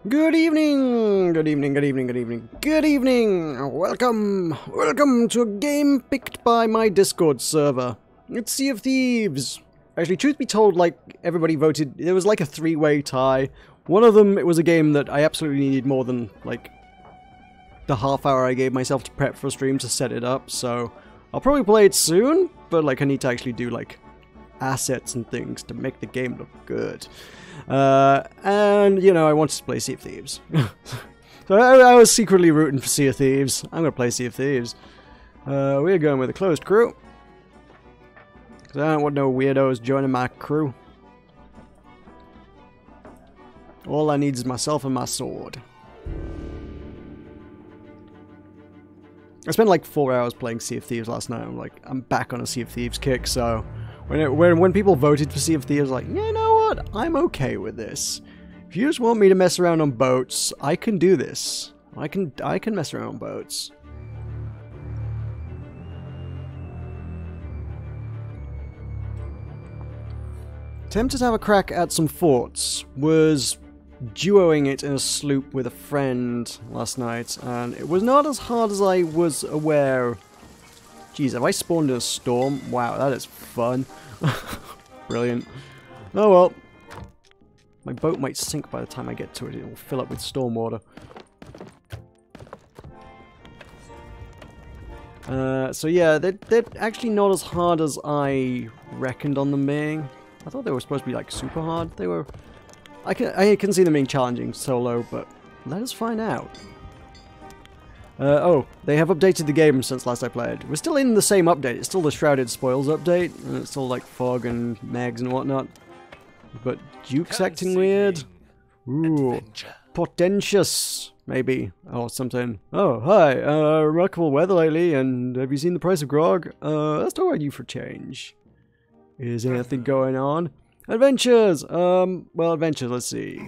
Good evening, good evening, good evening, good evening, good evening. Welcome to a game picked by my Discord server. It's Sea of Thieves. Actually, truth be told, like, everybody voted, there was like a three-way tie. One of them, it was a game that I absolutely needed more than, like, the half hour I gave myself to prep for a stream to set it up, so I'll probably play it soon, but, like, I need to actually do, like, assets and things to make the game look good. And, you know, I wanted to play Sea of Thieves. So I was secretly rooting for Sea of Thieves. I'm gonna play Sea of Thieves. We're going with a closed crew. Because I don't want no weirdos joining my crew. All I need is myself and my sword. I spent like 4 hours playing Sea of Thieves last night. I'm back on a Sea of Thieves kick, so when people voted for Sea of Thieves, like, yeah, you know what? I'm okay with this. If you just want me to mess around on boats, I can do this. I can mess around on boats. Tempted to have a crack at some forts. Was duoing it in a sloop with a friend last night, and it was not as hard as I was aware. Jeez, have I spawned in a storm? Wow, that is fun. Brilliant. Oh well. My boat might sink by the time I get to it. It will fill up with storm water. So yeah, they're actually not as hard as I reckoned on them being. I thought they were supposed to be like super hard. They were... I can see them being challenging solo, but let us find out. Oh, they have updated the game since last I played. We're still in the same update. It's still the Shrouded Spoils update, and it's still like fog and megs and whatnot. But Duke's acting weird. Ooh, potentious, maybe, or something. Oh, hi. Remarkable weather lately, and have you seen the price of grog? Let's talk about you for change. Is anything going on? Adventures! Well, adventures, let's see.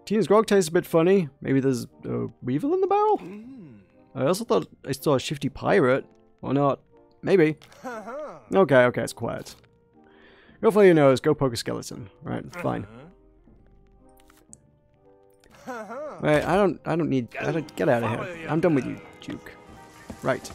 Tina's grog tastes a bit funny. Maybe there's a weevil in the barrel? I also thought I saw a shifty pirate. Or not. Maybe. Okay, it's quiet. Go follow your nose, go poke a skeleton. Right, fine. Wait, I don't need... get out of here. I'm done with you, Duke. Right.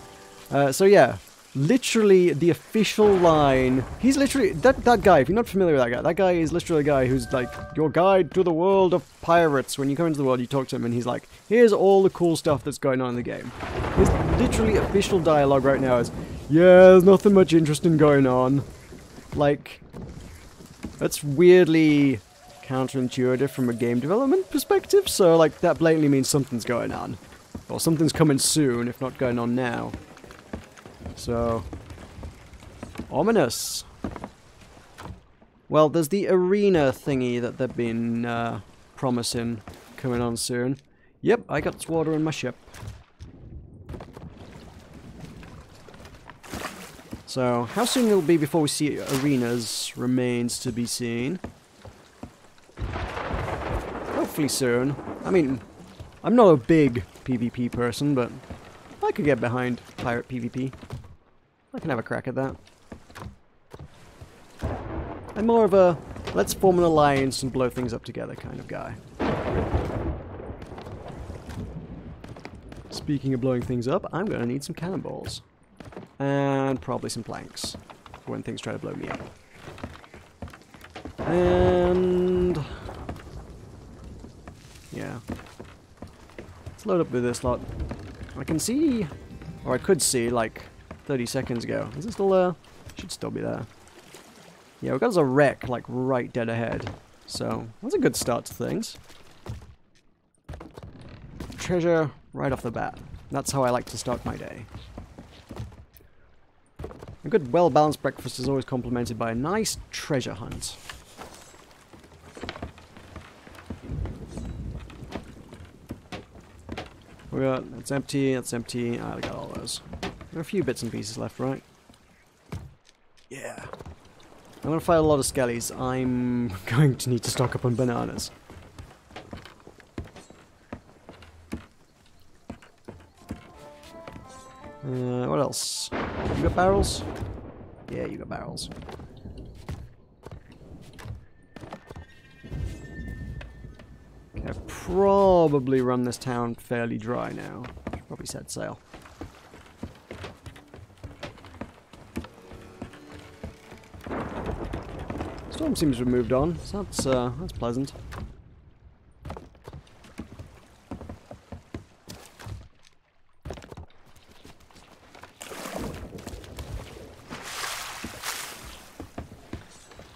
So yeah. Literally, the official line... He's literally... That guy, if you're not familiar with that guy is literally a guy who's like, your guide to the world of pirates. When you come into the world, you talk to him and he's like, here's all the cool stuff that's going on in the game. His literally official dialogue right now is, yeah, there's nothing much interesting going on. Like, that's weirdly counterintuitive from a game development perspective, so like, that blatantly means something's going on. Or something's coming soon, if not going on now. So, ominous. Well, there's the arena thingy that they've been promising coming on soon. Yep, I got water in my ship. So, how soon it'll be before we see arenas remains to be seen. Hopefully soon. I mean, I'm not a big PvP person, but I could get behind pirate PvP. I can have a crack at that. I'm more of a let's form an alliance and blow things up together kind of guy. Speaking of blowing things up, I'm gonna need some cannonballs. And probably some planks for when things try to blow me up. And... yeah. Let's load up with this lot. I can see... or I could see, like, 30 seconds ago. Is it still there? Should still be there. Yeah, we've got a wreck, like, right dead ahead. So, that's a good start to things. Treasure right off the bat. That's how I like to start my day. A good, well-balanced breakfast is always complemented by a nice treasure hunt. We got, that's empty, that's empty. I got all those. There are a few bits and pieces left, right? Yeah. I'm gonna fight a lot of skellies. I'm going to need to stock up on bananas. What else? You got barrels? Yeah, you got barrels. probably run this town fairly dry now. Should probably set sail. Storm seems to have moved on, so that's pleasant.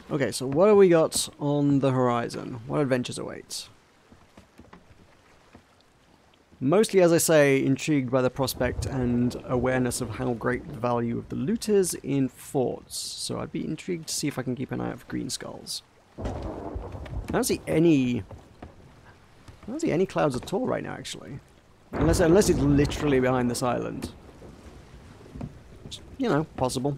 Okay, so what have we got on the horizon? What adventures await? Mostly, as I say, intrigued by the prospect and awareness of how great the value of the loot is in forts. So I'd be intrigued to see if I can keep an eye out for green skulls. I don't see any clouds at all right now, actually. Unless it's literally behind this island. You know, possible.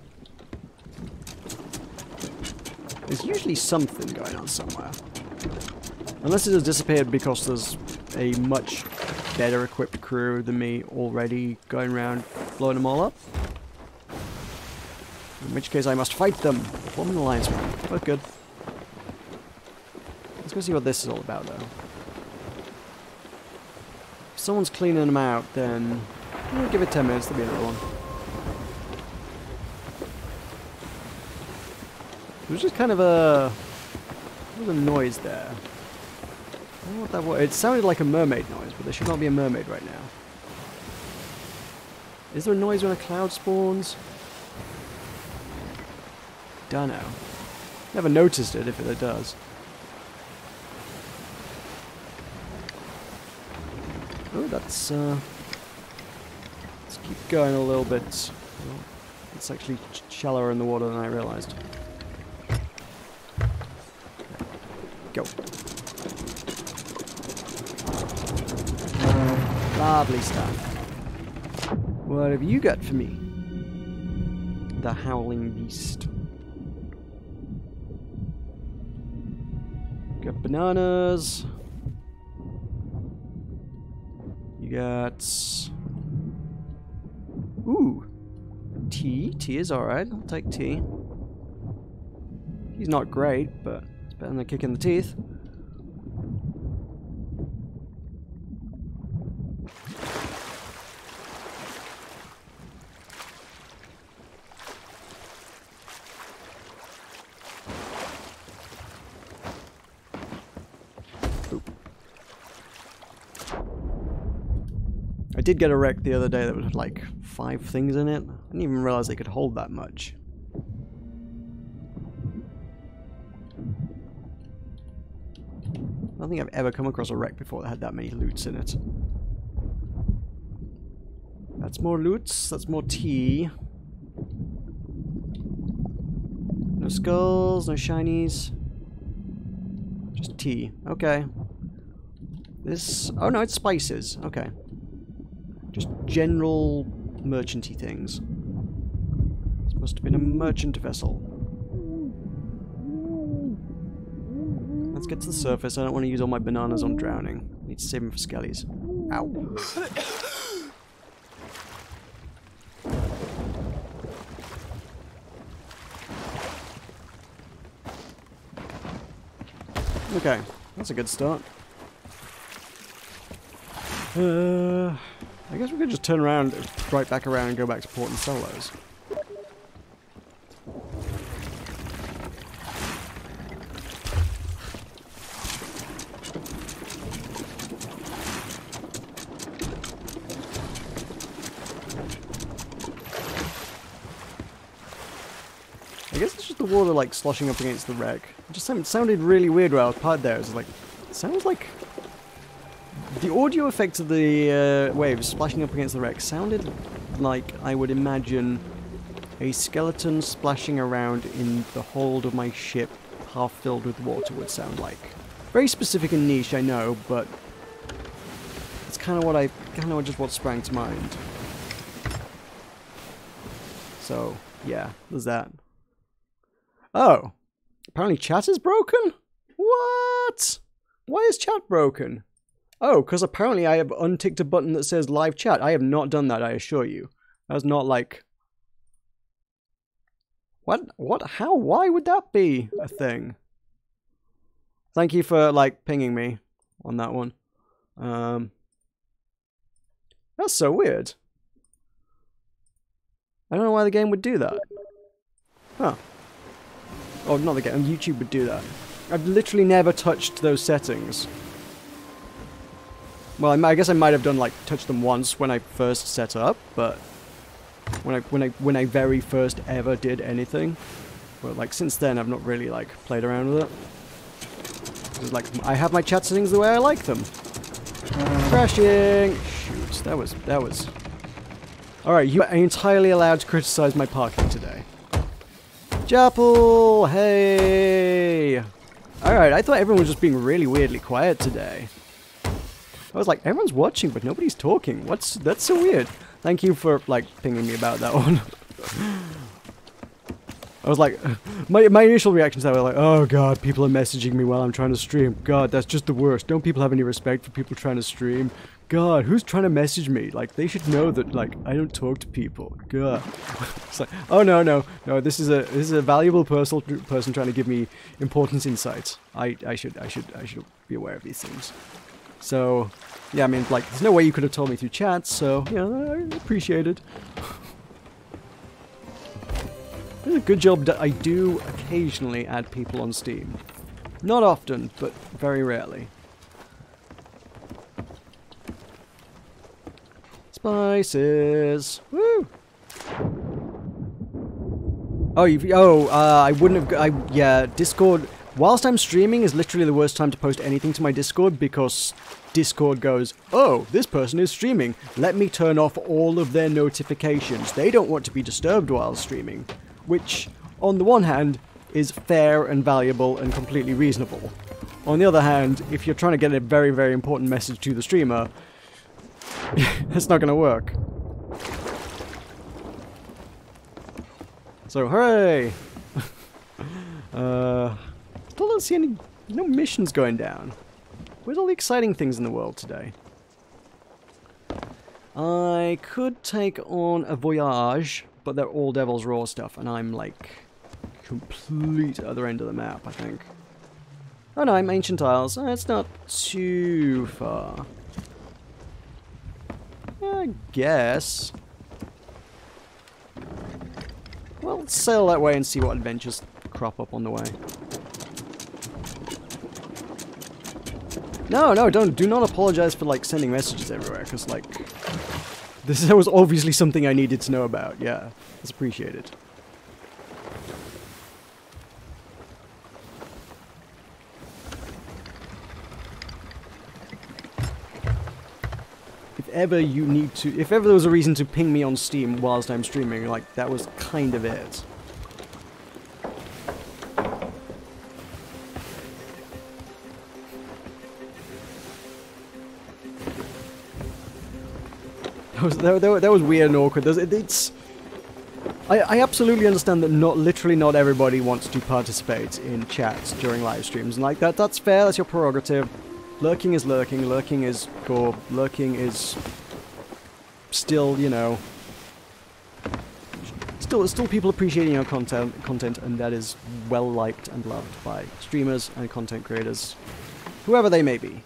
There's usually something going on somewhere. Unless it has disappeared because there's a much better equipped crew than me already going around blowing them all up. In which case I must fight them. Form an alliance with them. Both good. Let's go see what this is all about, though. If someone's cleaning them out, then give it 10 minutes, there'll be another one. It was just kind of a... There was a noise there. I don't know what that was. It sounded like a mermaid noise, but there should not be a mermaid right now. Is there a noise when a cloud spawns? Don't know. Never noticed it if it does. Oh, that's... Let's keep going a little bit. Oh, it's actually shallower in the water than I realized. Go. Lovely stuff. What have you got for me? The Howling Beast. Got bananas. You got... Ooh. Tea. Tea is alright. I'll take tea. He's not great, but it's better than a kick in the teeth. I did get a wreck the other day that had like 5 things in it. I didn't even realize they could hold that much. I don't think I've ever come across a wreck before that had that many loots in it. That's more loots, that's more tea. No skulls, no shinies. Just tea. Okay. This... Oh no, it's spices. Okay. Just general merchanty things. This must have been a merchant vessel. Let's get to the surface. I don't want to use all my bananas on drowning. I need to save them for skellies. Ow. Okay, that's a good start. I guess we could just turn around, right back around and go back to port and sell those. I guess it's just the water like sloshing up against the wreck. It just sounded really weird while I was parked there. It was like, it sounds like... The audio effect of the waves splashing up against the wreck sounded like I would imagine a skeleton splashing around in the hold of my ship half filled with water would sound like. Very specific and niche, I know, but it's kind of just what sprang to mind. So, yeah, there's that. Oh, apparently chat is broken? What? Why is chat broken? Oh, because apparently I have unticked a button that says live chat. I have not done that, I assure you. That was not like... What? How? Why would that be a thing? Thank you for, like, pinging me on that one. That's so weird. I don't know why the game would do that. Huh. Oh, not the game. YouTube would do that. I've literally never touched those settings. Well, I guess I might have done like touch them once when I first set up, but when I very first ever did anything, but like since then I've not really like played around with it. It's like I have my chat settings the way I like them. Crashing. Shoot, that was. All right, you are entirely allowed to criticize my parking today. Japple, hey. All right, I thought everyone was just being really weirdly quiet today. I was like, everyone's watching, but nobody's talking. That's so weird. Thank you for, like, pinging me about that one. I was like, my initial reactions were like, oh god, people are messaging me while I'm trying to stream. God, that's just the worst. Don't people have any respect for people trying to stream? God, who's trying to message me? Like, they should know that, like, I don't talk to people. God. It's like, oh no, this is a valuable person trying to give me important insights. I should be aware of these things. So, yeah, I mean, like, there's no way you could have told me through chat, so, you know, I appreciate it. It's a good job that I do occasionally add people on Steam. Not often, but very rarely. Spices! Woo! Oh, I wouldn't have... yeah, Discord... Whilst I'm streaming is literally the worst time to post anything to my Discord because Discord goes, oh, this person is streaming. Let me turn off all of their notifications. They don't want to be disturbed while streaming. Which, on the one hand, is fair and valuable and completely reasonable. On the other hand, if you're trying to get a very, very important message to the streamer, it's not going to work. So, hooray! Still don't see any... no missions going down. Where's all the exciting things in the world today? I could take on a voyage, but they're all Devil's Roar stuff, and I'm like complete other end of the map, I think. Oh no, I'm Ancient Isles. It's not too far. I guess. Well, let's sail that way and see what adventures crop up on the way. No, do not apologize for, like, sending messages everywhere, because, like, that was obviously something I needed to know about. Yeah, it's appreciated. If ever you need to, if ever there was a reason to ping me on Steam whilst I'm streaming, like, that was kind of it. That was weird and awkward. I absolutely understand that literally not everybody wants to participate in chats during live streams, and like that's fair. That's your prerogative. Lurking is lurking. Lurking is cool. Lurking is still, you know, still people appreciating your content, and that is well liked and loved by streamers and content creators, whoever they may be.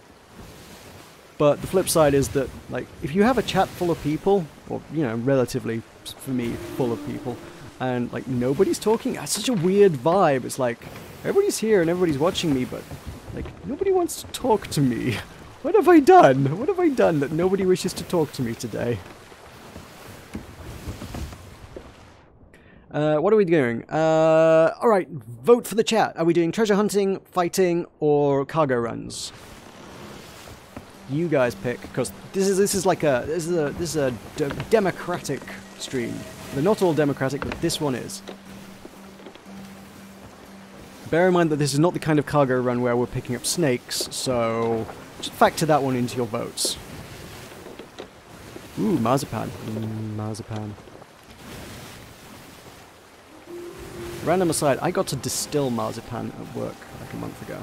But the flip side is that, like, if you have a chat full of people, or, you know, relatively, for me, full of people, and, like, nobody's talking, that's such a weird vibe. It's like, everybody's here and everybody's watching me, but, like, nobody wants to talk to me. What have I done? What have I done that nobody wishes to talk to me today? What are we doing? Alright, vote for the chat. Are we doing treasure hunting, fighting, or cargo runs? You guys pick, because this is a democratic stream. They're not all democratic, but this one is. Bear in mind that this is not the kind of cargo run where we're picking up snakes, so just factor that one into your votes. Ooh, marzipan. Marzipan. Random aside, I got to distill marzipan at work like a month ago.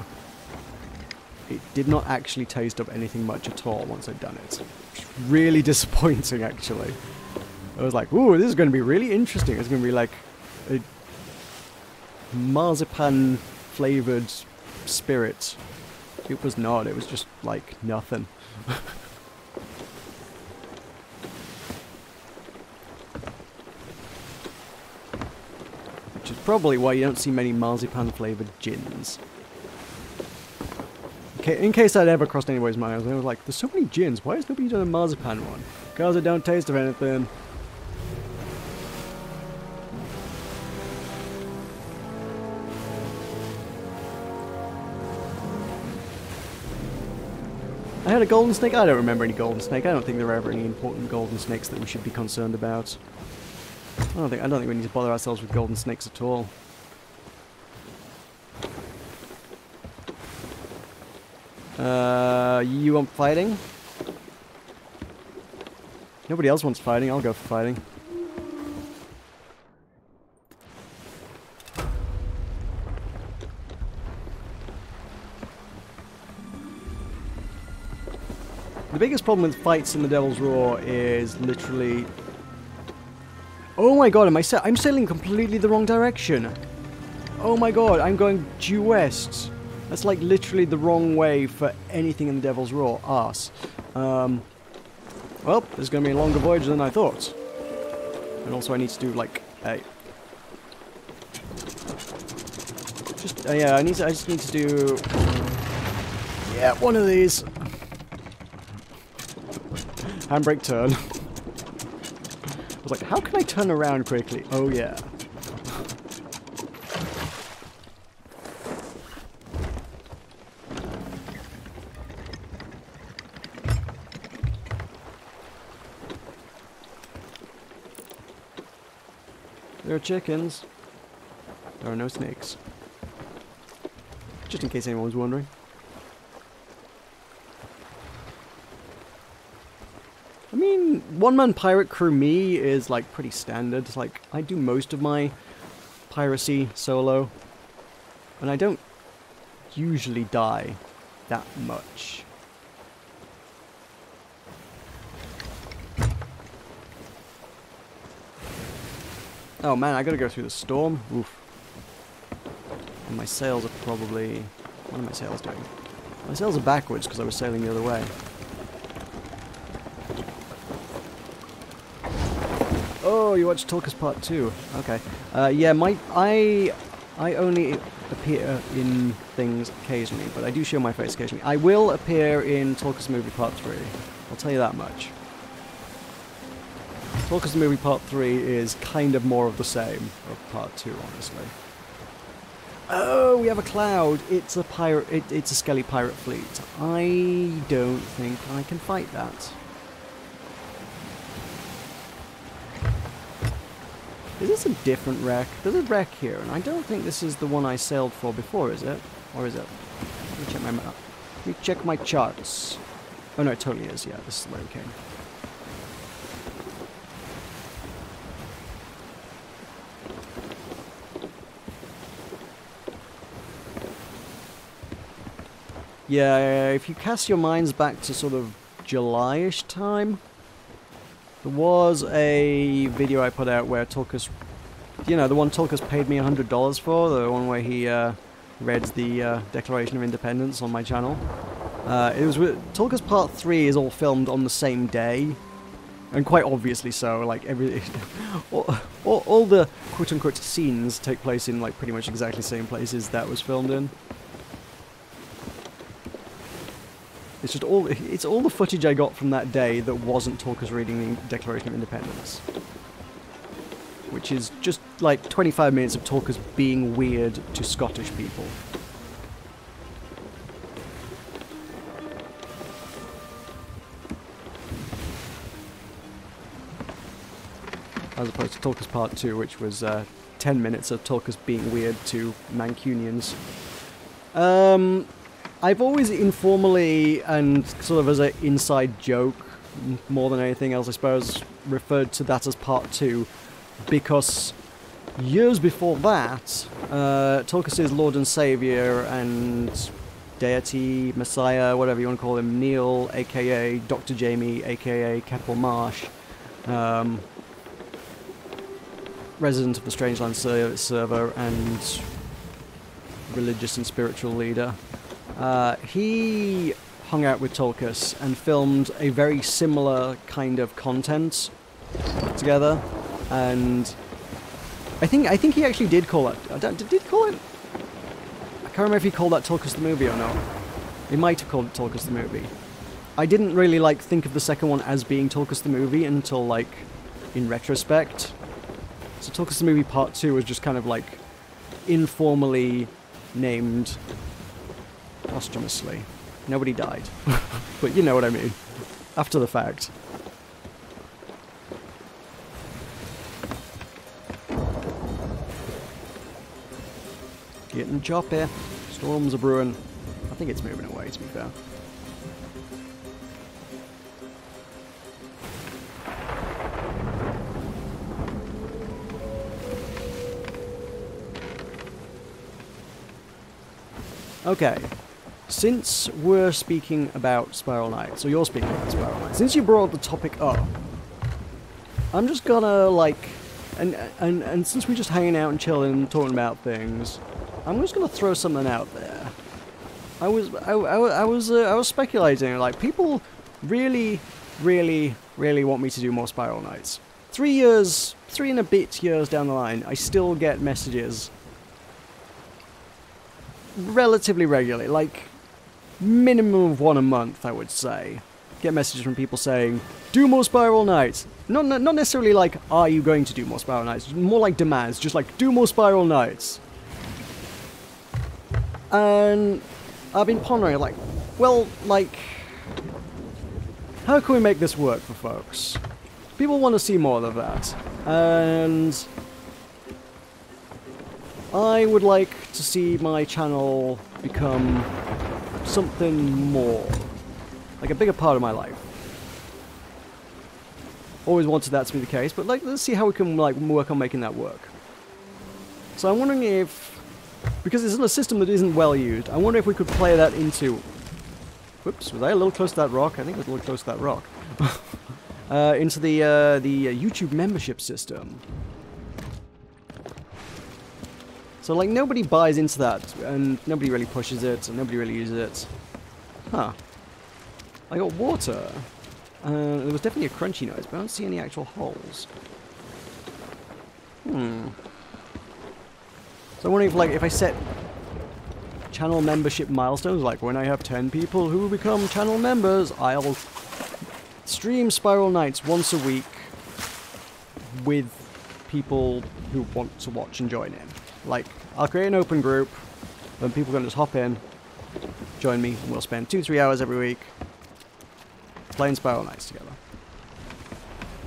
It did not actually taste of anything much at all once I'd done it. It's really disappointing, actually. I was like, ooh, this is going to be really interesting. It's going to be like a marzipan-flavored spirit. It was not, it was just, like, nothing. Which is probably why you don't see many marzipan-flavoured gins. Okay, in case that ever crossed anybody's mind, I was like, there's so many gins, why has nobody done a marzipan one? Because it don't taste of anything. I had a golden snake? I don't remember any golden snake. I don't think there are ever any important golden snakes that we should be concerned about. I don't think we need to bother ourselves with golden snakes at all. You want fighting? Nobody else wants fighting, I'll go for fighting. The biggest problem with fights in the Devil's Roar is literally... Oh my god, I'm sailing completely the wrong direction. Oh my god, I'm going due west. That's like literally the wrong way for anything in the Devil's Roar. Arse. Well, there's going to be a longer voyage than I thought. And also I need to do like a... yeah, I just need to do... yeah, one of these. Handbrake turn. I was like, how can I turn around quickly? Oh yeah. There are chickens. There are no snakes. Just in case anyone was wondering. I mean, one-man pirate crew me is like pretty standard. It's like, I do most of my piracy solo. And I don't usually die that much. Oh man, I gotta go through the storm. Oof. And my sails are probably... what are my sails doing? My sails are backwards because I was sailing the other way. Oh, you watched Tulkas Part 2. Okay. Yeah, I only appear in things occasionally, but I do show my face occasionally. I will appear in Tulkas Movie Part 3. I'll tell you that much. Tulkas Movie Part 3 is kind of more of the same of Part 2, honestly. Oh, we have a cloud. It's a pirate. It's a Skelly pirate fleet. I don't think I can fight that. Is this a different wreck? There's a wreck here, and I don't think this is the one I sailed for before, is it? Or is it? Let me check my map. Let me check my charts. Oh no, it totally is. Yeah, this is where we came. Yeah, if you cast your minds back to sort of July-ish time, there was a video I put out where Tulkas, you know, the one Tulkas paid me $100 for, the one where he read the Declaration of Independence on my channel. It was Tulkas Part 3 is all filmed on the same day, and quite obviously so. Like all the quote-unquote scenes take place in like pretty much exactly the same places that was filmed in. It's just all the footage I got from that day that wasn't Tulkas reading the Declaration of Independence. Which is just like 25 minutes of Tulkas being weird to Scottish people. As opposed to Tulkas Part 2, which was 10 minutes of Tulkas being weird to Mancunians. I've always informally, and sort of as an inside joke, more than anything else I suppose, referred to that as Part 2, because years before that, Tulkas' Lord and Saviour and deity, Messiah, whatever you want to call him, Neil, aka Dr. Jamie, aka Keppel Marsh, resident of the Strangeland server and religious and spiritual leader, He hung out with Tulkas and filmed a very similar kind of content together, and I think he actually did call it. Did he call it? I can't remember if he called that Tulkas the movie or not. He might have called it Tulkas the movie. I didn't really like think of the second one as being Tulkas the movie until like in retrospect. So Tulkas the movie Part 2 was just kind of like informally named posthumously. Nobody died. But you know what I mean. After the fact. Getting choppy. Storms are brewing. I think it's moving away, to be fair. Okay, since we're speaking about Spiral Knights, or you're speaking about Spiral Knights, since you brought the topic up, I'm just gonna, like, and since we're just hanging out and chilling and talking about things, I'm just gonna throw something out there. I was speculating, like, people really want me to do more Spiral Knights. 3 and a bit years down the line, I still get messages relatively regularly, like minimum of one a month, I would say. Get messages from people saying, do more Spiral Knights. Not necessarily like, are you going to do more Spiral Knights? More like demands, just like, do more Spiral Knights. And I've been pondering, like, well, like, how can we make this work for folks? People want to see more of that. And I would like to see my channel become something more, like a bigger part of my life. Always wanted that to be the case, but like, let's see how we can like work on making that work. So I'm wondering if, because it's a system that isn't well used, I wonder if we could play that into, whoops, was I a little close to that rock? I think I was a little close to that rock. Into the YouTube membership system. So, like, nobody buys into that, and nobody really pushes it, and nobody really uses it. Huh. I got water. There was definitely a crunchy noise, but I don't see any actual holes. So I'm wondering if, like, if I set channel membership milestones, like when I have 10 people who become channel members, I'll stream Spiral Knights once a week with people who want to watch and join in. Like, I'll create an open group, then people can just hop in, join me, and we'll spend 2-3 hours every week playing Spiral Knights together.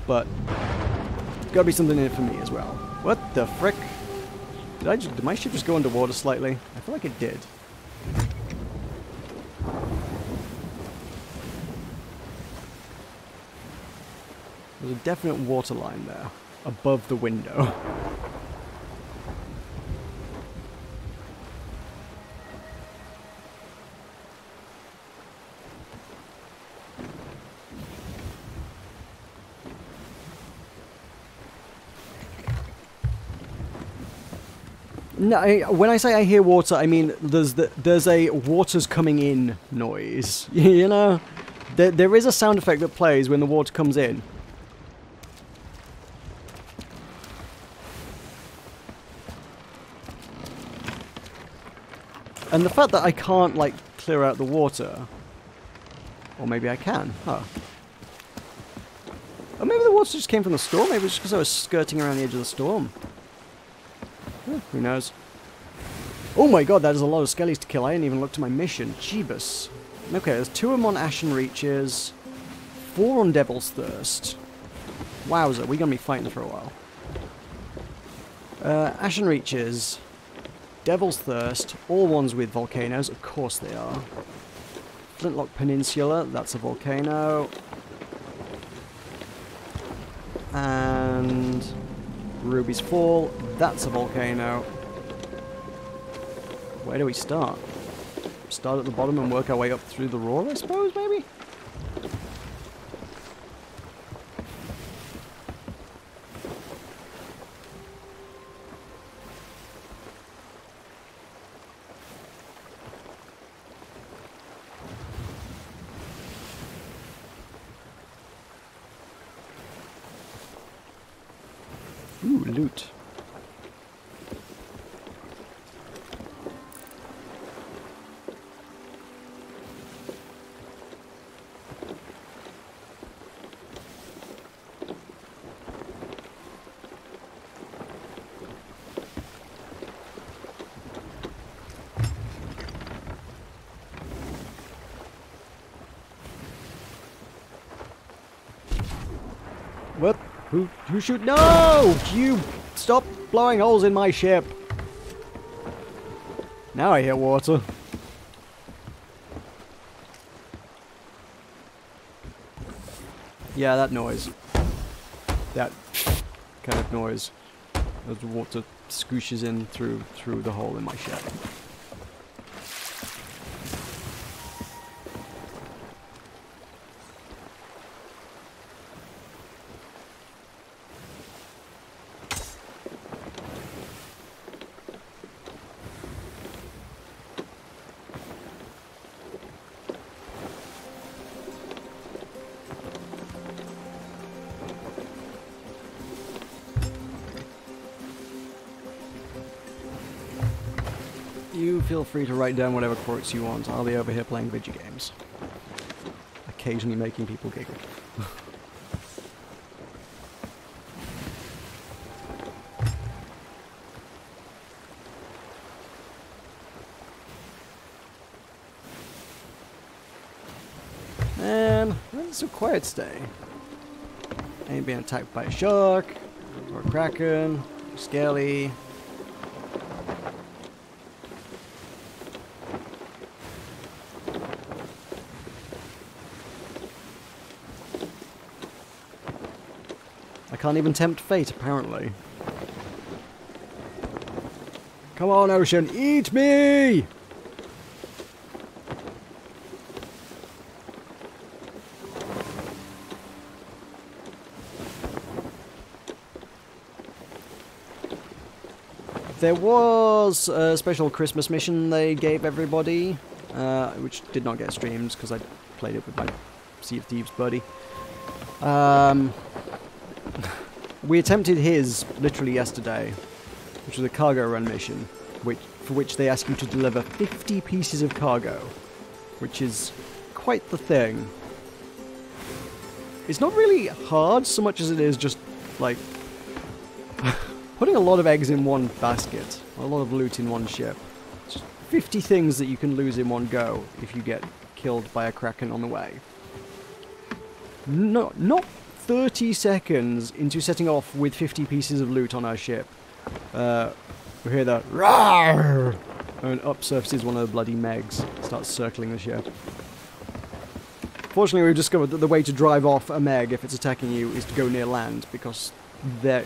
But, there's gotta be something in it for me as well. What the frick? Did my ship just go underwater slightly? I feel like it did. There's a definite water line there, above the window. No, when I say I hear water, I mean there's a water's coming in noise. You know, there is a sound effect that plays when the water comes in. And the fact that I can't like clear out the water, or maybe I can. Huh. Or maybe the water just came from the storm. Maybe it's just because I was skirting around the edge of the storm. Who knows? Oh my god, that is a lot of skellies to kill. I didn't even look to my mission. Jeebus. Okay, there's 2 of them on Ashen Reaches, 4 on Devil's Thirst. Wowzer, we're gonna be fighting for a while. Ashen Reaches, Devil's Thirst, all ones with volcanoes. Of course they are. Flintlock Peninsula, that's a volcano. And Ruby's Fall, that's a volcano. Where do we start? Start at the bottom and work our way up through the roar, I suppose, maybe? Ooh, loot. What? Who shoot? No! You stop blowing holes in my ship. Now I hear water. Yeah, that noise. That kind of noise. As the water scooshes in through the hole in my ship. You feel free to write down whatever quotes you want. I'll be over here playing video games. Occasionally making people giggle. Man, it's so quiet today. Ain't being attacked by a shark, or a kraken, or scaly. I can't even tempt fate, apparently. Come on, ocean, eat me! There was a special Christmas mission they gave everybody, which did not get streamed because I played it with my Sea of Thieves buddy. We attempted his literally yesterday, which was a cargo run mission, for which they ask you to deliver 50 pieces of cargo, which is quite the thing. It's not really hard so much as it is just, like, putting a lot of eggs in one basket, a lot of loot in one ship. Just 50 things that you can lose in one go if you get killed by a kraken on the way. No, not 30 seconds into setting off with 50 pieces of loot on our ship. We hear the roar, and up surfaces one of the bloody Megs, starts circling the ship. Fortunately, we've discovered that the way to drive off a Meg if it's attacking you is to go near land, because they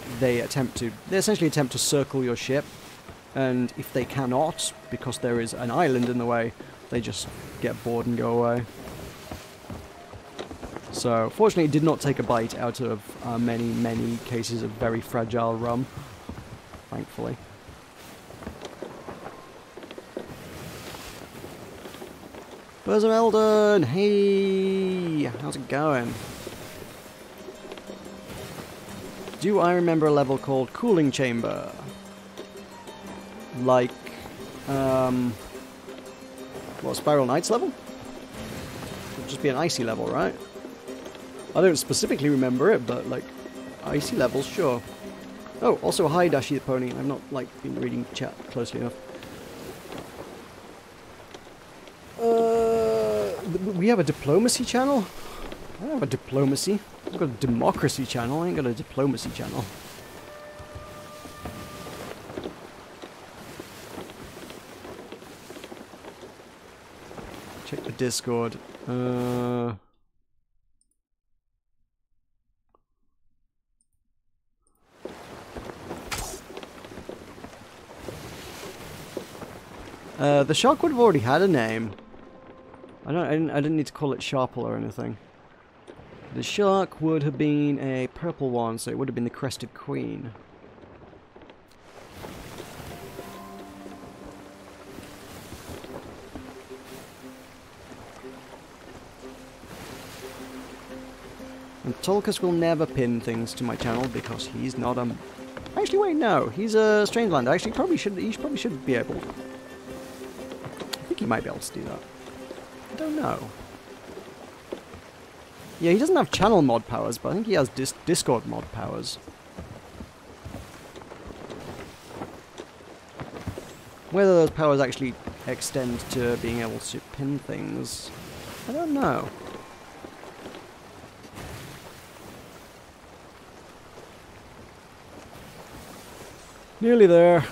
essentially attempt to circle your ship, and if they cannot, because there is an island in the way, they just get bored and go away. So, fortunately, it did not take a bite out of many, many cases of very fragile rum. Thankfully. Birds of Eldon! Hey! How's it going? Do I remember a level called Cooling Chamber? Like, what, Spiral Knights level? It would just be an icy level, right? I don't specifically remember it, but, like, icy levels, sure. Oh, also hi, Dashi the Pony. I've not, like, been reading chat closely enough. We have a diplomacy channel? I don't have a diplomacy. I've got a democracy channel. I ain't got a diplomacy channel. Check the Discord. The shark would have already had a name. I didn't need to call it Sharple or anything. The shark would have been a purple one, so it would have been the Crested Queen. And Tolkus will never pin things to my channel because he's not a Actually, wait, no. He's a Strangelander. Actually, he probably should be able. I think he might be able to do that. I don't know. Yeah, he doesn't have channel mod powers, but I think he has Discord mod powers. Whether those powers actually extend to being able to pin things, I don't know. Nearly there.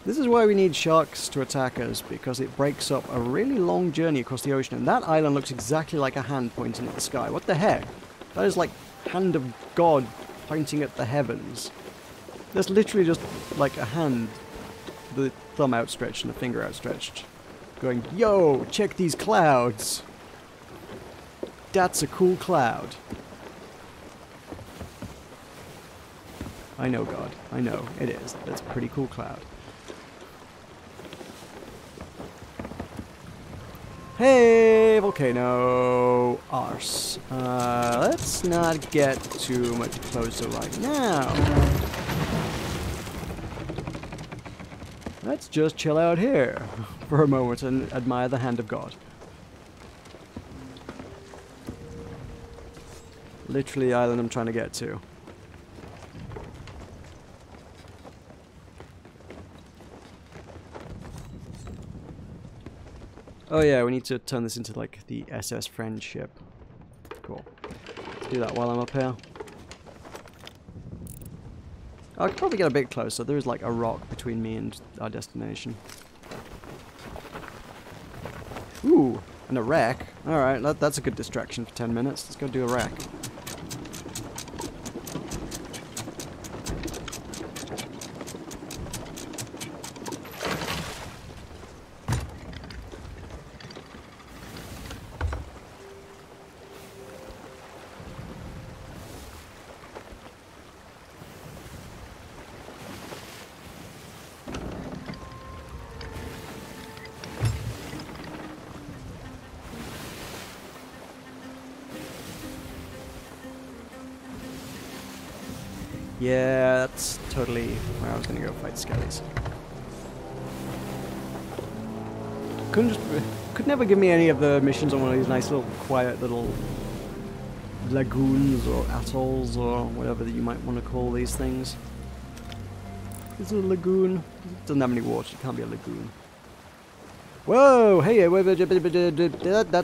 This is why we need sharks to attack us, because it breaks up a really long journey across the ocean. And that island looks exactly like a hand pointing at the sky. What the heck? That is like hand of God pointing at the heavens. That's literally just like a hand, the thumb outstretched and the finger outstretched, going, yo, check these clouds. That's a cool cloud. I know, God. I know. It is. That's a pretty cool cloud. Hey, volcano. Arse. Let's not get too much closer right now. Let's just chill out here for a moment and admire the hand of God. Literally the island I'm trying to get to. Oh yeah, we need to turn this into like the SS Friendship. Cool. Let's do that while I'm up here. I could probably get a bit closer. There is like a rock between me and our destination. Ooh, and a wreck. Alright, that's a good distraction for 10 minutes. Let's go do a wreck. Yeah, that's totally where I was going to go fight skellies. Could never give me any of the missions on one of these nice little quiet little lagoons or atolls or whatever that you might want to call these things. Is it a lagoon? It doesn't have any water, it can't be a lagoon. Whoa! Hey,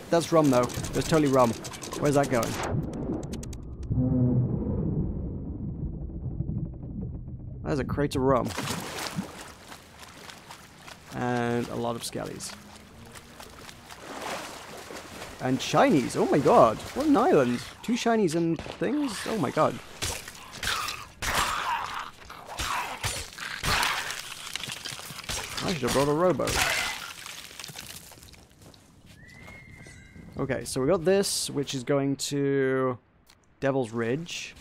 that's rum though. That's totally rum. Where's that going? There's a crate of rum. And a lot of skellies. And shinies. Oh my god. What an island. 2 shinies and things. Oh my god. I should have brought a rowboat. Okay, so we got this, which is going to Devil's Ridge.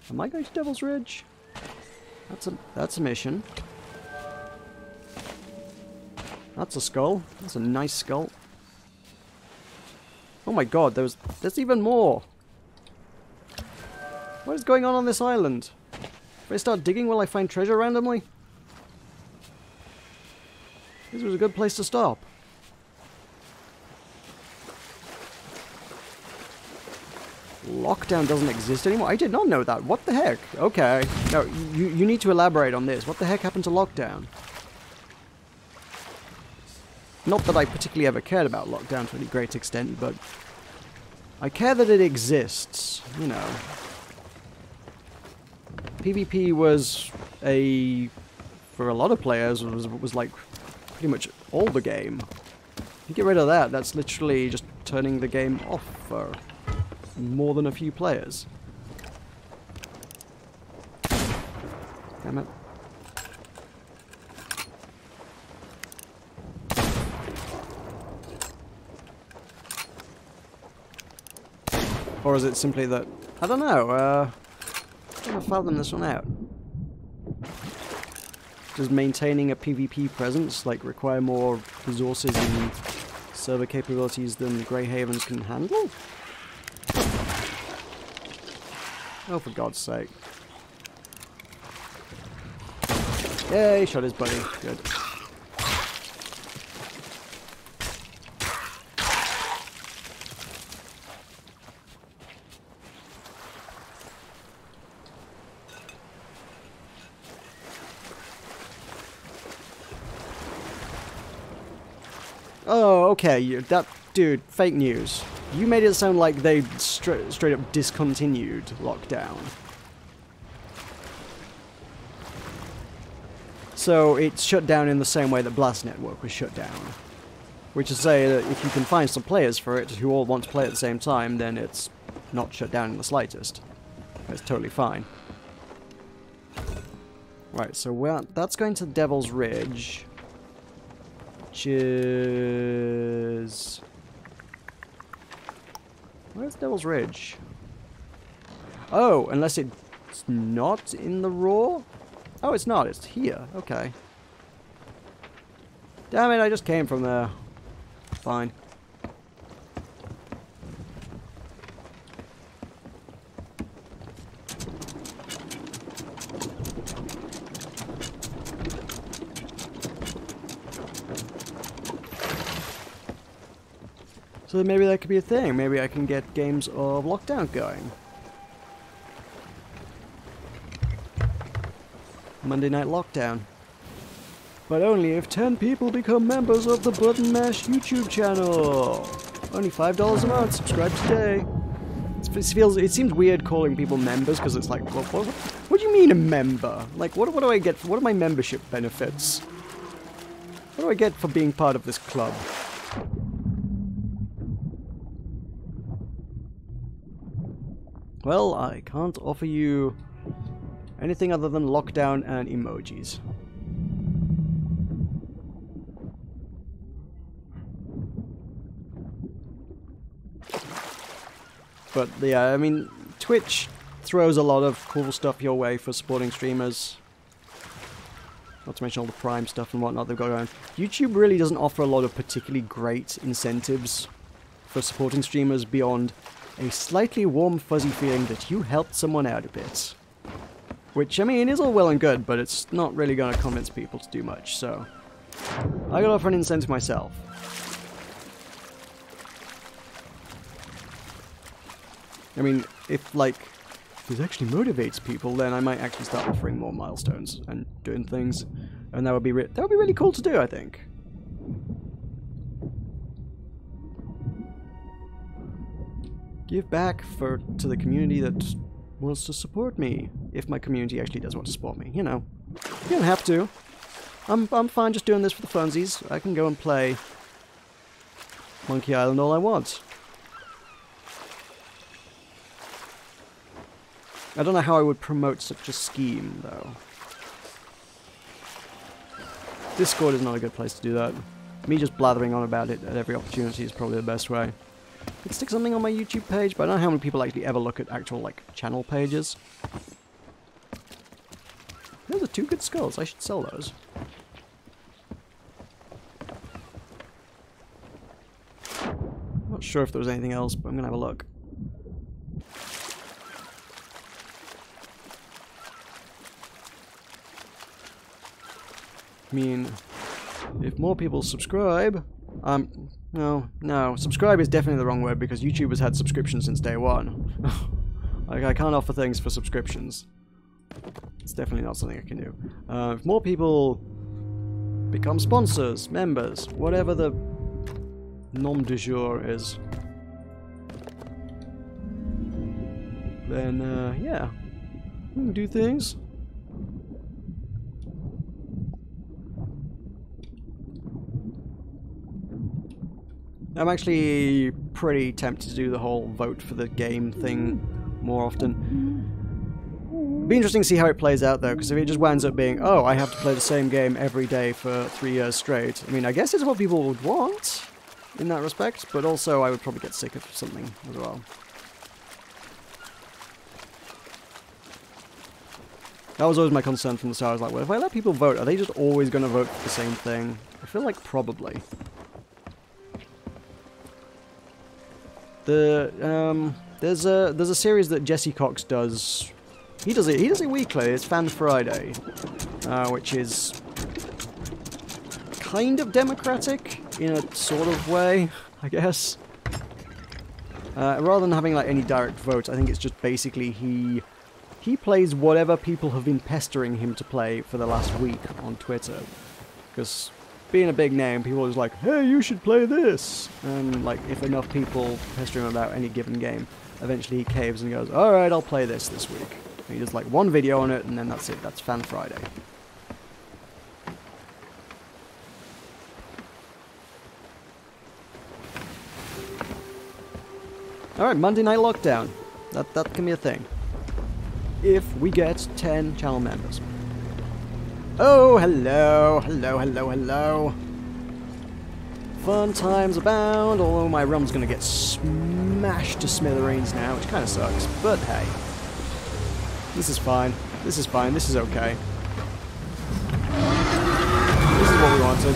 Am I going to Devil's Ridge? That's a mission. That's a skull. That's a nice skull. Oh my god, there's even more. What is going on this island? If I start digging, will I find treasure randomly? This was a good place to stop. Lockdown doesn't exist anymore? I did not know that. What the heck? Okay. No, you need to elaborate on this. What the heck happened to lockdown? Not that I particularly ever cared about lockdown to any great extent, but I care that it exists, you know. PvP was for a lot of players, was like pretty much all the game. You get rid of that, that's literally just turning the game off for more than a few players. Damn it. Or is it simply that, I don't know, I'm trying to fathom this one out. Does maintaining a PvP presence like require more resources and server capabilities than Grey Havens can handle? Oh, for God's sake. Yay, shot his buddy. Good. Oh, okay, that dude, fake news. You made it sound like they straight up discontinued lockdown. So it's shut down in the same way that Blast Network was shut down. Which is to say that if you can find some players for it who all want to play at the same time, then it's not shut down in the slightest. It's totally fine. Right, so that's going to Devil's Ridge. Which is... Where's Devil's Ridge? Oh, unless it's not in the Raw? Oh, it's not. It's here. Okay. Damn it, I just came from there. Fine. So maybe that could be a thing. Maybe I can get games of Lockdown going. Monday Night Lockdown. But only if 10 people become members of the Button Mash YouTube channel. Only $5 a month. Subscribe today. It seems weird calling people members because it's like, what do you mean a member? Like, what do I get? What are my membership benefits? What do I get for being part of this club? Well, I can't offer you anything other than lockdown and emojis. But yeah, I mean, Twitch throws a lot of cool stuff your way for supporting streamers. Not to mention all the Prime stuff and whatnot they've got going. YouTube really doesn't offer a lot of particularly great incentives for supporting streamers beyond a slightly warm, fuzzy feeling that you helped someone out a bit. Which, I mean, is all well and good, but it's not really going to convince people to do much, so I gotta offer an incentive myself. I mean, if this actually motivates people, then I might actually start offering more milestones and doing things, and that would be really cool to do, I think. Give back to the community that wants to support me, if my community actually does want to support me. You know, you don't have to. I'm fine just doing this for the funsies. I can go and play Monkey Island all I want. I don't know how I would promote such a scheme, though. Discord is not a good place to do that. Me just blathering on about it at every opportunity is probably the best way. I could stick something on my YouTube page, but I don't know how many people actually ever look at actual, like, channel pages. Those are 2 good skulls. I should sell those. Not sure if there was anything else, but I'm gonna have a look. I mean, if more people subscribe, no, subscribe is definitely the wrong word because YouTube has had subscriptions since day one. Like, I can't offer things for subscriptions. It's definitely not something I can do. If more people become sponsors, members, whatever the nom du jour is, then, yeah, we can do things. I'm actually pretty tempted to do the whole vote for the game thing more often. It'd be interesting to see how it plays out though, because if it just winds up being, oh, I have to play the same game every day for 3 years straight, I mean, I guess it's what people would want in that respect, but also I would probably get sick of something as well. That was always my concern from the start. I was like, well, if I let people vote, are they just always going to vote for the same thing? I feel like probably. There's a series that Jesse Cox does. He does it weekly. It's Fan Friday, which is kind of democratic in a sort of way, I guess. Rather than having like any direct votes, I think it's just basically he plays whatever people have been pestering him to play for the last week on Twitter. Because being a big name, people are just like, hey, you should play this. And like, if enough people pester him about any given game, eventually he caves and goes, alright, I'll play this week. And he does like one video on it, and then that's it. That's Fan Friday. Alright, Monday Night Lockdown. That can be a thing. If we get 10 channel members. Oh, hello, hello, hello, hello. Fun times abound, although my rum's gonna get smashed to smithereens now, which kind of sucks, but hey. This is fine, this is fine, this is okay. This is what we wanted.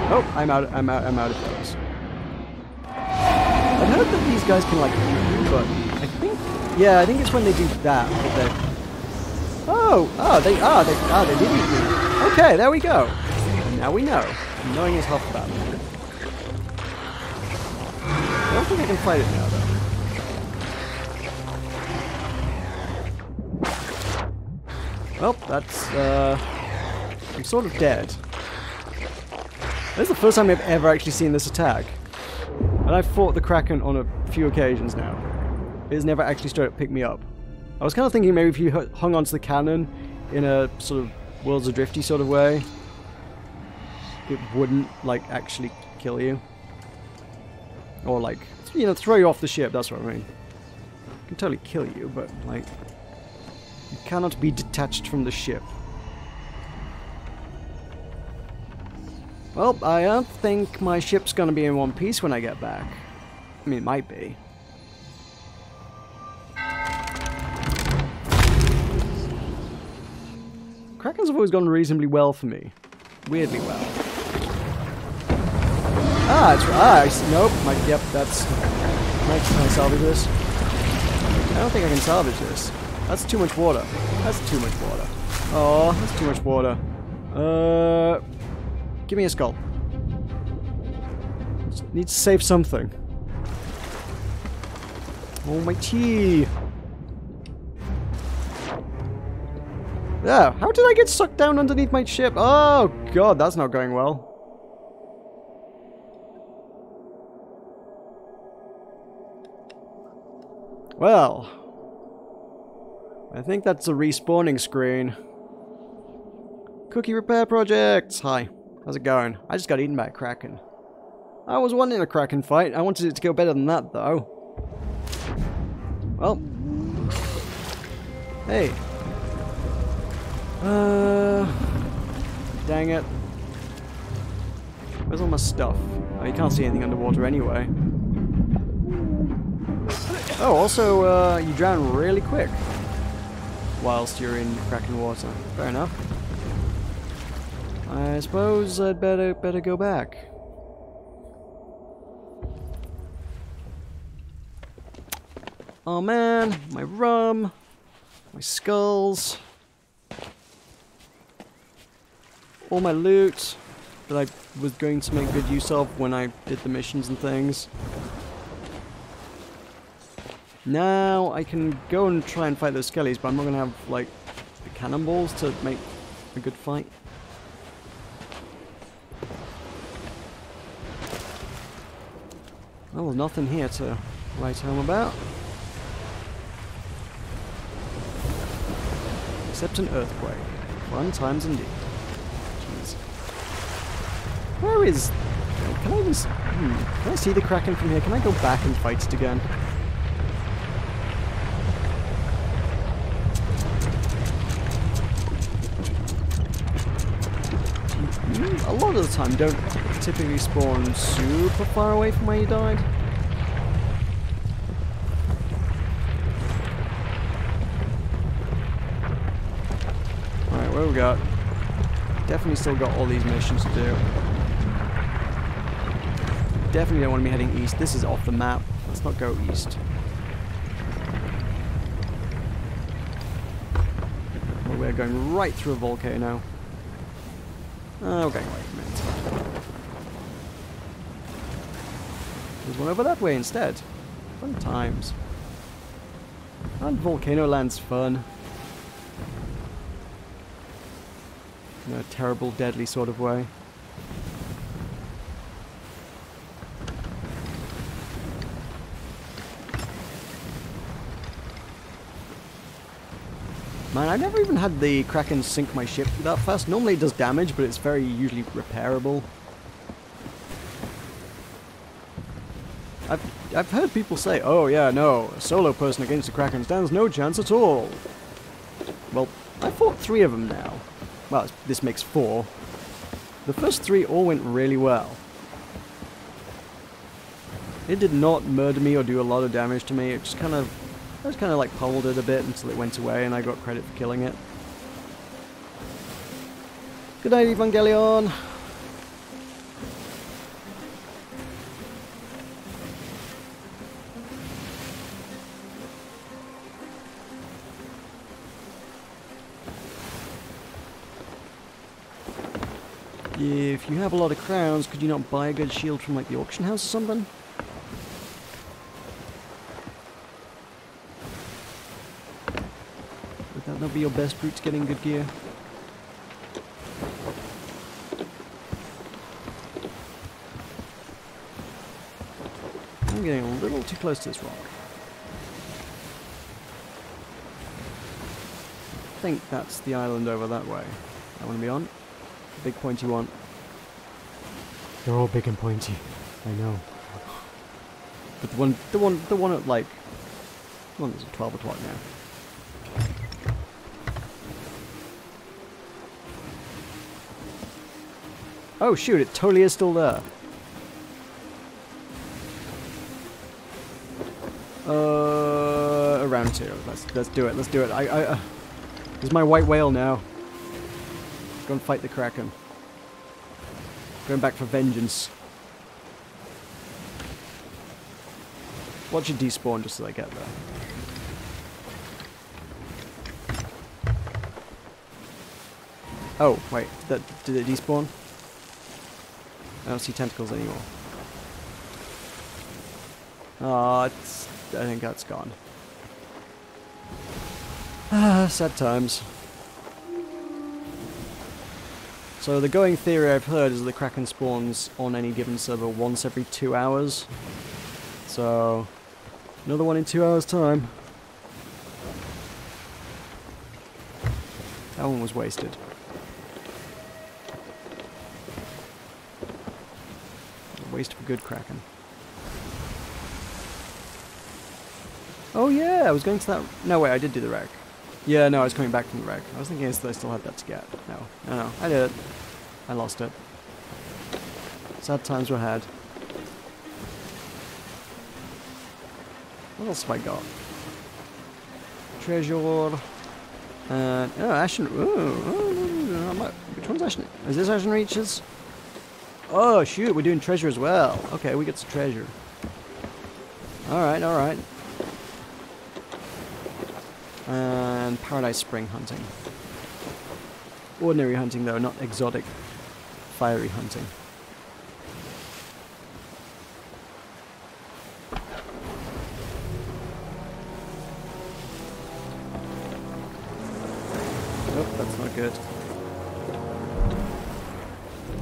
Oh, I'm out of those. I've heard that these guys can like hit you, but I think it's when they do that they did eat me. Okay, there we go. Now we know. Knowing is half the battle. I don't think I can fight it now though. Well, that's I'm sort of dead. This is the first time I've ever actually seen this attack. And I've fought the Kraken on a few occasions now. It has never actually straight up picked me up. I was kind of thinking maybe if you hung onto the cannon in a sort of Worlds Adrifty sort of way, it wouldn't, like, actually kill you. Or, like, you know, throw you off the ship, that's what I mean. It can totally kill you, but, like, you cannot be detached from the ship. Well, I don't think my ship's gonna be in one piece when I get back. I mean, it might be. Krakens have always gone reasonably well for me. Weirdly well. Nope. Yep, that's... Can I salvage this? I don't think I can salvage this. That's too much water. That's too much water. Oh, that's too much water. Give me a skull. Just need to save something. Oh, my tea. Yeah, how did I get sucked down underneath my ship? Oh, God, that's not going well. Well, I think that's a respawning screen. Cookie repair projects. Hi. How's it going? I just got eaten by a Kraken. I was wanting a Kraken fight. I wanted it to go better than that, though. Well. Hey. Dang it. Where's all my stuff? Oh, you can't see anything underwater anyway. Oh, also, you drown really quick whilst you're in Kraken water. Fair enough. I suppose I'd better go back. Oh man, my rum, my skulls, all my loot that I was going to make good use of when I did the missions and things. Now I can go and try and fight those skellies, but I'm not going to have, like, the cannonballs to make a good fight. Well, there's nothing here to write home about. Except an earthquake. Fun times indeed. Jeez. Where is... Can I even... Can I see the Kraken from here? Can I go back and fight it again? A lot of the time don't typically spawn super far away from where you died. Definitely still got all these missions to do. Definitely don't want to be heading east. This is off the map. Let's not go east. Well, we're going right through a volcano. Okay, wait a minute. There's one over that way instead. Fun times. And Volcano Land's fun. In a terrible, deadly sort of way. Man, I've never even had the Kraken sink my ship that fast. Normally it does damage, but it's very usually repairable. I've heard people say, oh yeah, no, a solo person against the Kraken stands no chance at all. Well, I fought 3 of them now. Well, this makes 4. The first 3 all went really well. It did not murder me or do a lot of damage to me. It just I just kind of like pummeled it a bit until it went away and I got credit for killing it. Good night, Evangelion! If you have a lot of crowns, could you not buy a good shield from like the auction house or something? Would that not be your best route to getting good gear? I'm getting a little too close to this rock. I think that's the island over that way I want to be on. Big pointy one. They're all big and pointy. I know. But the one at like, the one that's at 12 o'clock now. Oh shoot! It totally is still there. Around 2. Let's do it. Let's do it. This is my white whale now. Go and fight the Kraken. Going back for vengeance. Watch it despawn just as I get there. Oh, wait. Did it despawn? I don't see tentacles anymore. I think that's gone. Ah, sad times. So the going theory I've heard is that the Kraken spawns on any given server once every 2 hours. So, another one in 2 hours' time. That one was wasted. A waste of a good Kraken. Oh yeah, I was going to that... No, wait, I did do the wreck. Yeah, no, I was coming back from the wreck. I was thinking I still had that to get. No, I did it. I lost it. Sad times were had. What else have I got? Treasure. And oh, Ashen. Which one's Ashen? Is this Ashen Reaches? Oh shoot, we're doing treasure as well. Okay, we get some treasure. Alright, alright. And Paradise Spring hunting. Ordinary hunting though, not exotic, fiery hunting. Nope, that's not good.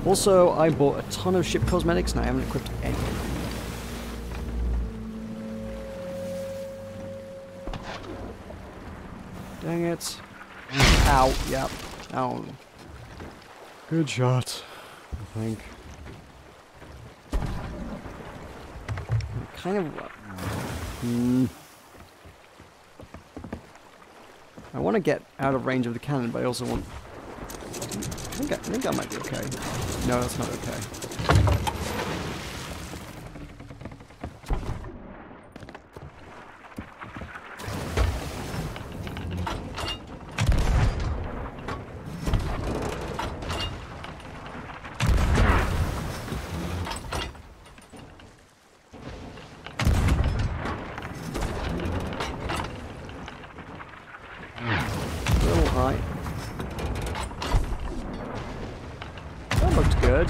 Also, I bought a ton of ship cosmetics and I haven't equipped any. Dang it. Ow, yep. Ow. Good shot, I think. Kind of... I want to get out of range of the cannon, but I also want... I think I might be okay. No, that's not okay. That looked good.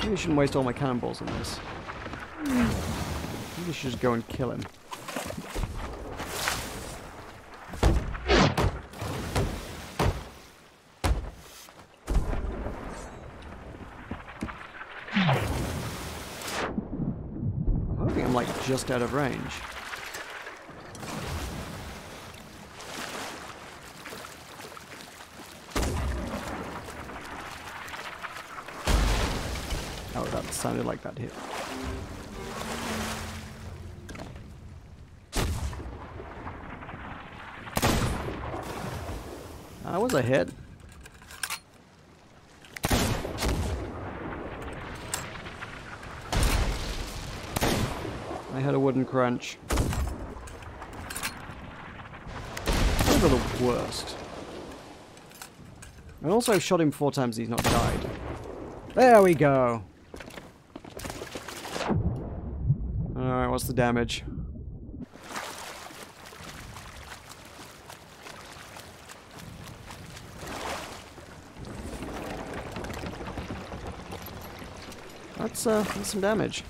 Maybe I shouldn't waste all my cannonballs on this. Maybe I should just go and kill him. I'm hoping I'm like just out of range. Oh, that sounded like that hit. That was a hit. I had a wooden crunch. Those are the worst. And also I've shot him 4 times and he's not died. There we go. Alright, what's the damage? That's some damage.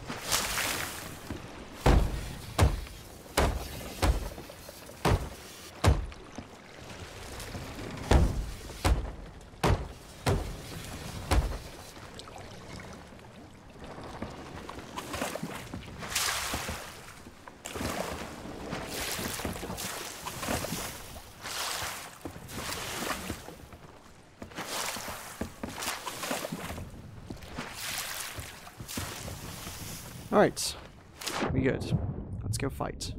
Alright, we good. Let's go fight.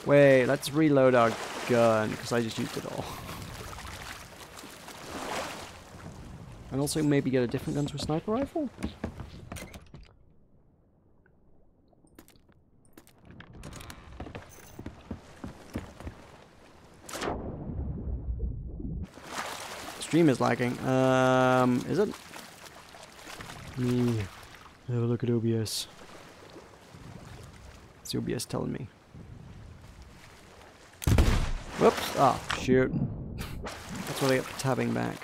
Wait, let's reload our gun, because I just used it all. And also maybe get a different gun to a sniper rifle? Stream is lagging. Is it? Have a look at OBS. What's OBS telling me? Whoops! Ah, shoot. That's what I get for tabbing back.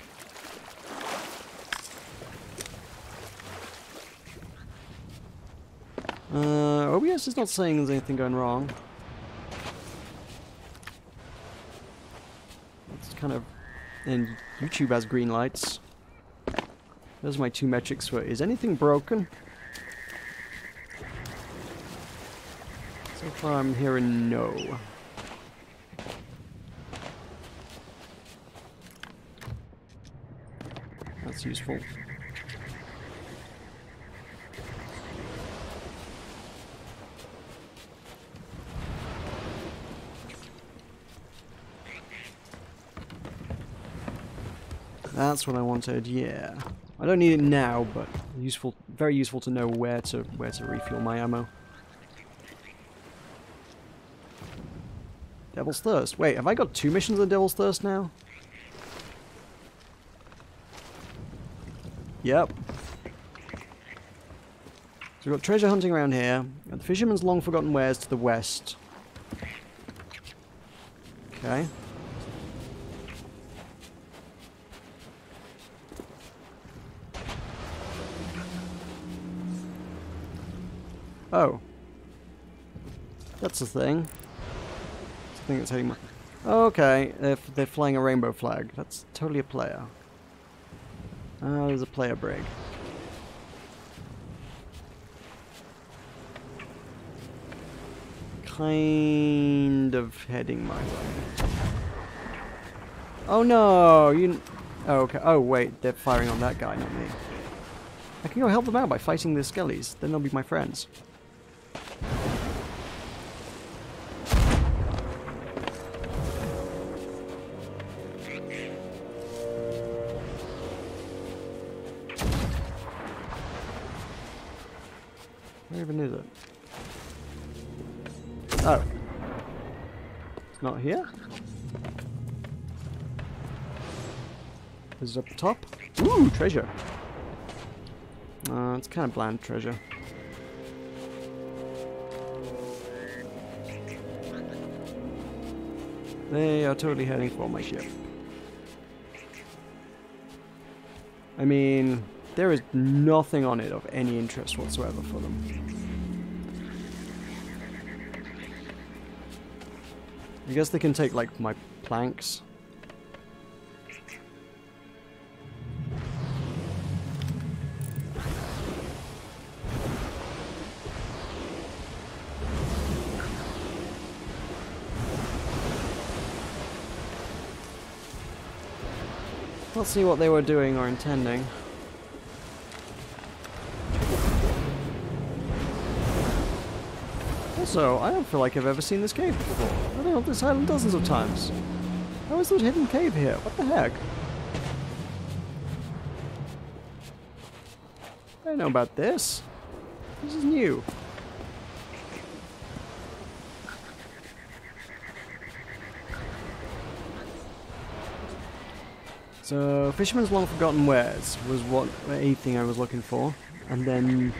OBS is not saying there's anything going wrong. It's kind of... And YouTube has green lights. Those are my 2 metrics for is anything broken? So far I'm hearing no. That's useful. That's what I wanted, yeah. I don't need it now, but useful, very useful to know where to refuel my ammo. Devil's Thirst. Wait, have I got 2 missions of Devil's Thirst now? Yep. So we've got treasure hunting around here. We've got the Fisherman's Long Forgotten Wares to the west. Okay. Oh. That's the thing. I think it's heading my... Okay, they're flying a rainbow flag. That's totally a player. Oh, there's a player brig. Kind of heading my way. Oh no! You... Oh, okay. Oh wait, they're firing on that guy, not me. I can go help them out by fighting the skellies. Then they'll be my friends. Where even is it? Oh. It's not here? Is it up the top? Ooh, treasure. It's kind of bland treasure. They are totally heading for my ship. I mean, there is nothing on it of any interest whatsoever for them. I guess they can take, like, my planks. Let's see what they were doing or intending. Also, I don't feel like I've ever seen this cave before. I've been on this island dozens of times. How is there a hidden cave here? What the heck? I don't know about this. This is new. So, Fisherman's Long Forgotten Wares was a thing I was looking for, and then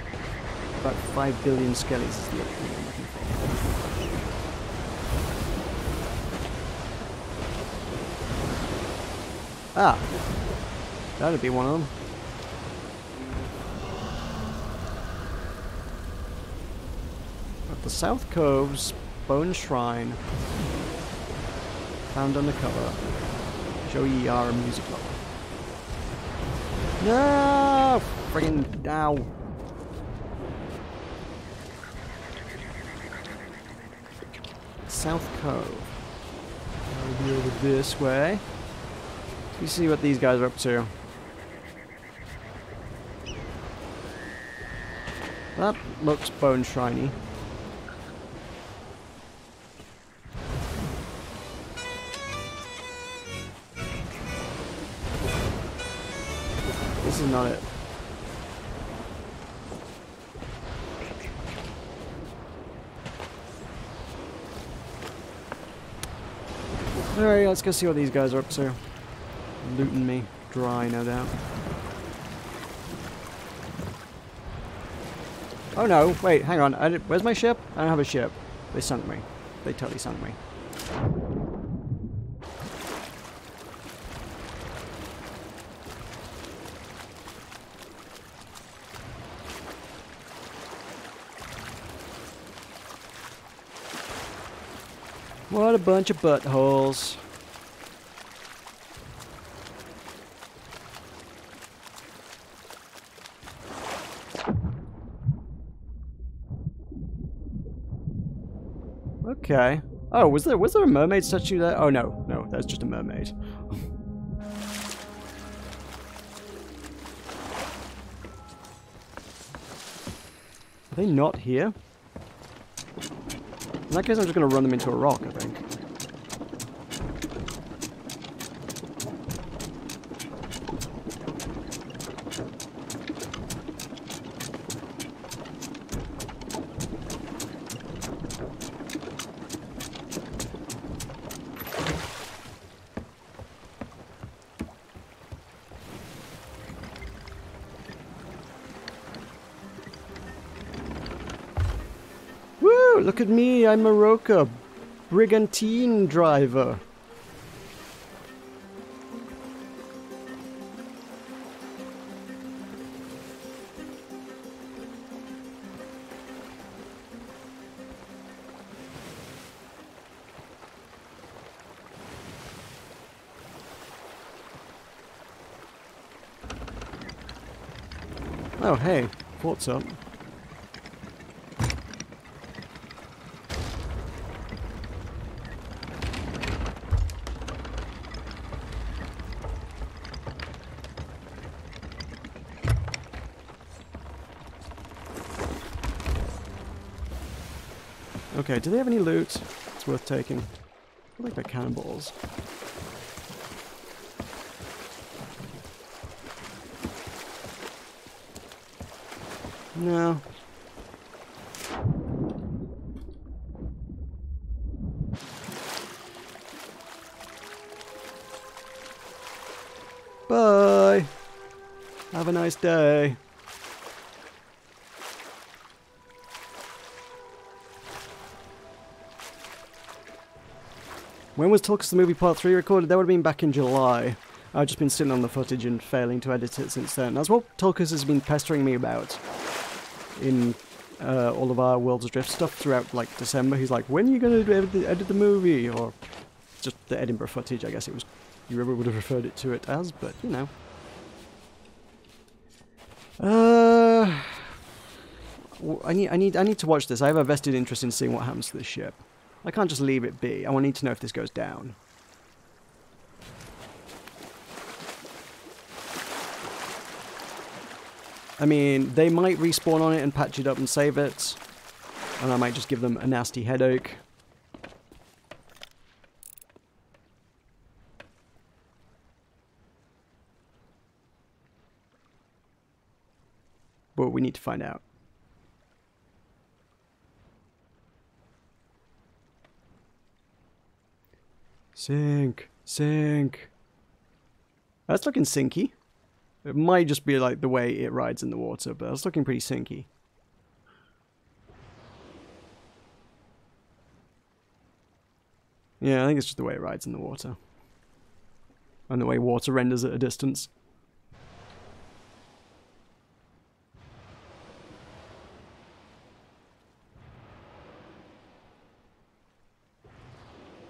about 5 billion skellies is the other thing I'm looking for. Ah! That'd be one of them. At the South Cove's Bone Shrine, found undercover. Show ye are a music lover. No! Friggin' ow. South Cove. I'll be over this way. You see what these guys are up to. That looks bone shiny. This is not it. Alright, let's go see what these guys are up to. Looting me dry, no doubt. Oh no, wait, hang on. Where's my ship? I don't have a ship. They sunk me. They totally sunk me. What a bunch of buttholes. Okay. Oh, was there a mermaid statue there? Oh no, no, that's just a mermaid. Are they not here? In that case, I'm just going to run them into a rock, I think. Look at me, I'm a Roca brigantine driver. Oh hey, what's up? Okay, do they have any loot? It's worth taking. I like their cannonballs. No. Bye! Have a nice day. When was Tulkas the Movie Part 3 recorded? That would have been back in July. I've just been sitting on the footage and failing to edit it since then. That's what Tulkas has been pestering me about in all of our Worlds Adrift stuff throughout, like, December. He's like, when are you going to edit the movie? Or just the Edinburgh footage, I guess it was. You would have referred it to it as, but, you know. I need to watch this. I have a vested interest in seeing what happens to this ship. I can't just leave it be. I need to know if this goes down. I mean, they might respawn on it and patch it up and save it. And I might just give them a nasty headache. But we need to find out. Sink, sink. That's looking sinky. It might just be like the way it rides in the water, but it's looking pretty sinky. Yeah, I think it's just the way it rides in the water. And the way water renders at a distance.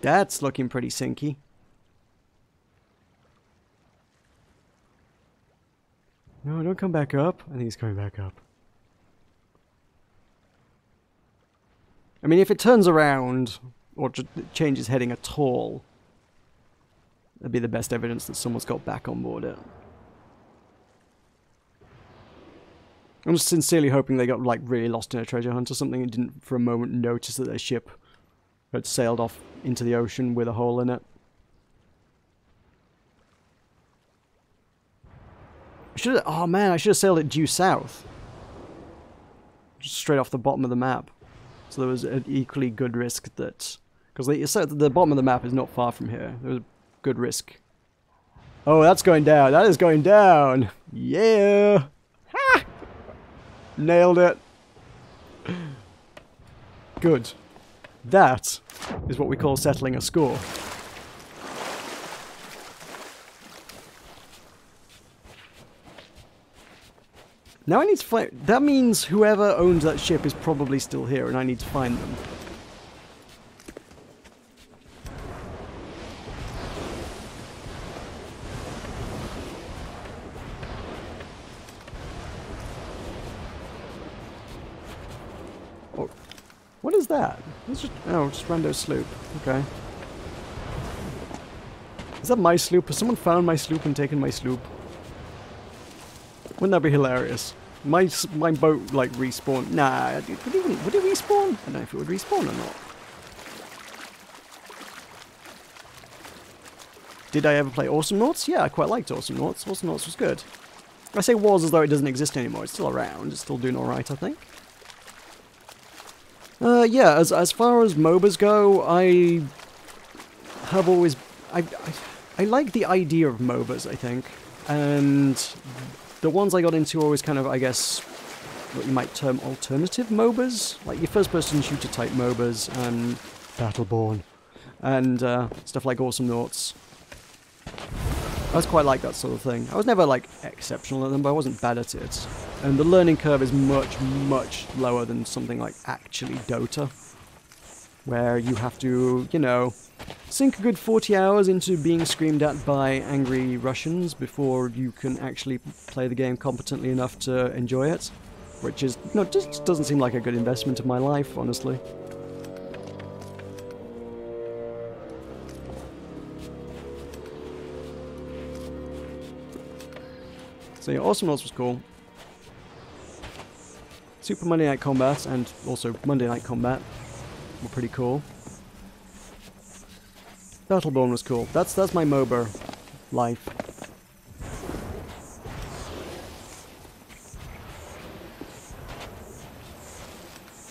That's looking pretty sinky. No, don't come back up. I think he's coming back up. I mean, if it turns around, or changes heading at all, that'd be the best evidence that someone's got back on board it. I'm just sincerely hoping they got, like, really lost in a treasure hunt or something and didn't for a moment notice that their ship had sailed off into the ocean with a hole in it. Oh man, I should have sailed it due south. Just straight off the bottom of the map. So there was an equally good risk that... Because the bottom of the map is not far from here. There was a good risk. Oh, that's going down. That is going down. Yeah. Ha! Nailed it. Good. That is what we call settling a score. Now I need to find... That means whoever owns that ship is probably still here, and I need to find them. Oh, what is that? It's just... Oh, just rando sloop. Okay. Is that my sloop? Has someone found my sloop and taken my sloop? Wouldn't that be hilarious? My boat, like, respawned. Nah, would it respawn? I don't know if it would respawn or not. Did I ever play Awesome Noughts? Yeah, I quite liked Awesome Noughts. Awesome Noughts was good. I say was as though it doesn't exist anymore. It's still around. It's still doing alright, I think. Yeah, as far as MOBAs go, I have always... I like the idea of MOBAs, I think. And... the ones I got into are always kind of, I guess, what you might term alternative MOBAs. Like your first-person shooter type MOBAs and Battleborn. And stuff like Awesome Noughts. I was quite like that sort of thing. I was never, like, exceptional at them, but I wasn't bad at it. And the learning curve is much, much lower than something like actually Dota. Where you have to, you know, sink a good 40 hours into being screamed at by angry Russians before you can actually play the game competently enough to enjoy it. Which is, no, just doesn't seem like a good investment of my life, honestly. So yeah, Awesome Noughts was cool. Super Monday Night Combat and also Monday Night Combat were pretty cool. Battleborn was cool. That's my MOBA life.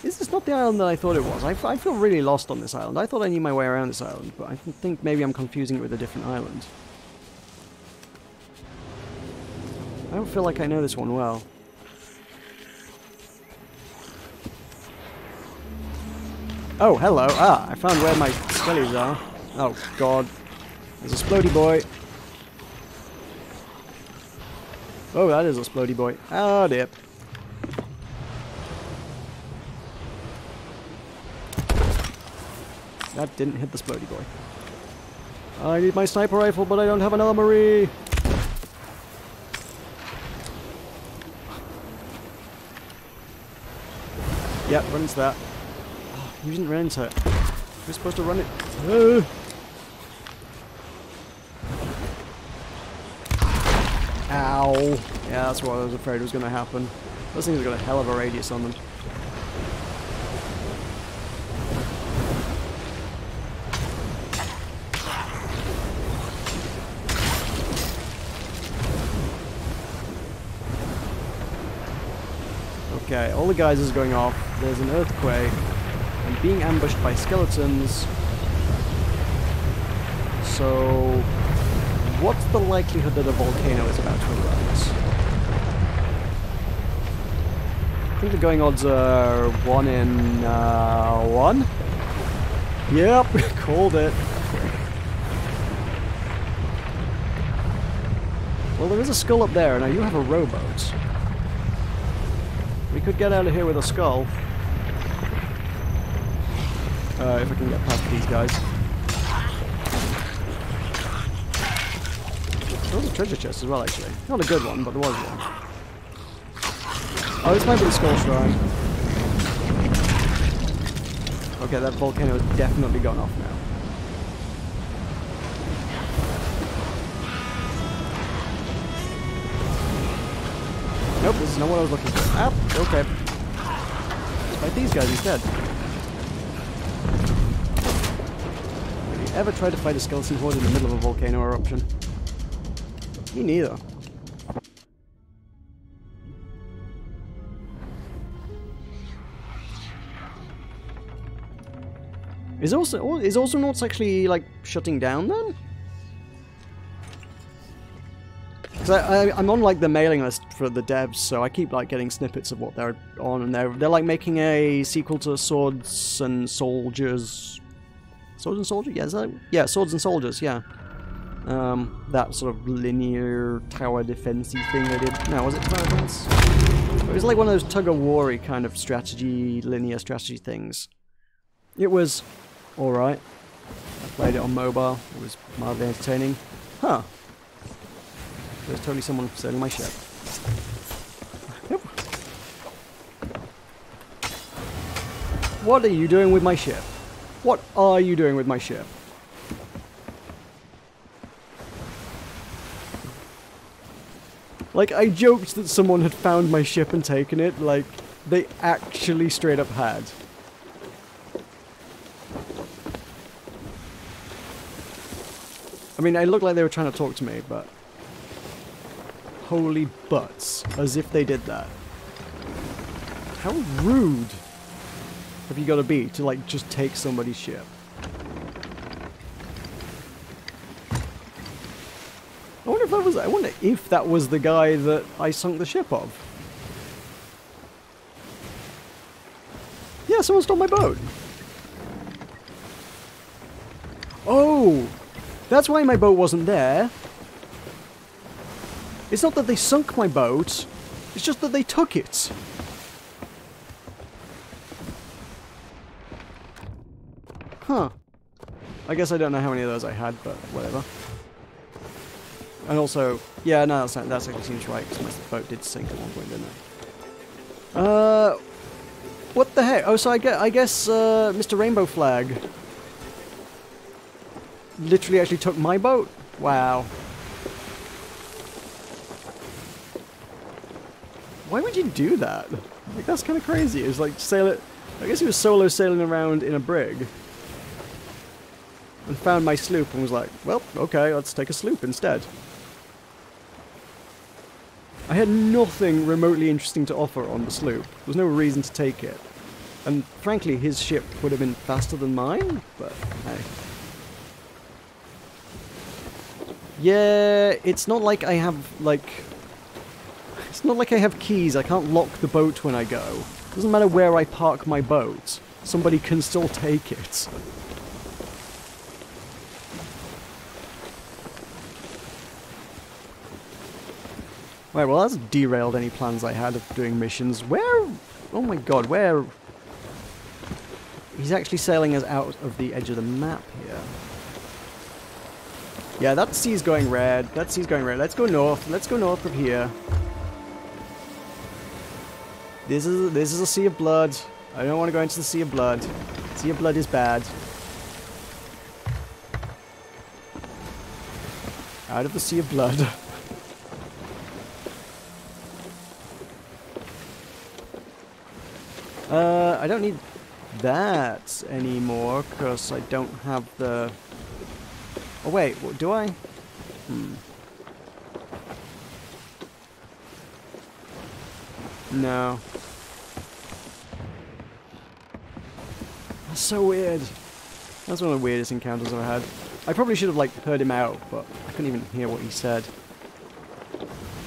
Is this not the island that I thought it was? I feel really lost on this island. I thought I knew my way around this island, but I think maybe I'm confusing it with a different island. I don't feel like I know this one well. Oh, hello. Ah, I found where my skellies are. Oh, God. There's a splody boy. Oh, that is a splody boy. Oh, dear. That didn't hit the splody boy. I need my sniper rifle, but I don't have an armory. Yep, run into that. Oh, you didn't run into it. You're supposed to run it. Ow. Yeah, that's what I was afraid was going to happen. Those things have got a hell of a radius on them. Okay, all the geysers going off. There's an earthquake. I'm being ambushed by skeletons. So, what's the likelihood that a volcano is about to erupt? I think the going odds are 1 in 1? Yep, called it. Well, there is a skull up there, and I do have a rowboat. We could get out of here with a skull. If I can get past these guys. There was a treasure chest as well, actually. Not a good one, but there was one. Oh, this might be the skull shrine. Okay, that volcano has definitely gone off now. Nope, this is not what I was looking for. Ah, okay. Let's fight these guys instead. Have you ever tried to fight a skeleton horde in the middle of a volcano eruption? Me neither. Is also not actually like shutting down then? Because I'm on like the mailing list for the devs, so I keep like getting snippets of what they're on, and they're like making a sequel to Swords and Soldiers. Swords and Soldiers? Yeah, yeah, Swords and Soldiers. Yeah. That sort of linear tower defense-y thing they did. No, was it tower defense? It was like one of those tug-of-war-y kind of strategy, linear strategy things. It was alright. I played it on mobile. It was mildly entertaining. Huh. There's totally someone sailing my ship. Yep. What are you doing with my ship? What are you doing with my ship? Like, I joked that someone had found my ship and taken it, like, they actually straight up had. I mean, it looked like they were trying to talk to me, but... Holy butts, as if they did that. How rude have you got to be to, like, just take somebody's ship? I wonder if that was the guy that I sunk the ship of. Yeah, someone stole my boat. Oh, that's why my boat wasn't there. It's not that they sunk my boat, it's just that they took it. Huh. I guess I don't know how many of those I had, but whatever. And also, yeah, no, that actually seems right, because my boat did sink at one point, didn't it? What the heck? Oh, so I guess Mr. Rainbow Flag literally actually took my boat? Wow. Why would you do that? Like, that's kind of crazy. It was like sail it. I guess he was solo sailing around in a brig and found my sloop and was like, well, okay, let's take a sloop instead. I had nothing remotely interesting to offer on the sloop. There was no reason to take it. And frankly, his ship would have been faster than mine, but hey. Yeah, it's not like I have, like... It's not like I have keys. I can't lock the boat when I go. It doesn't matter where I park my boat. Somebody can still take it. Right, well that's derailed any plans I had of doing missions. Where... Oh my god, where... He's actually sailing us out of the edge of the map here. Yeah, that sea's going red. That sea's going red. Let's go north. Let's go north of here. This is a sea of blood. I don't want to go into the sea of blood. Sea of blood is bad. Out of the sea of blood. I don't need that anymore because I don't have the... Oh wait, what, do I? No. That's so weird. That's one of the weirdest encounters I've had. I probably should have like heard him out, but I couldn't even hear what he said.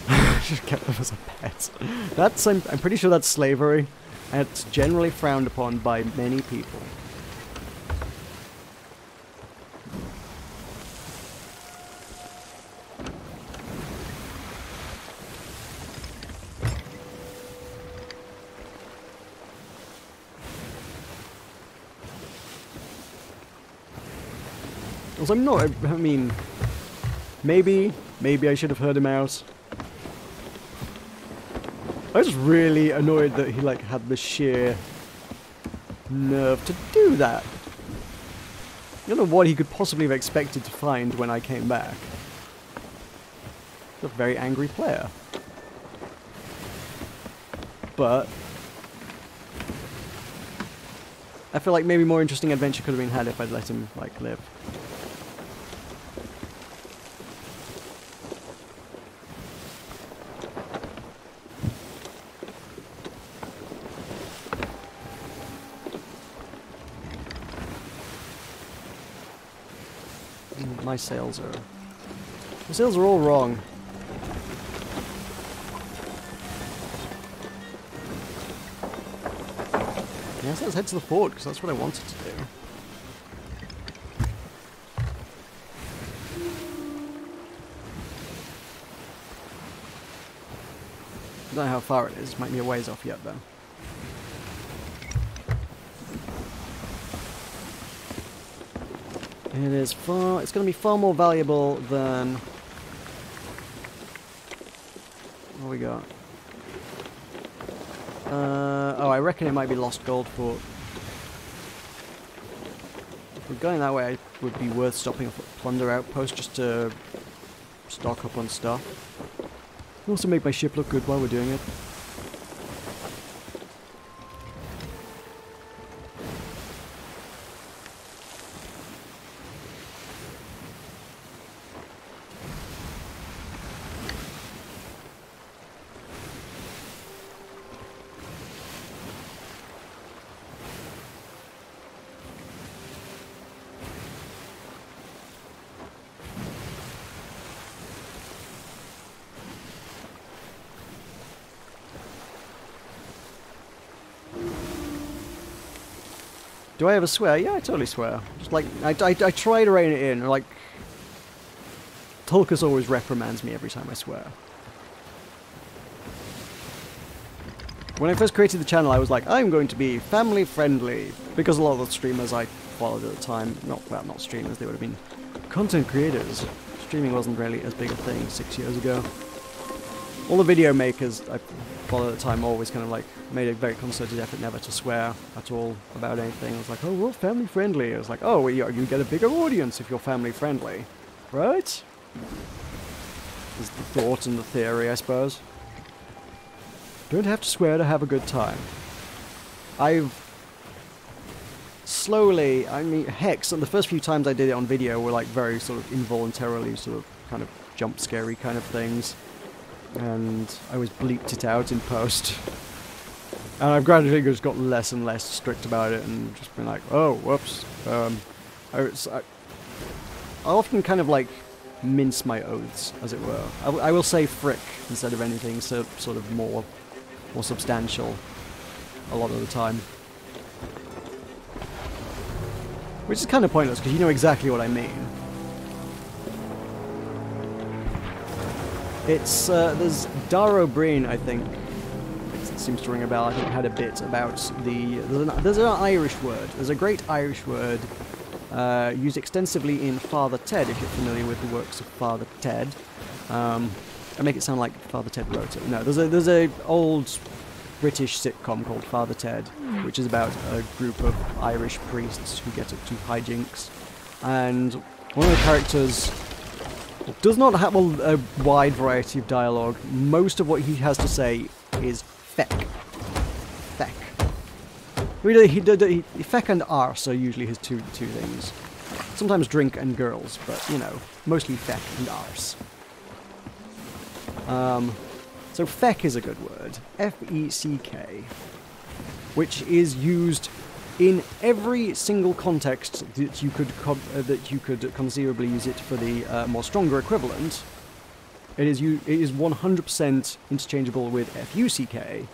I should have kept them as a pet. That's I'm pretty sure that's slavery. And it's generally frowned upon by many people. Also, I'm not, I mean, maybe I should have heard him out. I was really annoyed that he, like, had the sheer nerve to do that. I don't know what he could possibly have expected to find when I came back. He's a very angry player. But I feel like maybe more interesting adventure could have been had if I'd let him, like, live. My sails are all wrong. Yeah, so let's head to the fort because that's what I wanted to do. I don't know how far it is. Might be a ways off yet though. It is far... It's going to be far more valuable than... What we got? Oh, I reckon it might be Lost Gold Fort. If we're going that way, it would be worth stopping off at Plunder Outpost just to stock up on stuff. Also make my ship look good while we're doing it. Do I ever swear? Yeah, I totally swear. Just like, I try to rein it in. Like, Tulkas always reprimands me every time I swear. When I first created the channel, I was like, I'm going to be family friendly. Because a lot of the streamers I followed at the time, not streamers, they would have been content creators. Streaming wasn't really as big a thing 6 years ago. All the video makers I followed at the time always kind of like made a very concerted effort never to swear at all about anything. I was like, oh, we're family friendly. I was like, oh, well, you get a bigger audience if you're family friendly, right? Is the thought and the theory, I suppose. Don't have to swear to have a good time. I've slowly, I mean, heck, so the first few times I did it on video were like very sort of involuntarily sort of kind of jump scary kind of things. And I always bleeped it out in post. And I've gradually just got less and less strict about it and just been like, oh, whoops. I often kind of like mince my oaths, as it were. I will say frick instead of anything so sort of more substantial a lot of the time. Which is kind of pointless because you know exactly what I mean. It's, there's Dara O'Brien, I think. It seems to ring a bell. I think it had a bit about the... There's an Irish word. There's a great Irish word used extensively in Father Ted, if you're familiar with the works of Father Ted. I make it sound like Father Ted wrote it. No, there's a old British sitcom called Father Ted, which is about a group of Irish priests who get up to hijinks. And one of the characters does not have a wide variety of dialogue. Most of what he has to say is feck. Feck. Feck and arse are usually his two things. Sometimes drink and girls, but, you know, mostly feck and arse. So feck is a good word. F-E-C-K. Which is used in every single context that you could conceivably use it for the more stronger equivalent. It is 100% interchangeable with F-U-C-K.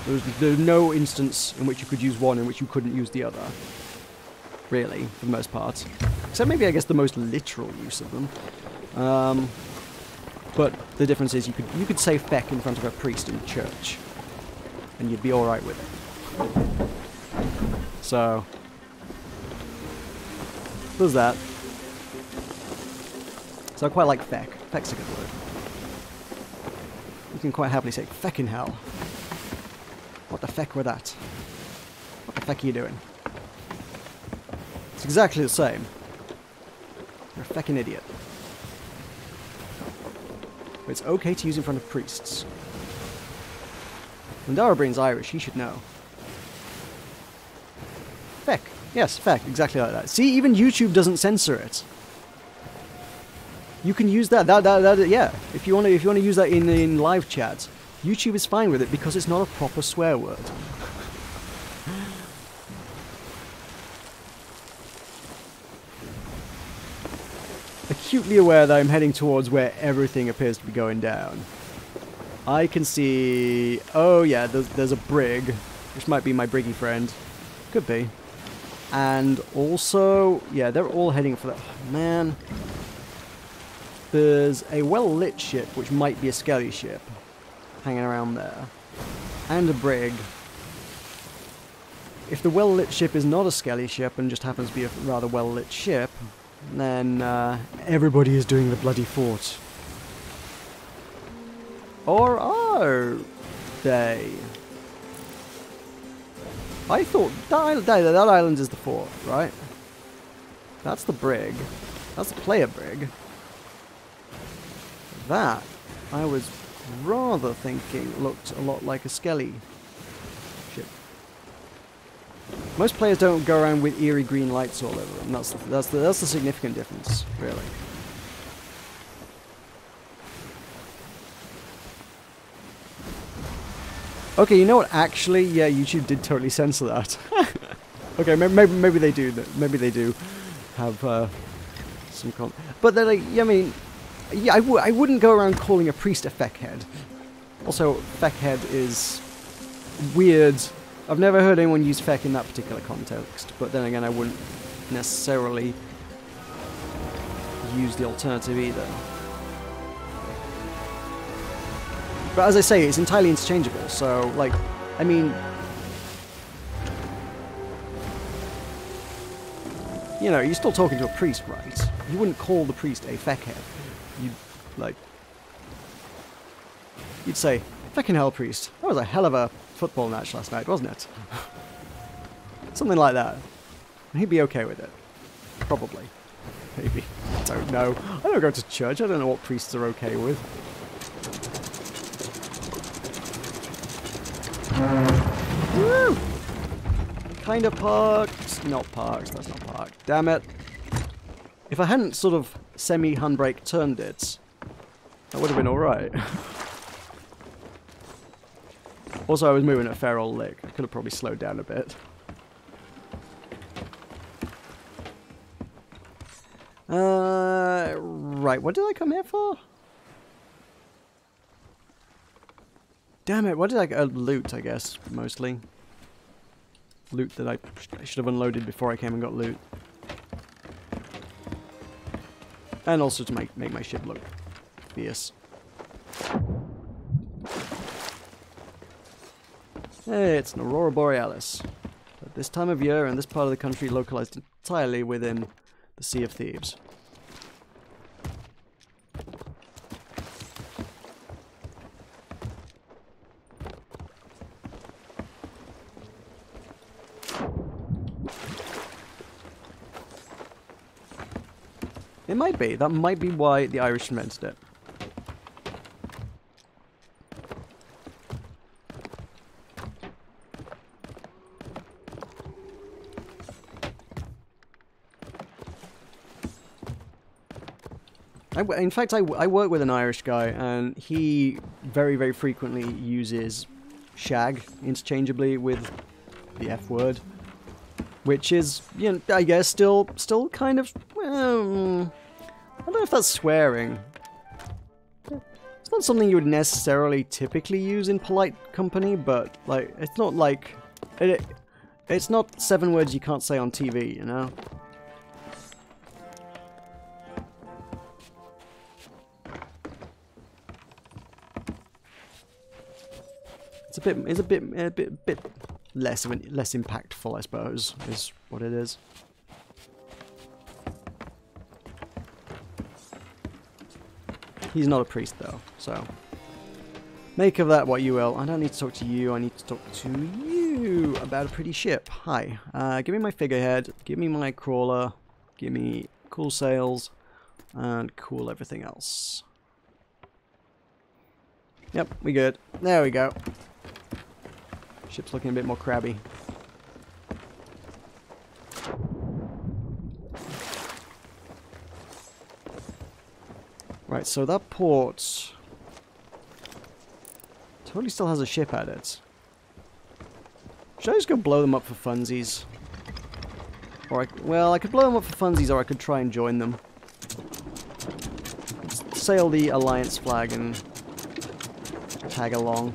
There's no instance in which you could use one in which you couldn't use the other. Really, for the most part. Except maybe, I guess, the most literal use of them. But the difference is you could say feck in front of a priest in church, and you'd be alright with it. So, there's that. So I quite like feck. Feck's a good word. You can quite happily say, feckin' hell. What the feck were that? What the feck are you doing? It's exactly the same. You're a feckin' idiot. But it's okay to use in front of priests. When Darabrain's Irish, he should know. Feck. Yes, feck. Exactly like that. See, even YouTube doesn't censor it. You can use that. Yeah. If you want to use that in live chat, YouTube is fine with it because it's not a proper swear word. Acutely aware that I'm heading towards where everything appears to be going down. I can see... Oh yeah, there's a brig, which might be my briggy friend. Could be. And also... Yeah, they're all heading for that... Oh, man. There's a well-lit ship, which might be a skelly ship, hanging around there. And a brig. If the well-lit ship is not a skelly ship and just happens to be a rather well-lit ship, then everybody is doing the bloody fort. Or are they? I thought that island is the fort, right? That's the brig. That's the player brig. That, I was rather thinking, looked a lot like a skelly ship. Most players don't go around with eerie green lights all over them. That's the significant difference, really. Okay, you know what? Actually, yeah, YouTube did totally censor that. Okay, maybe they do. Maybe they do have some con. But then, like, I mean, yeah, I wouldn't go around calling a priest a feckhead. Also, feckhead is weird. I've never heard anyone use feck in that particular context, but then again, I wouldn't necessarily use the alternative either. But as I say, it's entirely interchangeable, so, like, I mean... You know, you're still talking to a priest, right? You wouldn't call the priest a feckhead. You'd, like... You'd say, feckin' hell, priest. That was a hell of a football match last night, wasn't it? Something like that. And he'd be okay with it. Probably. Maybe. I don't know. I don't go to church. I don't know what priests are okay with. Woo! Kind of parked. Not parked. That's not parked. Damn it. If I hadn't sort of semi-handbrake turned it, that would have been alright. Also, I was moving at a fair old lick. I could have probably slowed down a bit. Right, what did I come here for? Damn it, what did I... loot, I guess, mostly. Loot that I should have unloaded before I came and got loot. And also to make my ship look fierce. Hey, it's an Aurora Borealis. At this time of year and this part of the country localized entirely within the Sea of Thieves. It might be. That might be why the Irish invented it. In fact, I work with an Irish guy, and he very, very frequently uses shag interchangeably with the F word, which is, you know, I guess still kind of, well, I don't know if that's swearing. It's not something you would necessarily typically use in polite company, but like it's not like it's not 7 words you can't say on TV, you know. It's a bit less impactful, I suppose, is what it is. He's not a priest though, so make of that what you will. I don't need to talk to you, I need to talk to you about a pretty ship. Hi. Give me my figurehead, give me my crawler, give me cool sails, and cool everything else. Yep, we good. There we go. Ship's looking a bit more crabby. Right, so that port totally still has a ship at it. Should I just go blow them up for funsies? Or well, I could blow them up for funsies, or I could try and join them. Sail the Alliance flag and tag along.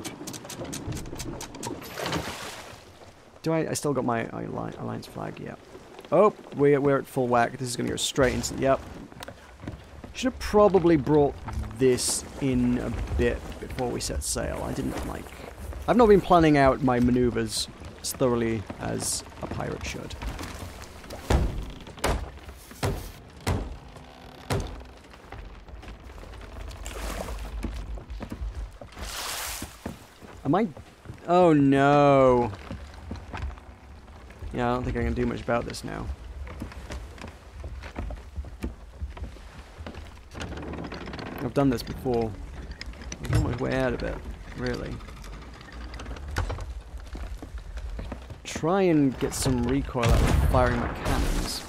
Do I still got my Alliance flag? Yeah. Oh, we're at full whack. This is going to go straight into... Yep. Should have probably brought this in a bit before we set sail. I didn't like... I've not been planning out my maneuvers as thoroughly as a pirate should. Am I... Oh no. Yeah, I don't think I can do much about this now. I've done this before. I've got my way out of it, really. Try and get some recoil out of firing my cannons.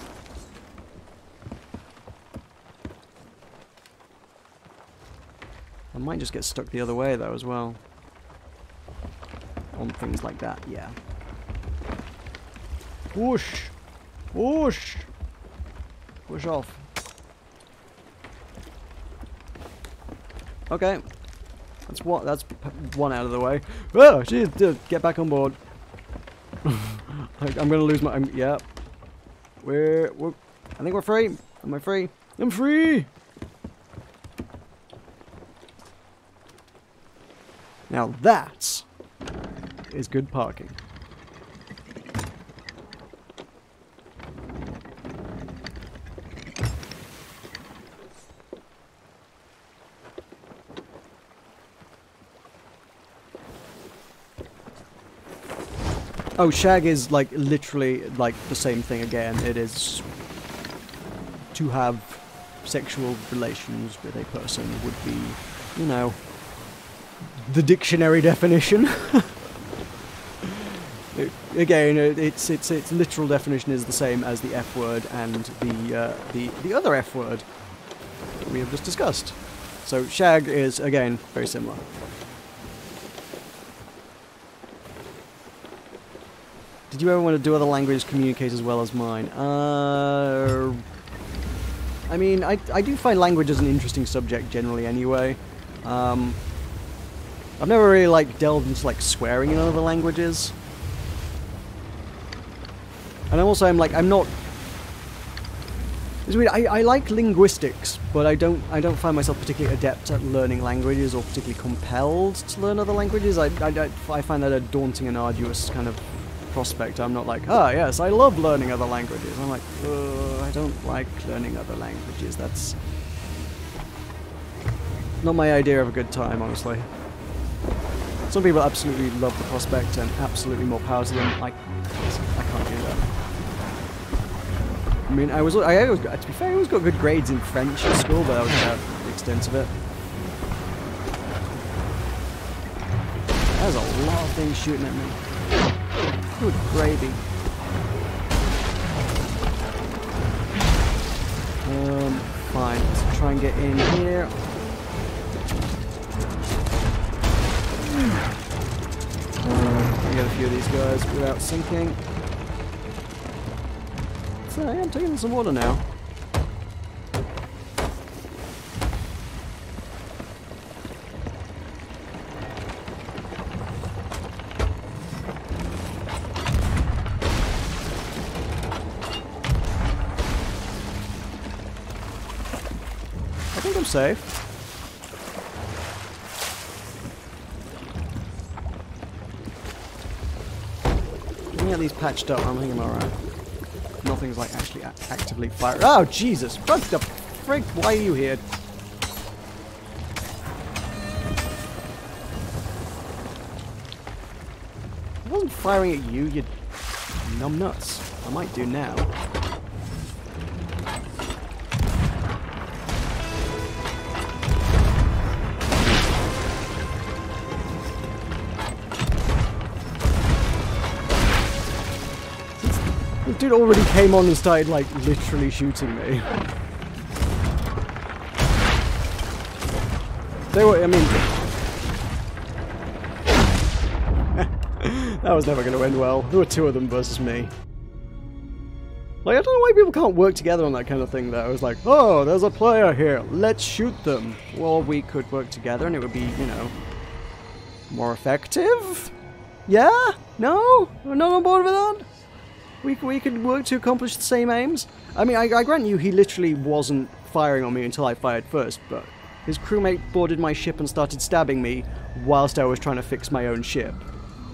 I might just get stuck the other way though as well. On things like that, yeah. Whoosh! Whoosh! Push off. Okay. That's one out of the way. Oh, geez, dude, get back on board. I'm gonna lose my... yeah. We're... I think we're free. Am I free? I'm free! Now that is good parking. Oh, shag is like literally like the same thing again. It is to have sexual relations with a person would be, you know, the dictionary definition. Its literal definition is the same as the F word and the other F word that we have just discussed. So shag is again very similar. Did you ever want to do other languages communicate as well as mine? I mean, I do find language as an interesting subject generally anyway. I've never really like delved into like swearing in other languages. And I'm not It's weird. I like linguistics, but I don't find myself particularly adept at learning languages or particularly compelled to learn other languages. I find that a daunting and arduous kind of prospect. I'm not like, ah, yes, I love learning other languages. I'm like, I don't like learning other languages. That's not my idea of a good time, honestly. Some people absolutely love the prospect and absolutely more power to them. I can't do that. I mean, I always got, to be fair, I always got good grades in French at school, but that was about the extent of it. There's a lot of things shooting at me. Good gravy. Fine, let's try and get in here. Get a few of these guys without sinking. So I am taking some water now. I think I'm safe. Get these patched up, I think I'm alright. Nothing's like actually actively firing. Oh, Jesus! What the frick? Why are you here? I wasn't firing at you, you numbnuts. I might do now. Dude already came on and started, like, literally shooting me. They were, I mean... that was never going to end well. There were two of them versus me. Like, I don't know why people can't work together on that kind of thing, though. I was like, oh, there's a player here. Let's shoot them. Well, we could work together and it would be, you know, more effective? Yeah? No? We're not on board with that? We could work to accomplish the same aims. I mean, I grant you he literally wasn't firing on me until I fired first, but his crewmate boarded my ship and started stabbing me whilst I was trying to fix my own ship.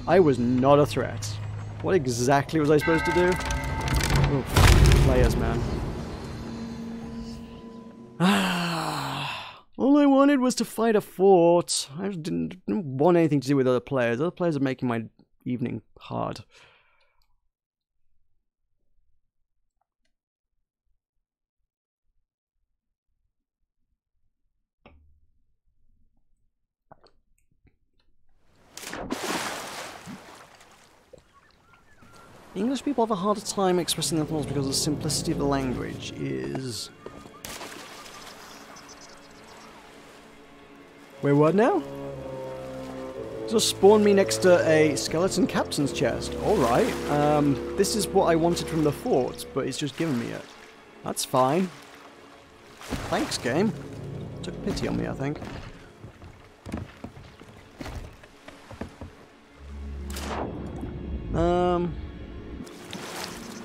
I was not a threat. What exactly was I supposed to do? Oh, players, man. All I wanted was to fight a fort. I just didn't want anything to do with other players. Other players are making my evening hard. English people have a harder time expressing their thoughts because of the simplicity of the language is... Wait, what now? Just spawned me next to a skeleton captain's chest. Alright, this is what I wanted from the fort, but it's just given me it. That's fine. Thanks, game. Took pity on me, I think.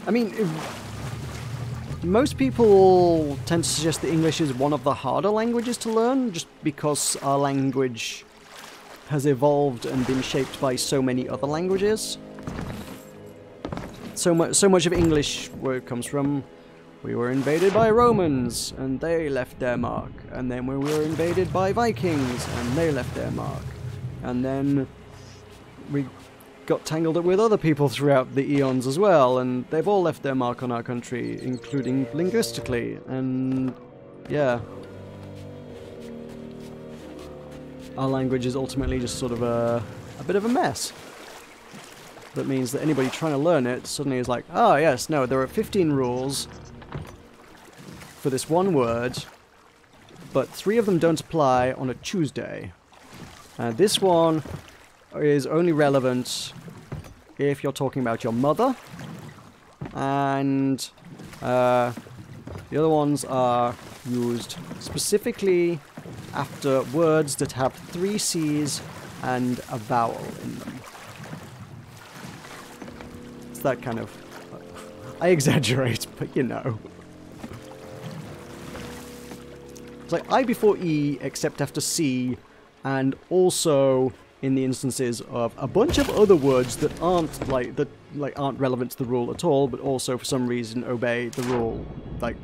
I mean, most people tend to suggest that English is one of the harder languages to learn, just because our language has evolved and been shaped by so many other languages. So much of English, where it comes from, we were invaded by Romans, and they left their mark. And then we were invaded by Vikings, and they left their mark. And then we got tangled up with other people throughout the eons as well, and they've all left their mark on our country, including linguistically, and yeah. Our language is ultimately just sort of a bit of a mess. That means that anybody trying to learn it suddenly is like, oh yes, no, there are 15 rules for this one word, but 3 of them don't apply on a Tuesday. This one is only relevant if you're talking about your mother, and the other ones are used specifically after words that have 3 C's and a vowel in them. It's that kind of... I exaggerate, but you know. It's like I before E except after C, and also in the instances of a bunch of other words that aren't aren't relevant to the rule at all, but also for some reason obey the rule. Like,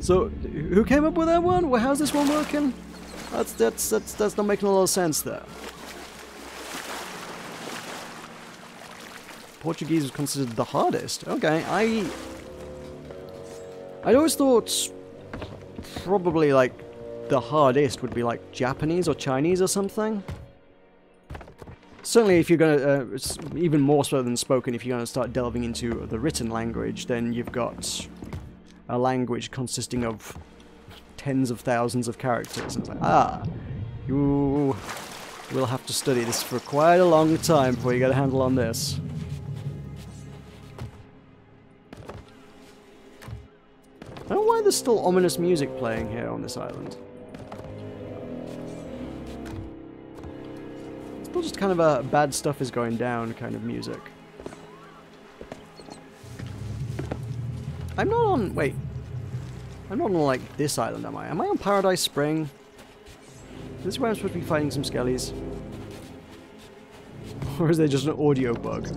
so who came up with that one? Well, how's this one working? That's not making a lot of sense there. Portuguese was considered the hardest. Okay, I always thought probably like the hardest would be like Japanese or Chinese or something. Certainly if you're gonna, even more so than spoken, if you're gonna start delving into the written language, then you've got a language consisting of tens of thousands of characters. And it's like, you will have to study this for quite a long time before you get a handle on this. I don't know why there's still ominous music playing here on this island. It's still just kind of a bad stuff is going down kind of music. I'm not on... wait. I'm not on, like, this island, am I? Am I on Paradise Spring? This is where I'm supposed to be fighting some skellies. Or is there just an audio bug?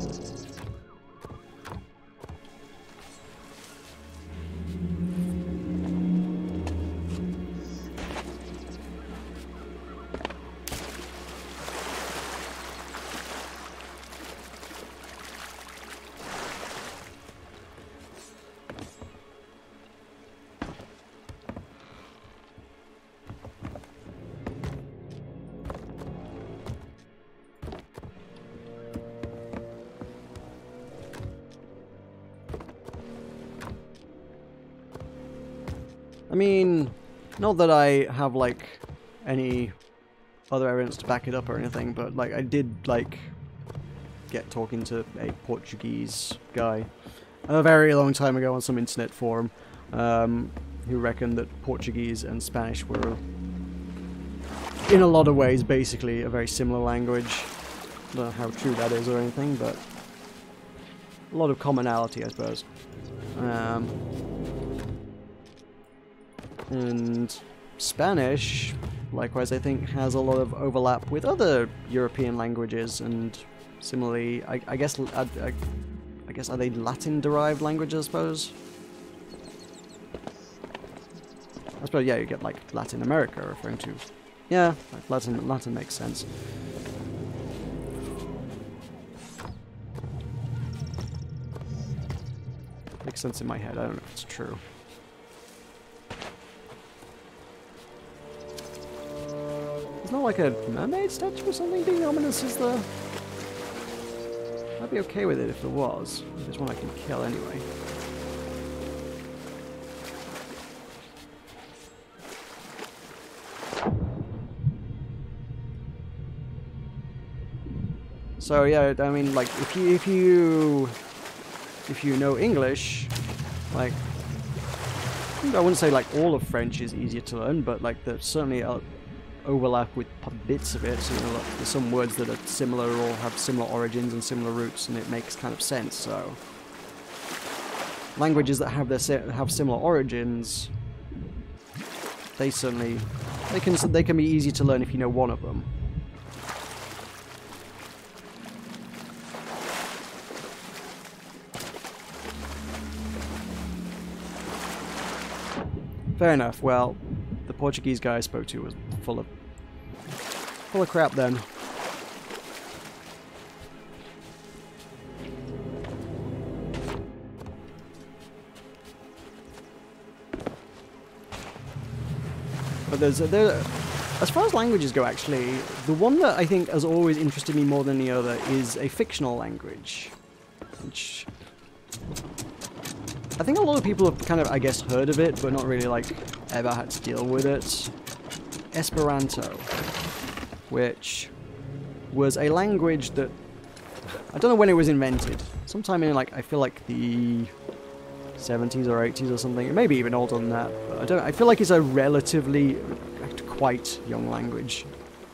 I mean, not that I have, like, any other evidence to back it up or anything, but, like, I did, like, get talking to a Portuguese guy a very long time ago on some internet forum, who reckoned that Portuguese and Spanish were, in a lot of ways, basically a very similar language. I don't know how true that is or anything, but a lot of commonality, I suppose. And Spanish, likewise, I think, has a lot of overlap with other European languages, and similarly, I guess are they Latin-derived languages, I suppose? I suppose, yeah, you get, like, Latin America referring to... yeah, like Latin makes sense. Makes sense in my head, I don't know if it's true. It's not like a mermaid statue or something being ominous, is there? I'd be okay with it if there was. There's one I can kill anyway. So yeah, I mean, like, if you know English, like, I wouldn't say like all of French is easier to learn, but like there's certainly a overlap with bits of it. So, you know, like, there's some words that are similar or have similar origins and similar roots, and it makes kind of sense. So languages that have similar origins, they can be easy to learn if you know one of them. Fair enough. Well, the Portuguese guy I spoke to was full of crap then. But as far as languages go, actually, the one that I think has always interested me more than the other is a fictional language, which I think a lot of people have kind of, I guess, heard of it, but not really, like, ever had to deal with it. Esperanto, which was a language that, I don't know when it was invented. Sometime in, like, I feel like the 70s or 80s or something. Maybe even older than that. But I feel like it's a relatively, quite young language.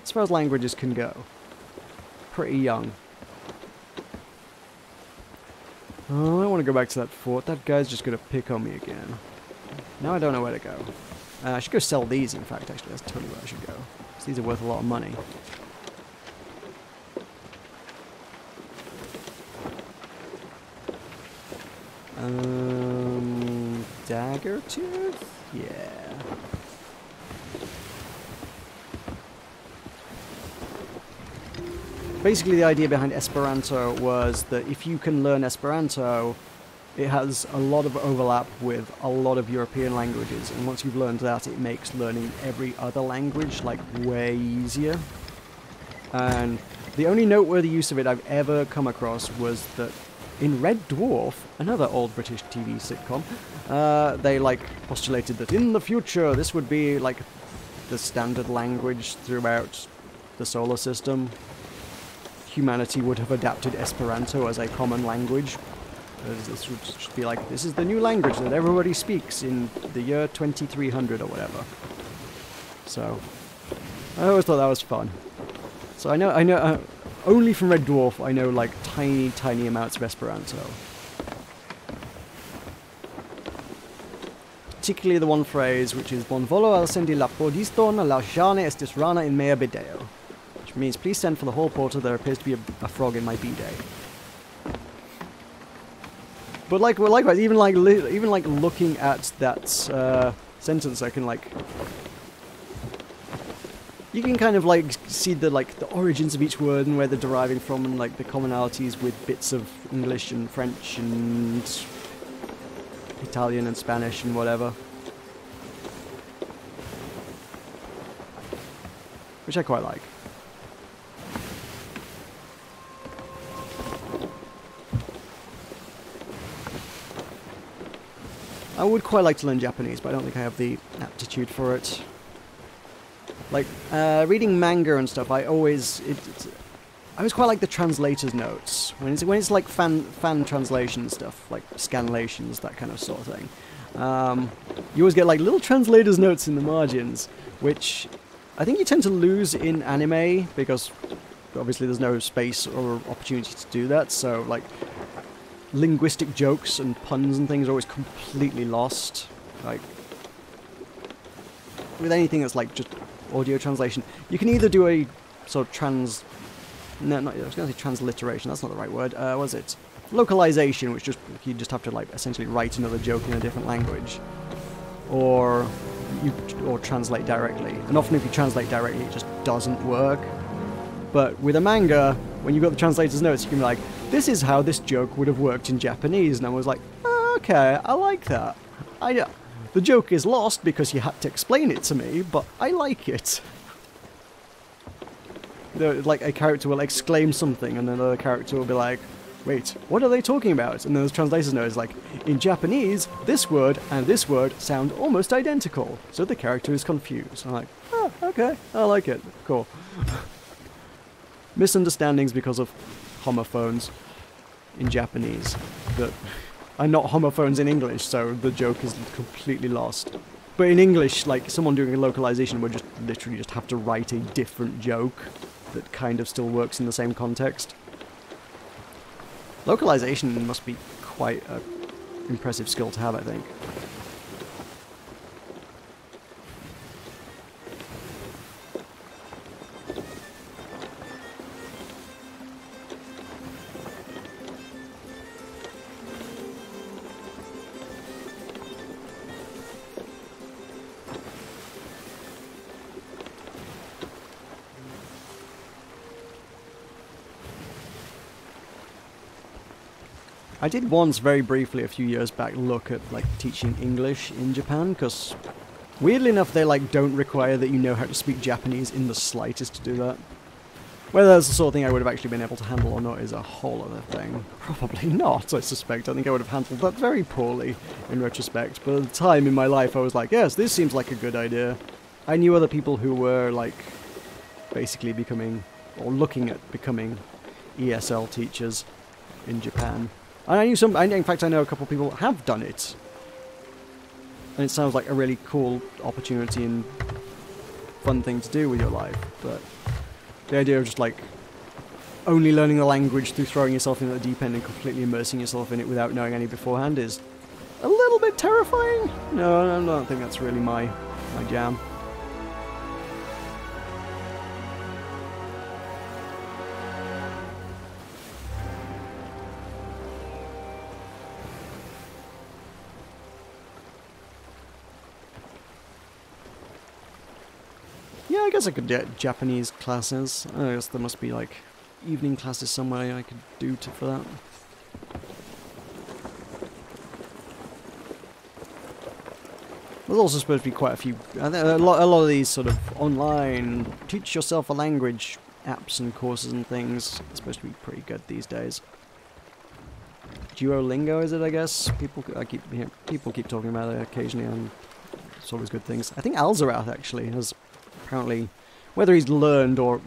As far as languages can go. Pretty young. Oh, I don't want to go back to that fort. That guy's just going to pick on me again. Now I don't know where to go. I should go sell these, in fact, actually. That's totally where I should go. Because these are worth a lot of money. Dagger tooth? Yeah. Basically, the idea behind Esperanto was that if you can learn Esperanto, it has a lot of overlap with a lot of European languages, and once you've learned that, it makes learning every other language, like, way easier. And the only noteworthy use of it I've ever come across was that in Red Dwarf, another old British TV sitcom, they, like, postulated that in the future this would be, like, the standard language throughout the solar system. Humanity would have adapted Esperanto as a common language. This would just be like, this is the new language that everybody speaks in the year 2300 or whatever. So, I always thought that was fun. So I know, only from Red Dwarf I know like tiny amounts of Esperanto. Particularly the one phrase which is Bon volo al sendi la pordiston la jane estis rana in mea bideo. Which means, please send for the hall porter, there appears to be a frog in my bidet. But like, well, likewise, even like looking at that sentence, I can like, you can kind of like see the origins of each word and where they're deriving from, and like the commonalities with bits of English and French and Italian and Spanish and whatever, which I quite like. I would quite like to learn Japanese, but I don't think I have the aptitude for it. Like, reading manga and stuff, I always quite like the translator's notes. When it's like fan translation stuff, like scanlations, that kind of sort of thing. You always get like little translator's notes in the margins, which I think you tend to lose in anime, because obviously there's no space or opportunity to do that, so like linguistic jokes and puns and things are always completely lost. Like, with anything that's like just audio translation, you can either do a sort of I was going to say transliteration, that's not the right word, was it? Localization, which you just have to like essentially write another joke in a different language. Or translate directly. And often if you translate directly, it just doesn't work. But with a manga, when you've got the translator's notes, you can be like, this is how this joke would have worked in Japanese. And I was like, oh, okay, I like that. The joke is lost because you had to explain it to me, but I like it. Like, a character will exclaim something, and another character will be like, wait, what are they talking about? And then the translator's note is like, in Japanese, this word and this word sound almost identical. So the character is confused. I'm like, oh, okay, I like it. Cool. Misunderstandings because of homophones in Japanese that are not homophones in English, so the joke is completely lost. But in English, like, someone doing a localization would just literally just have to write a different joke that kind of still works in the same context. Localization must be quite an impressive skill to have, I think. I did once, very briefly, a few years back, look at, like, teaching English in Japan, because, weirdly enough, they, like, don't require that you know how to speak Japanese in the slightest to do that. Whether that's the sort of thing I would have actually been able to handle or not is a whole other thing. Probably not, I suspect. I think I would have handled that very poorly, in retrospect. But at the time in my life, I was like, yes, this seems like a good idea. I knew other people who were, like, basically becoming, or looking at becoming, ESL teachers in Japan. And I knew in fact I know a couple of people have done it. And it sounds like a really cool opportunity and fun thing to do with your life. But the idea of just like only learning the language through throwing yourself into the deep end and completely immersing yourself in it without knowing any beforehand is a little bit terrifying. No, I don't think that's really my my jam. Yeah, I guess I could get Japanese classes. I guess there must be like evening classes somewhere I could do for that. There's also supposed to be quite a few, a lot of these sort of online teach yourself a language apps and courses and things. It's supposed to be pretty good these days. Duolingo is it, I guess? People keep talking about it occasionally, and it's always good things. I think Alzarath actually has apparently, whether he's learned or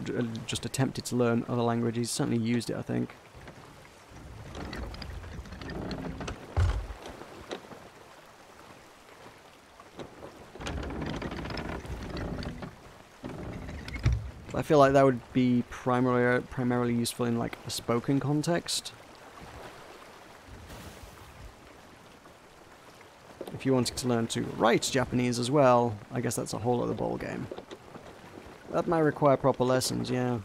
just attempted to learn other language, he's certainly used it, I think. I feel like that would be primarily useful in like a spoken context. If you wanted to learn to write Japanese as well, I guess that's a whole other ball game. That might require proper lessons, yeah.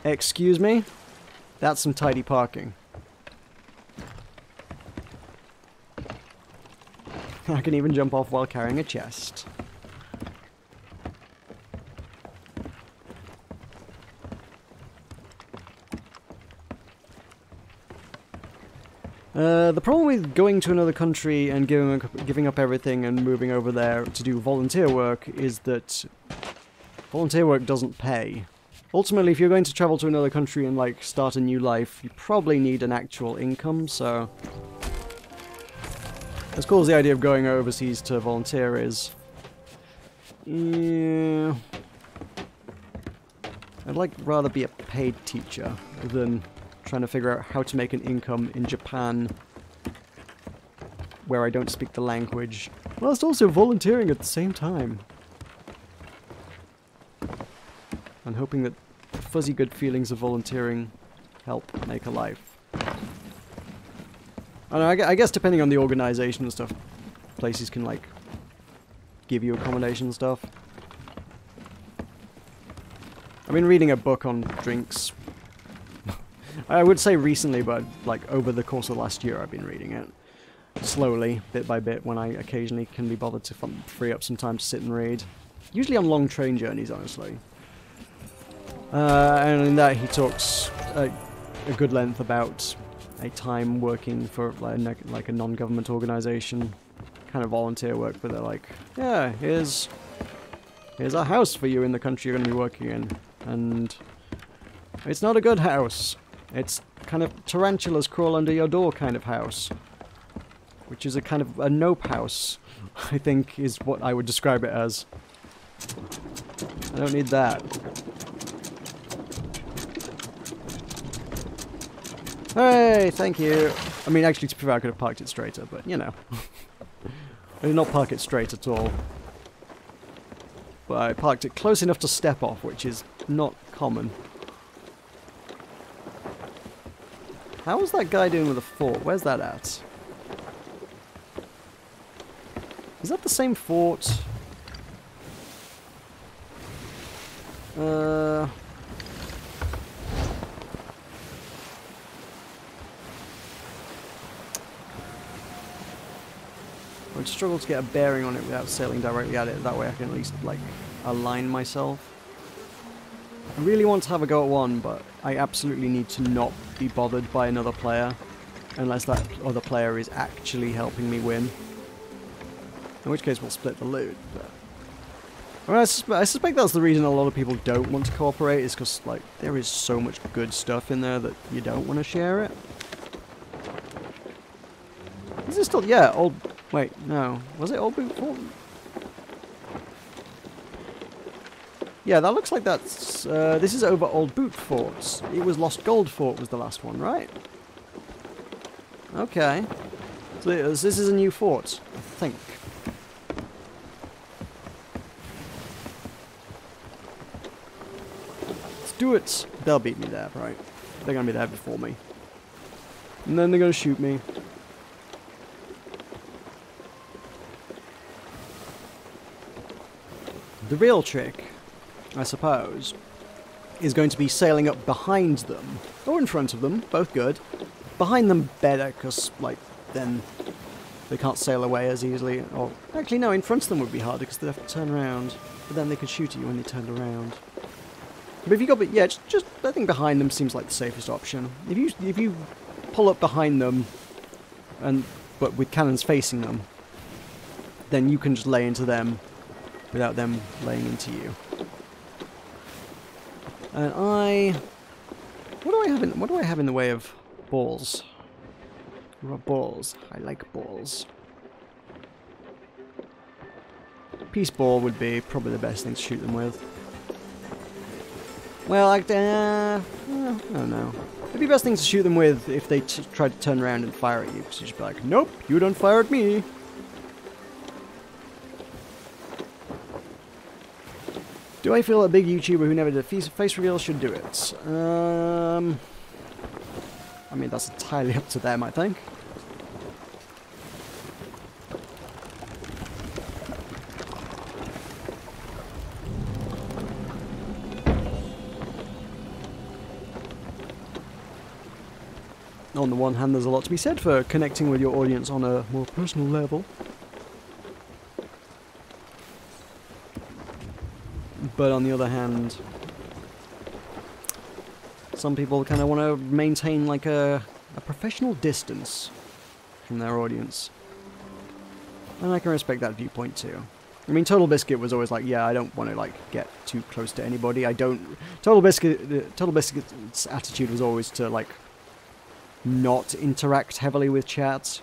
Excuse me? That's some tidy parking. I can even jump off while carrying a chest. The problem with going to another country and giving up everything and moving over there to do volunteer work is that volunteer work doesn't pay. Ultimately, if you're going to travel to another country and like start a new life, you probably need an actual income, so as cool as the idea of going overseas to volunteer is, yeah, I'd like rather be a paid teacher than trying to figure out how to make an income in Japan where I don't speak the language, whilst also volunteering at the same time. And hoping that fuzzy good feelings of volunteering help make a life. I don't know, I guess depending on the organization and stuff, places can like give you accommodation and stuff. I've been reading a book on drinks. I would say recently, but like over the course of last year I've been reading it. Slowly, bit by bit, when I occasionally can be bothered to free up some time to sit and read. Usually on long train journeys, honestly. And in that he talks a good length about a time working for like a non-government organization, kind of volunteer work, but they're like, yeah, here's a house for you in the country you're going to be working in, and it's not a good house. It's kind of tarantulas crawl under your door kind of house, which is a kind of a nope house, I think is what I would describe it as. I don't need that. Hey, thank you. I mean, actually, to be fair, I could have parked it straighter, but, you know. I did not park it straight at all. But I parked it close enough to step off, which is not common. How was that guy doing with the fort? Where's that at? Is that the same fort? I would struggle to get a bearing on it without sailing directly at it. That way I can at least, like, align myself. I really want to have a go at one, but I absolutely need to not be bothered by another player. Unless that other player is actually helping me win. In which case we'll split the loot. But I mean, I suspect that's the reason a lot of people don't want to cooperate, is because, like, there is so much good stuff in there that you don't want to share it. Is it still... yeah, old... wait, no. Was it Old Boot Fort? Yeah, that looks like that's... this is over Old Boot Fort. It was Lost Gold Fort was the last one, right? Okay. So this is a new fort, I think. do it. They'll beat me there, right? They're gonna be there before me. And then they're gonna shoot me. The real trick, I suppose, is going to be sailing up behind them. Or in front of them, both good. Behind them better, because, like, then they can't sail away as easily. Or, actually no, in front of them would be harder, because they'd have to turn around. But then they could shoot at you when they turned around. But if you got, yeah, just I think behind them seems like the safest option. If you pull up behind them, but with cannons facing them, then you can just lay into them without them laying into you. And what do I have in the way of balls? What about balls? I like balls. Peace ball would be probably the best thing to shoot them with. Well, I don't know. It'd be the best thing to shoot them with if they tried to turn around and fire at you, because you'd just be like, nope, you don't fire at me. Do I feel a big YouTuber who never did face reveal should do it? I mean, that's entirely up to them, I think. On the one hand, there's a lot to be said for connecting with your audience on a more personal level. But on the other hand, some people kind of want to maintain like a professional distance from their audience. And I can respect that viewpoint too. I mean, Total Biscuit was always like, yeah, I don't want to like get too close to anybody. Total Biscuit's attitude was always to like not interact heavily with chat.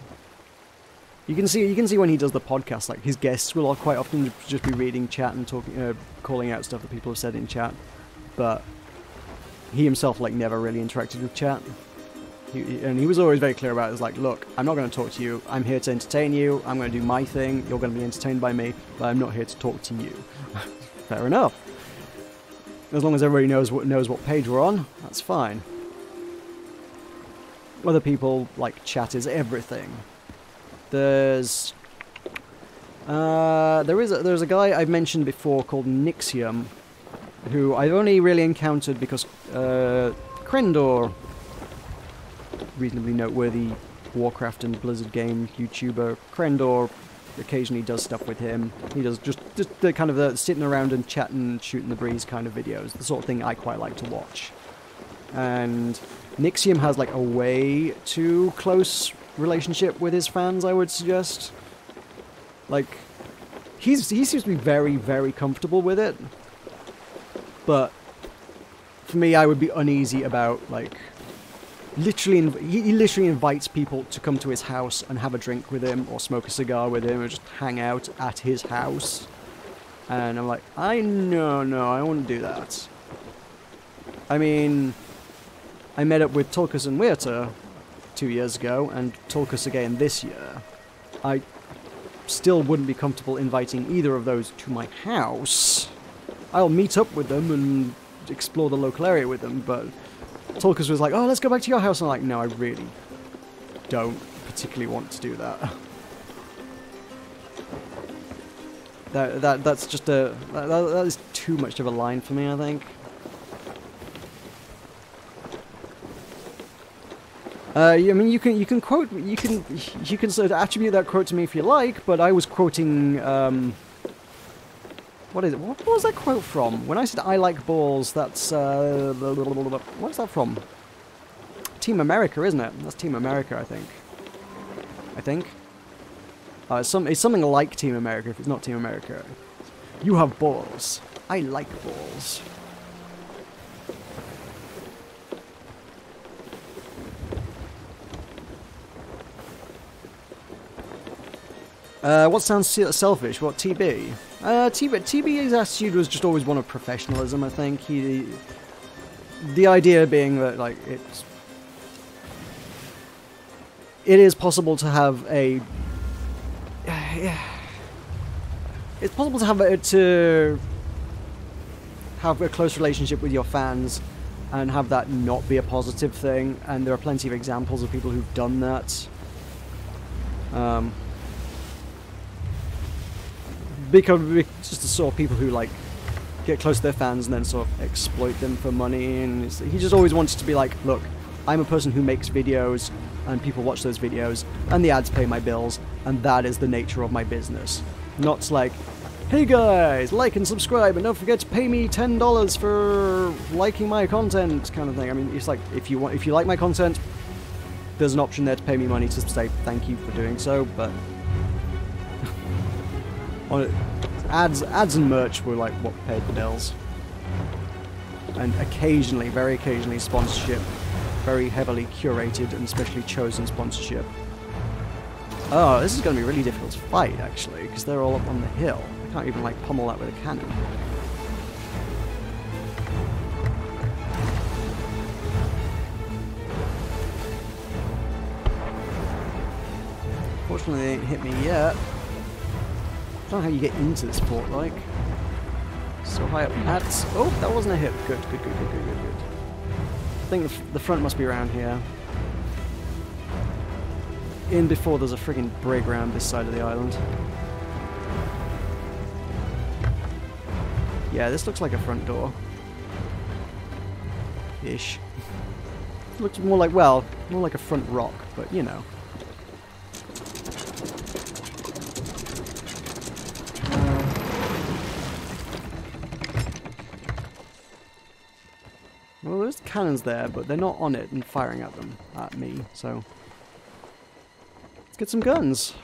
You can see when he does the podcast, like his guests will quite often just be reading chat and talking, calling out stuff that people have said in chat, but he himself like never really interacted with chat. And he was always very clear about it. It's like, look, I'm not going to talk to you. I'm here to entertain you. I'm going to do my thing. You're going to be entertained by me, but I'm not here to talk to you. Fair enough. As long as everybody knows what page we're on, that's fine. Other people like chat is everything. There's a guy I've mentioned before called Nixium, who I've only really encountered because Krendor, reasonably noteworthy Warcraft and Blizzard game YouTuber, Krendor occasionally does stuff with him. He does just the kind of the sitting around and chatting, shooting the breeze kind of videos, the sort of thing I quite like to watch. And Nixium has like a way too close relationship with his fans, I would suggest. Like, he seems to be very, very comfortable with it. But for me, I would be uneasy about, like, he literally invites people to come to his house and have a drink with him, or smoke a cigar with him, or just hang out at his house. And I'm like, no, I wouldn't do that. I mean, I met up with Tulkas and Weirta 2 years ago, and Tulkas again this year. I still wouldn't be comfortable inviting either of those to my house. I'll meet up with them and explore the local area with them, but Tulkas was like, oh, let's go back to your house. And I'm like, no, I really don't particularly want to do that. That's just that is too much of a line for me, I think. I mean, you can sort of attribute that quote to me if you like, but I was quoting, what is it? What was that quote from? When I said I like balls, that's, what's that from? Team America, isn't it? That's Team America, I think. It's something like Team America, if it's not Team America. You have balls. I like balls. What sounds selfish? What, TB? TB's attitude was just always one of professionalism, I think. The idea being that, like, it is possible to have a... It's possible to have have a close relationship with your fans and have that not be a positive thing, and there are plenty of examples of people who've done that. Because just the sort of people who like get close to their fans and then sort of exploit them for money, and he just always wants to be like, look, I'm a person who makes videos and people watch those videos and the ads pay my bills, and that is the nature of my business. Not like, hey guys, like and subscribe and don't forget to pay me $10 for liking my content kind of thing. I mean, it's like, if you like my content, there's an option there to pay me money to say thank you for doing so, but ads and merch were like what paid the bills. And occasionally, very occasionally, sponsorship. Very heavily curated and specially chosen sponsorship. Oh, this is going to be really difficult to fight, actually, because they're all up on the hill. I can't even, like, pummel that with a cannon. Fortunately, they ain't hit me yet. I don't know how you get into this fort, like. So high up. That's... Oh, that wasn't a hit. Good, good, good, good, good, good, good. I think the front must be around here. In before there's a friggin' brig around this side of the island. Yeah, this looks like a front door. Ish. Looks more like, well, more like a front rock, but you know. Well, there's cannons there, but they're not on it and firing at them, at me, so... Let's get some guns.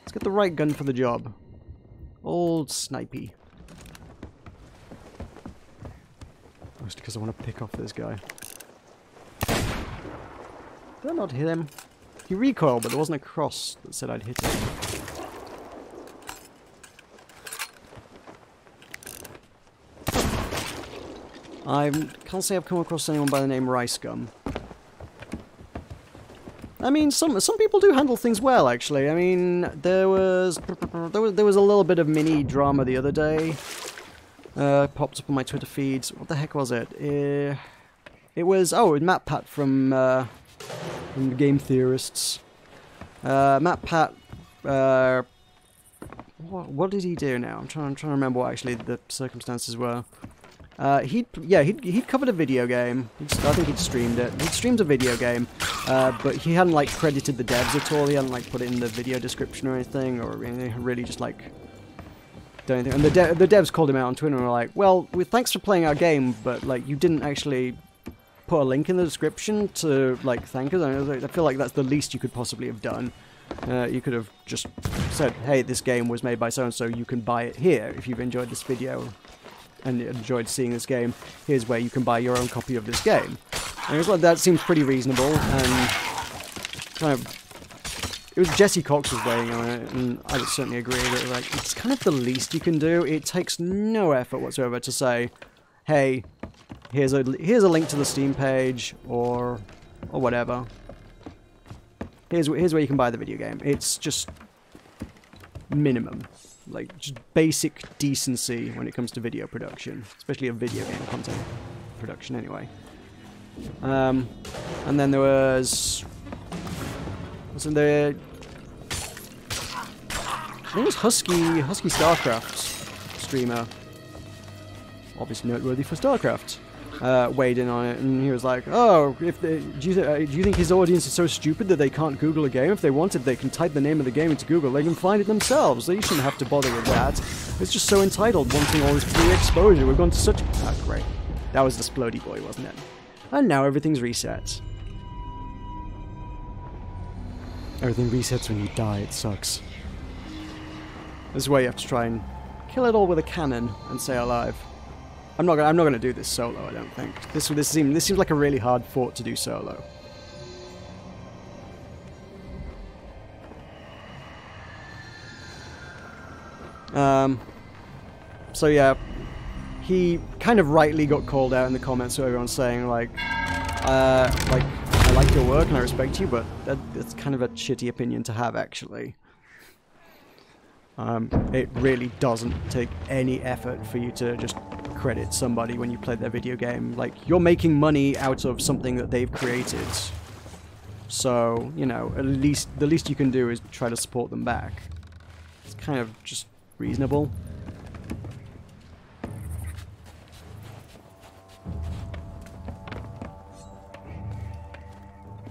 Let's get the right gun for the job. Old snipey. Just because I want to pick off this guy. Did I not hit him? He recoiled, but there wasn't a cross that said I'd hit him. I can't say I've come across anyone by the name Rice Gum. I mean, some people do handle things well, actually. I mean, there was a little bit of mini drama the other day. Popped up on my Twitter feeds. What the heck was it? It was MatPat from Game Theorists. MatPat. What did he do now? I'm trying to remember what actually the circumstances were. He'd covered a video game. I think he'd streamed it. He'd streamed a video game, but he hadn't like credited the devs at all. He hadn't like put it in the video description or anything, or really just like done anything. And the devs called him out on Twitter and were like, "Well, thanks for playing our game, but like you didn't actually put a link in the description to like thank us." I feel like that's the least you could possibly have done. You could have just said, "Hey, this game was made by so and so. You can buy it here if you've enjoyed this video." And enjoyed seeing this game, here's where you can buy your own copy of this game. And it was like, that seems pretty reasonable, and kind of, it was Jesse Cox was weighing on it, and I would certainly agree that like, it's kind of the least you can do. It takes no effort whatsoever to say, hey, here's a link to the Steam page, or whatever. Here's where you can buy the video game. It's just minimum. Like, just basic decency when it comes to video production. Especially a video game content production, anyway. And then there was... Wasn't there... I think it was Husky StarCraft streamer. Obviously noteworthy for StarCraft. Weighed in on it, and he was like, "Oh, do you think his audience is so stupid that they can't Google a game? If they wanted, they can type the name of the game into Google. They can find it themselves. They shouldn't have to bother with that. It's just so entitled, wanting all this free exposure. We've gone to such..." Ah, great. That was the Splody Boy, wasn't it? And now everything's reset. Everything resets when you die. It sucks. This is where you have to try and kill it all with a cannon and stay alive. I'm not gonna do this solo, I don't think. This seems like a really hard fort to do solo. So yeah, he kind of rightly got called out in the comments, so everyone's saying like I like your work and I respect you, but that's kind of a shitty opinion to have, actually. It really doesn't take any effort for you to just credit somebody when you play their video game. Like, you're making money out of something that they've created. So, you know, at least the least you can do is try to support them back. It's kind of just reasonable.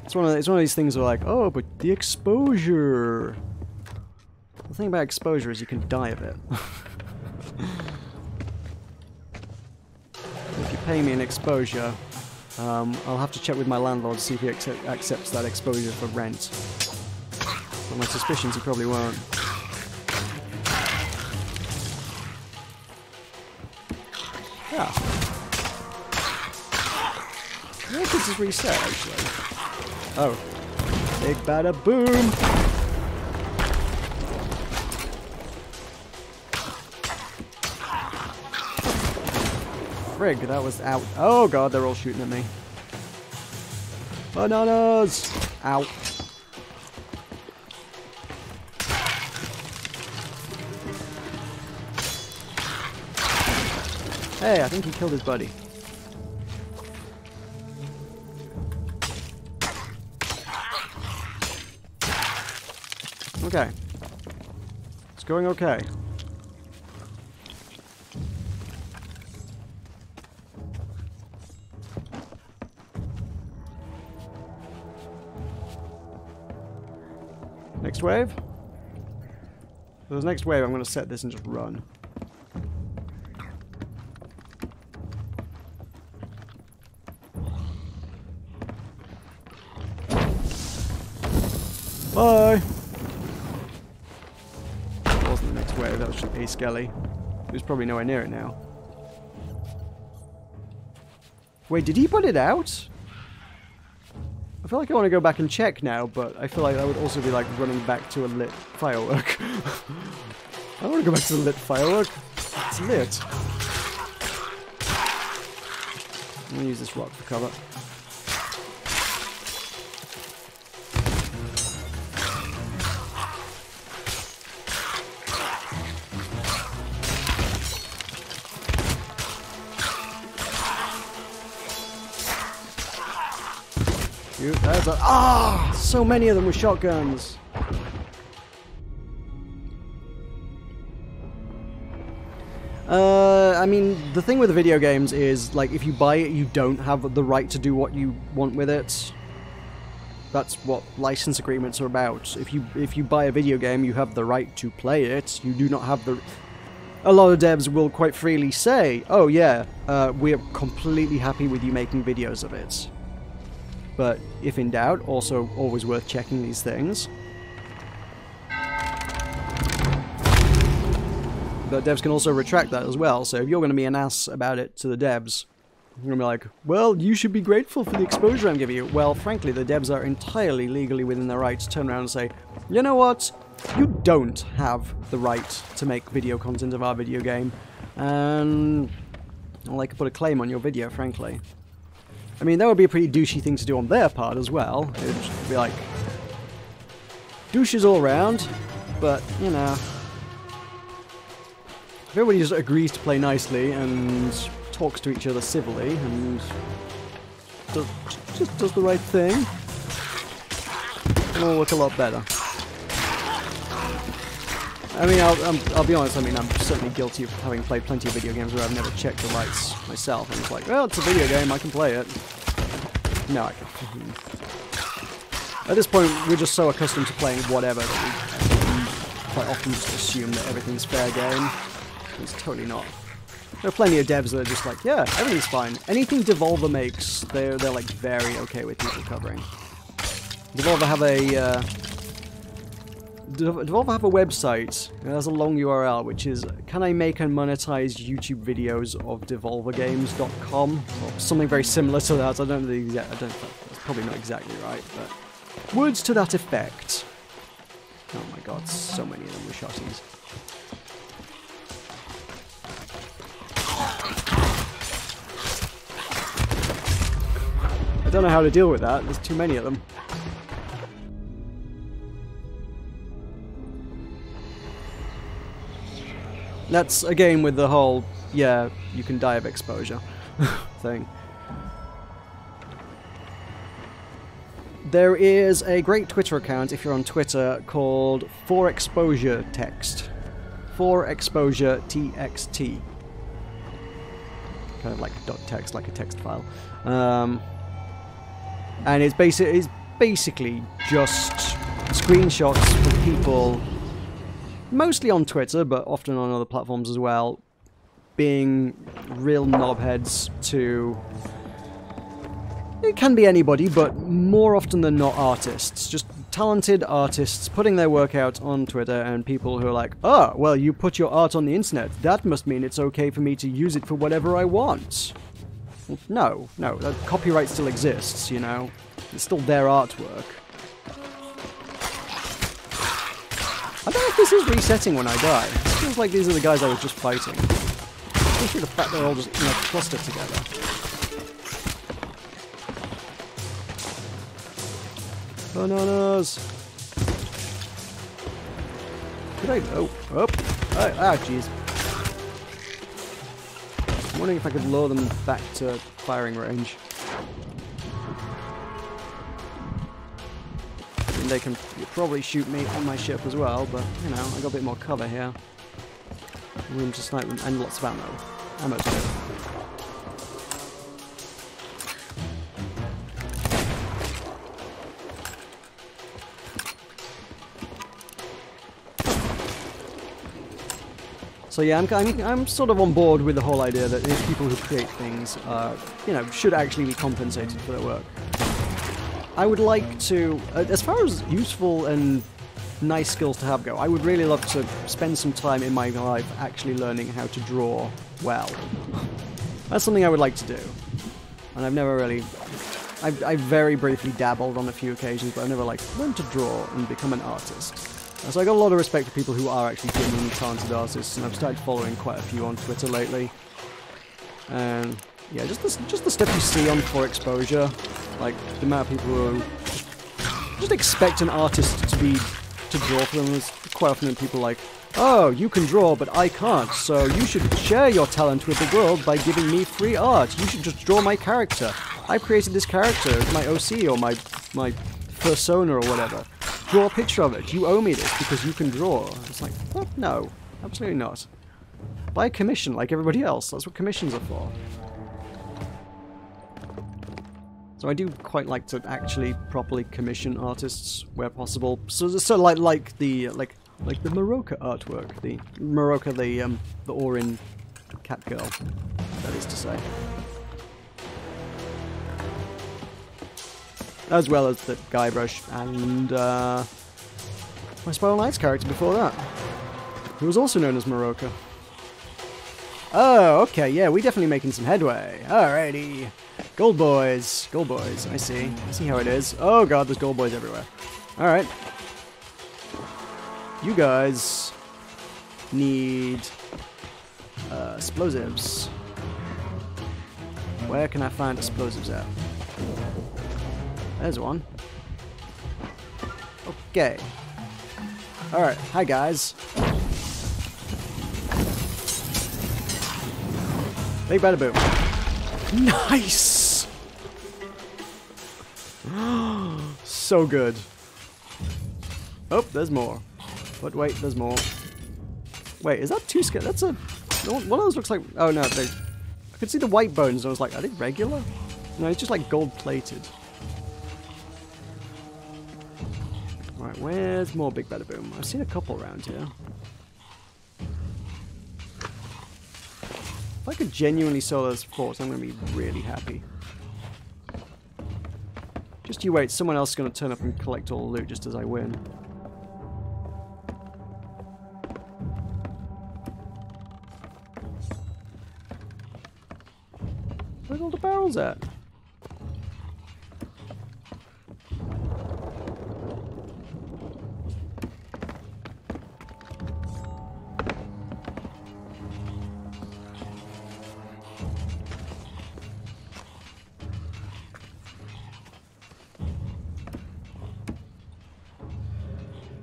It's one of these things where like, oh, but the exposure. The thing about exposure is you can die of it. If you pay me an exposure, I'll have to check with my landlord to see if he accepts that exposure for rent. But my suspicions he probably won't. Yeah. Where did this reset actually? Oh. Big bada boom! Frig, that was out. Oh god, they're all shooting at me. Bananas! Ow. Hey, I think he killed his buddy. Okay. It's going okay. Next wave? For this next wave, I'm going to set this and just run. Bye! That wasn't the next wave, that was just a skelly. Who's probably nowhere near it now. Wait, did he put it out? I feel like I want to go back and check now, but I feel like that would also be like running back to a lit firework. I don't want to go back to the lit firework. It's lit. I'm going to use this rock for cover. There's a so many of them with shotguns. I mean, the thing with the video games is, like, if you buy it, you don't have the right to do what you want with it. That's what license agreements are about. If you buy a video game, you have the right to play it. You do not have the... A lot of devs will quite freely say, oh yeah, we're completely happy with you making videos of it. But if in doubt, also always worth checking these things. But devs can also retract that as well, so if you're going to be an ass about it to the devs, you're going to be like, well, you should be grateful for the exposure I'm giving you. Well, frankly, the devs are entirely legally within their right to turn around and say, you know what? You don't have the right to make video content of our video game. And well, they could put a claim on your video, frankly. I mean, that would be a pretty douchey thing to do on their part as well. It would just be like, douches all around, but, you know, if everybody just agrees to play nicely and talks to each other civilly and just does the right thing, it'll work a lot better. I mean, I'll be honest, I mean, I'm certainly guilty of having played plenty of video games where I've never checked the rights myself, and it's like, well, it's a video game, I can play it. No, I can't. At this point, we're just so accustomed to playing whatever that we quite often just assume that everything's fair game. It's totally not. There are plenty of devs that are just like, yeah, everything's fine. Anything Devolver makes, they're like very okay with people covering. Devolver have a website, and there's a long URL, which is, can I make and monetize YouTube videos of devolvergames.com? Or something very similar to that. I don't know the exact, that's probably not exactly right, but words to that effect. Oh my god, so many of them were shotties. I don't know how to deal with that, there's too many of them. That's, again, with the whole yeah, you can die of exposure thing. There is a great Twitter account, if you're on Twitter, called For Exposure Text. For Exposure TXT. Kind of like .text, like a text file. And it's basically just screenshots of people, mostly on Twitter, but often on other platforms as well, being real knobheads to... It can be anybody, but more often than not artists. Just talented artists putting their work out on Twitter, and people who are like, oh, well, you put your art on the internet. That must mean it's okay for me to use it for whatever I want. Well, no, that copyright still exists, you know. It's still their artwork. I don't know if this is resetting when I die. It feels like these are the guys I was just fighting. Especially the fact they're all just, you know, clustered together. Bananas! Could I... Oh, jeez. I'm wondering if I could lure them back to firing range. And they can probably shoot me on my ship as well, but, you know, I got a bit more cover here. Room to snipe them, and lots of ammo. Ammo's good. So yeah, I'm sort of on board with the whole idea that these people who create things, you know, should actually be compensated for their work. I would like to, as far as useful and nice skills to have go, I would really love to spend some time in my life actually learning how to draw well. That's something I would like to do, and I've never really. I've very briefly dabbled on a few occasions, but I've never like learned to draw and become an artist. So I got a lot of respect for people who are actually genuinely talented artists, and I've started following quite a few on Twitter lately. And yeah, just the stuff you see on For Exposure, like the amount of people who just expect an artist to draw for them. There's quite often people like, oh, you can draw, but I can't, so you should share your talent with the world by giving me free art. You should just draw my character. I created this character, my OC or my persona or whatever. Draw a picture of it. You owe me this because you can draw. It's like, what? No, absolutely not. Buy a commission like everybody else. That's what commissions are for. So I do quite like to actually properly commission artists where possible. So like the Maroka artwork, the Maroka, the Orin cat girl. That is to say. As well as the Guybrush and my Spiral Knights character before that, who was also known as Maroka. Oh, okay, yeah, we're definitely making some headway. Alrighty. Gold boys, I see how it is. Oh god, there's gold boys everywhere. Alright. You guys need explosives. Where can I find explosives at? There's one. Okay. Alright, hi guys. Big bada boom. Nice! So good. Oh, there's more. But wait, there's more. Wait, is that two scale? That's a... One of those looks like... Oh no, I could see the white bones and I was like, are they regular? No, it's just like gold plated. Right, where's more Big Bada Boom? I've seen a couple around here. If I could genuinely sell those forts, I'm going to be really happy. Just you wait, someone else is going to turn up and collect all the loot just as I win. Where's all the barrels at?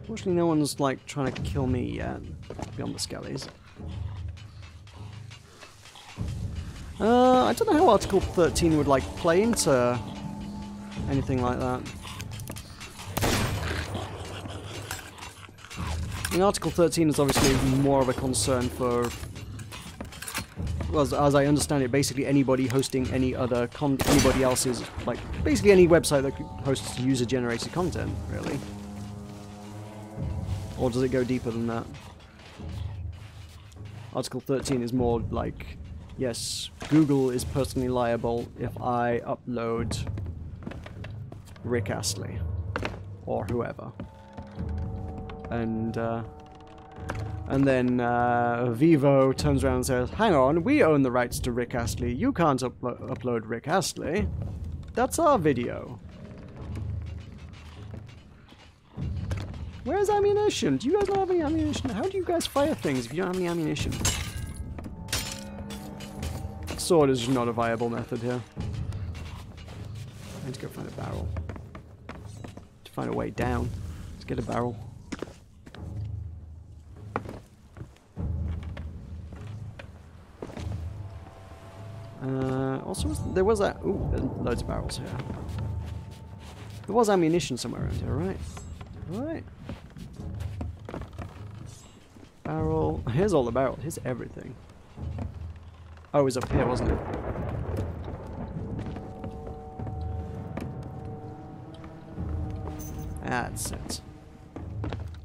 Fortunately, no one's like trying to kill me yet, beyond the skellies. I don't know how Article 13 would, like, play into anything like that. I mean, Article 13 is obviously more of a concern for, well, as I understand it, basically anybody hosting any other anybody else's, like, basically any website that hosts user-generated content, really. Or does it go deeper than that? Article 13 is more like, yes, Google is personally liable if I upload Rick Astley or whoever, and then Vivo turns around and says, "Hang on, we own the rights to Rick Astley. You can't upload Rick Astley. That's our video." Where's ammunition? Do you guys not have any ammunition? How do you guys fire things if you don't have any ammunition? Sword is not a viable method here. I need to go find a barrel. To find a way down. Let's get a barrel. Also, there was that. Ooh, there's loads of barrels here. There was ammunition somewhere around here, right? Right. Barrel. Here's all the barrels. Here's everything. Oh, it was up here, wasn't it? That's it.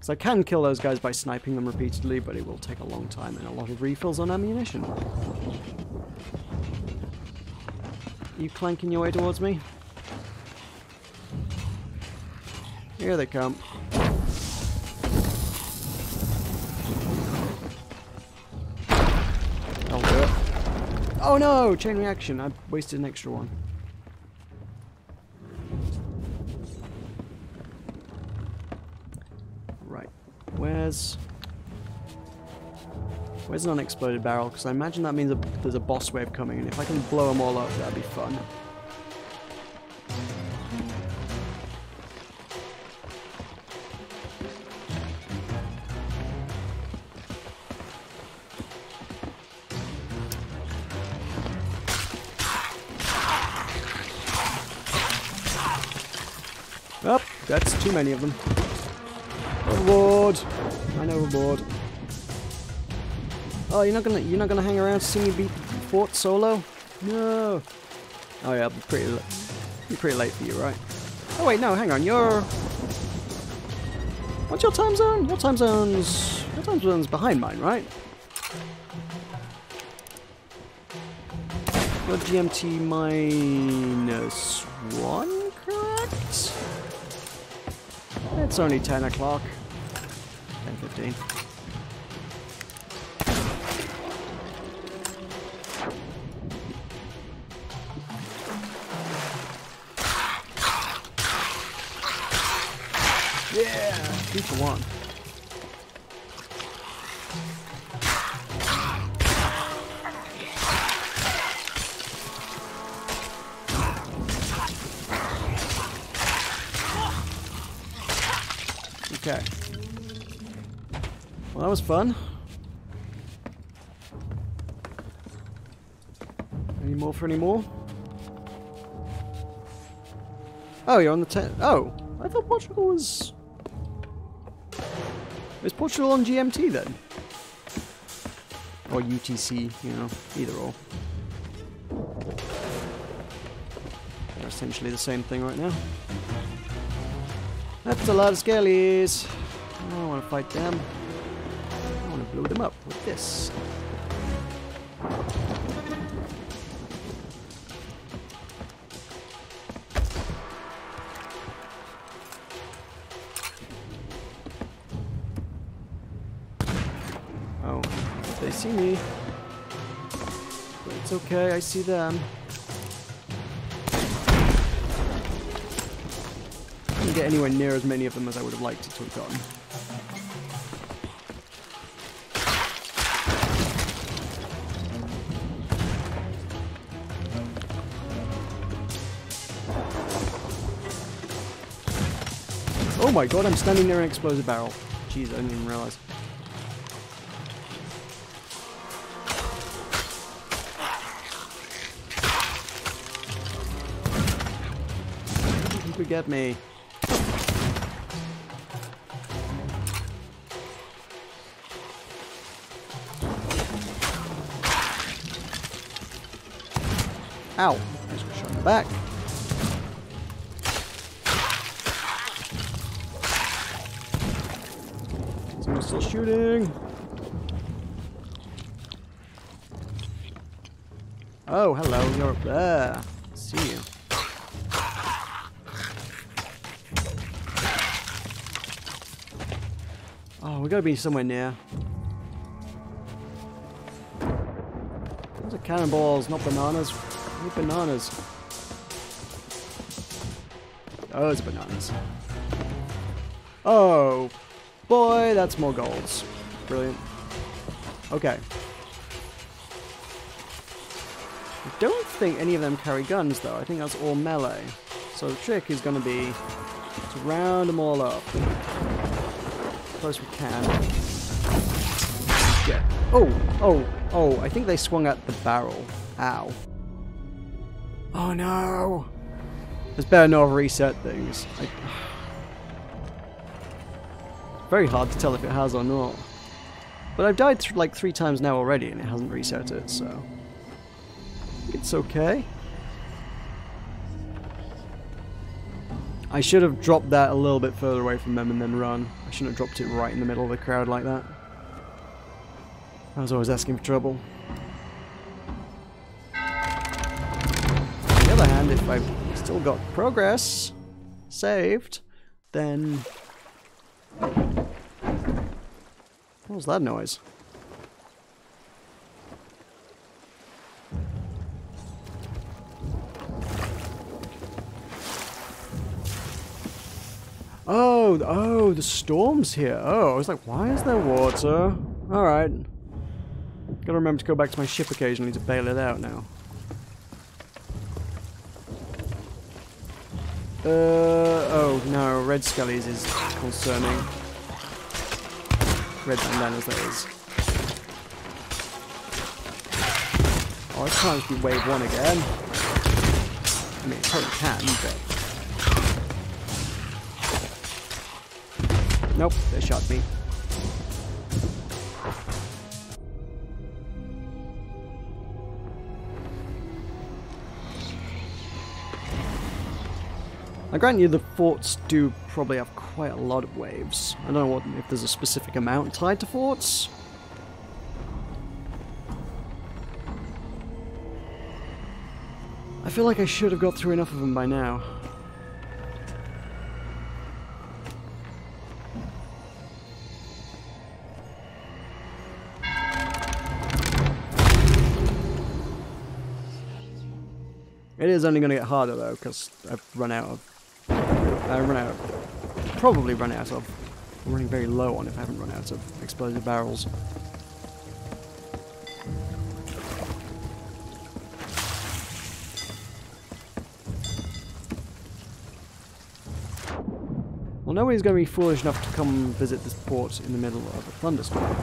So I can kill those guys by sniping them repeatedly, but it will take a long time and a lot of refills on ammunition. You clanking your way towards me? Here they come. I'll do it. Oh no! Chain reaction. I wasted an extra one. Right. Where's an unexploded barrel? Because I imagine that means there's a boss wave coming, and if I can blow them all up, that'd be fun. Oh, that's too many of them. Overboard! I know overboard. Oh, you're not gonna hang around to see me beat Fort solo? No. Oh yeah, I'll be pretty late for you, right? Oh wait, no, hang on. What's your time zone? Your time zone's behind mine, right? Your GMT -1, correct? It's only 10 o'clock. 10:15. Yeah, 2-1. Okay. Well, that was fun. Any more for any more? Oh, you're on the 10. Oh, I thought Portugal was. Is Portugal on GMT then? Or UTC, you know, either or. They're essentially the same thing right now. That's a lot of skellies. I don't want to fight them. I want to blow them up with this. Oh, they see me. But it's okay, I see them. I didn't get anywhere near as many of them as I would have liked to have gotten. Oh my god, I'm standing near an explosive barrel. Jeez, I didn't even realize. you get me. Ow. I just got shot in the back. Someone's still shooting. Oh, hello, you're up there. See you. Oh, we gotta be somewhere near. Those are cannonballs, not bananas. I need bananas. Those are bananas. Oh, boy, that's more golds. Brilliant. Okay. I don't think any of them carry guns, though. I think that's all melee. So the trick is going to be to round them all up. As close as we can. Yeah. Oh, I think they swung at the barrel. Ow. Oh, no. It's better not to reset things. Very hard to tell if it has or not. But I've died like 3 times now already, and it hasn't reset it, so... It's okay. I should have dropped that a little bit further away from them and then run. I shouldn't have dropped it right in the middle of the crowd like that. I was always asking for trouble. On the other hand, if I've still got progress saved, then... What was that noise? Oh, the storm's here. Oh, I was like, why is there water? Alright. Gotta remember to go back to my ship occasionally to bail it out now. Oh no, red skellies is concerning. Red bandanas, that is. Oh, I can't be wave 1 again. I mean, it probably can, but... Nope, they shot me. I grant you the forts do probably have quite a lot of waves. I don't know if there's a specific amount tied to forts. I feel like I should have got through enough of them by now. It is only going to get harder though, because I've probably run out of, I'm running very low on if I haven't run out of explosive barrels. Well, nobody's going to be foolish enough to come visit this port in the middle of a thunderstorm.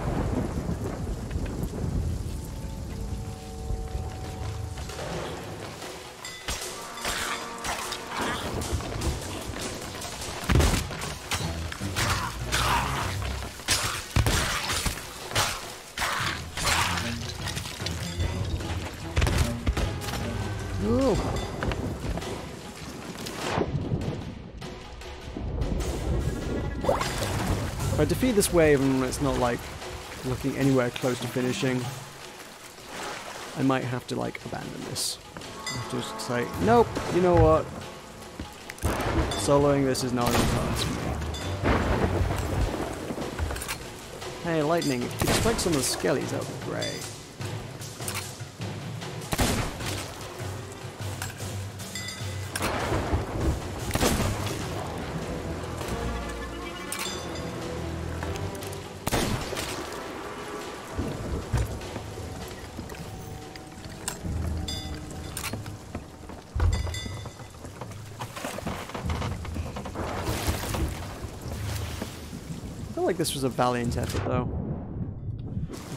If I defeat this wave and it's not like looking anywhere close to finishing, I might have to like abandon this. I have to just say, nope, you know what? Soloing this is not in the cards for me. Hey, lightning, if you could strike some of the skellies, that would be great. I feel like this was a valiant effort, though.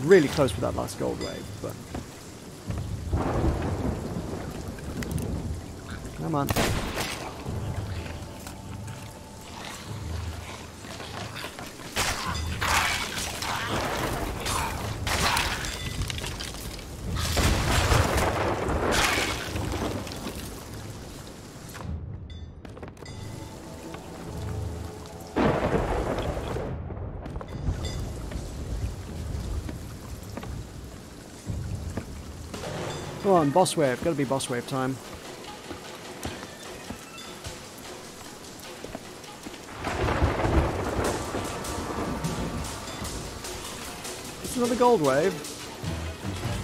Really close with that last gold wave, but... Come on. on, boss wave. Gotta be boss wave time. It's another gold wave.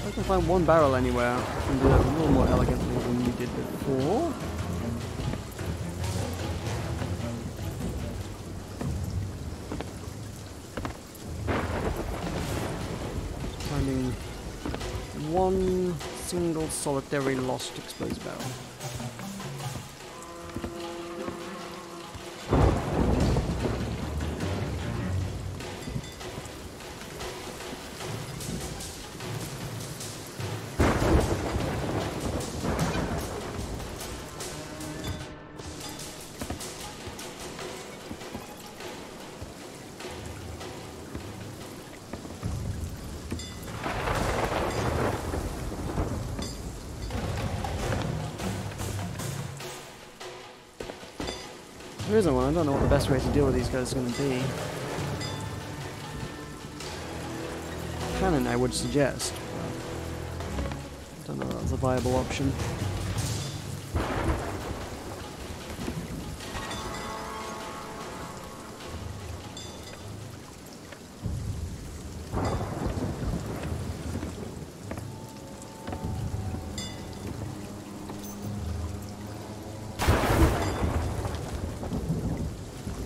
I can find one barrel anywhere. I can do it a little more elegantly than you did before. Finding one single solitary lost explosive barrel. There isn't one. I don't know what the best way to deal with these guys is going to be. Cannon, I would suggest. I don't know if that's a viable option.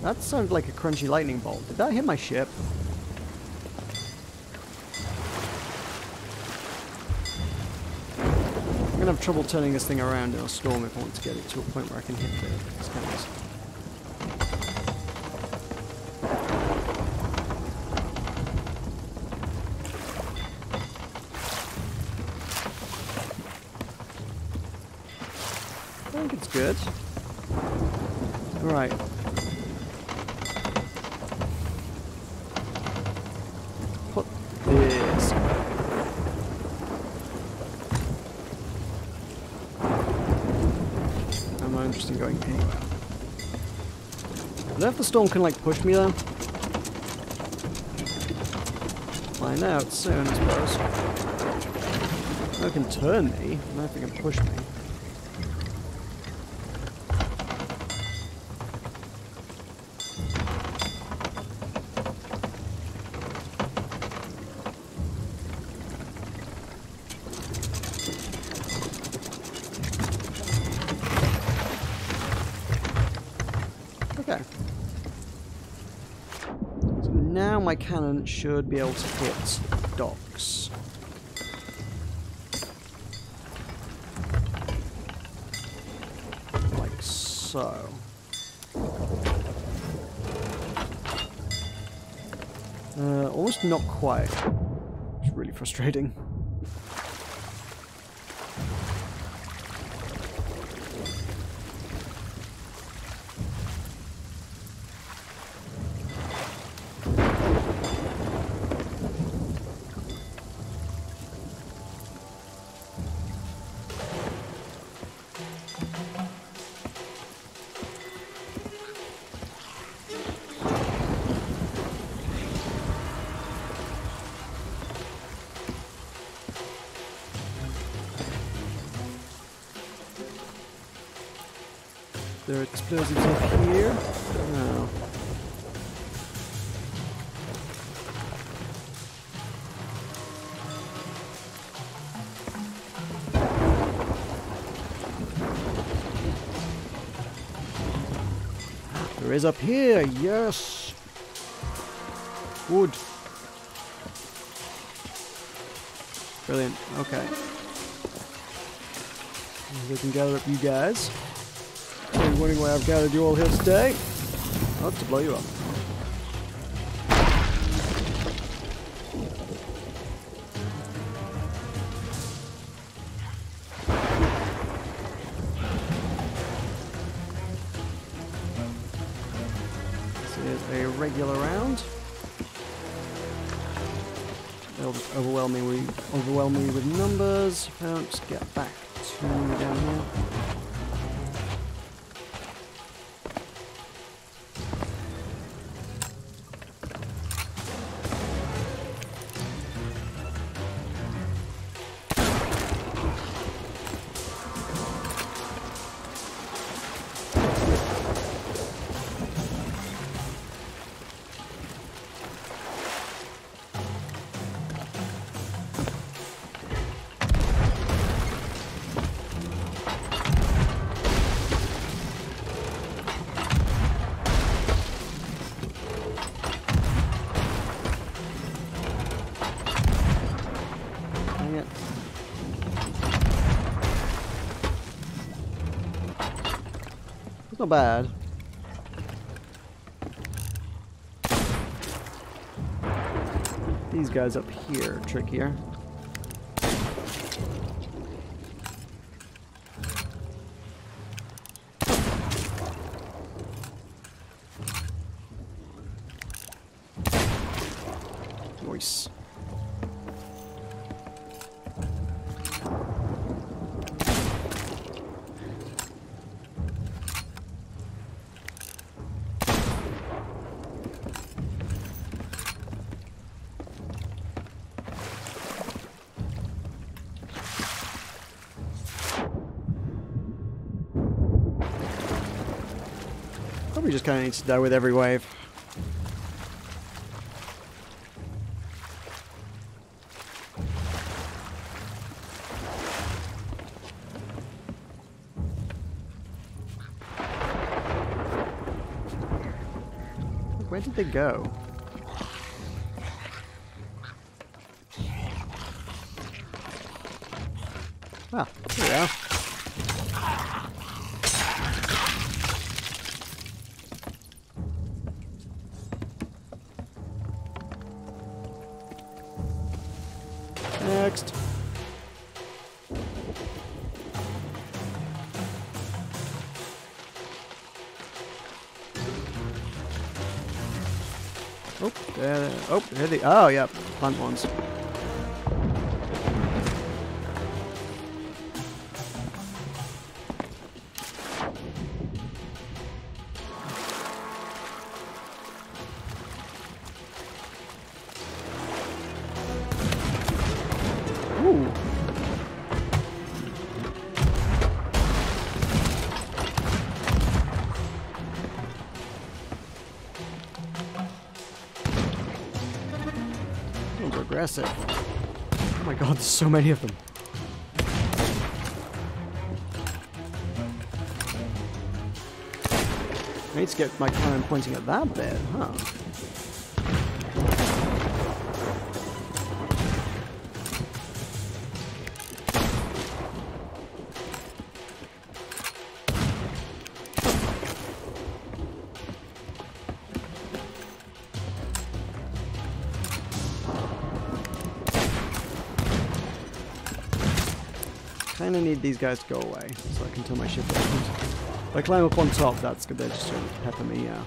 That sounded like a crunchy lightning bolt. Did that hit my ship? I'm gonna have trouble turning this thing around in a storm if I want to get it to a point where I can hit the scanners. I think it's good. Right. Put this. I'm not interested in going anywhere. I don't know if the storm can like push me though. Find out soon, I suppose. No, it can turn me. I don't know if it can push me. Okay. So now my cannon should be able to hit docks. Like so. Almost not quite. It's really frustrating. There are explosives up here? No. There is up here, yes! Wood. Brilliant, okay. We can gather up you guys. You're wondering why I've gathered you all here today? I'll have to blow you up. This is a regular round. They'll just overwhelm me with numbers. If I don't just get back to down here. It's not bad. These guys up here are trickier. Nice. Probably just kind of needs to die with every wave. Where did they go? Ah, there we are. Next. Oh, there they. Oh, yeah, plant ones. Ooh. Those are aggressive. Oh my god, there's so many of them. I need to get my cannon pointing at that bit, huh? Kinda need these guys to go away so I can turn my ship around. If I climb up on top, that's good. They're just going to pepper me, yeah.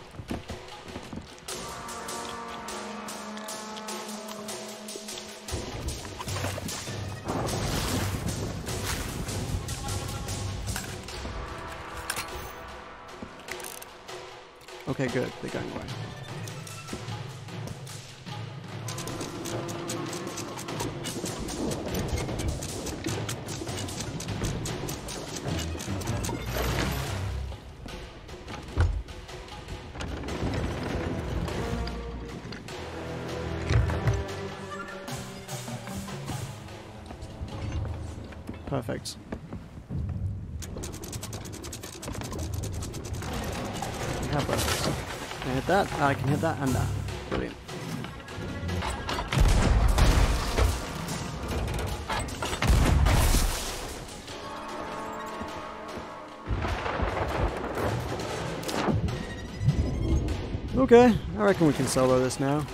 Okay, good. They're going away. Perfect. I have both. Can I hit that? I can hit that and that. Brilliant. Okay, I reckon we can solo this now.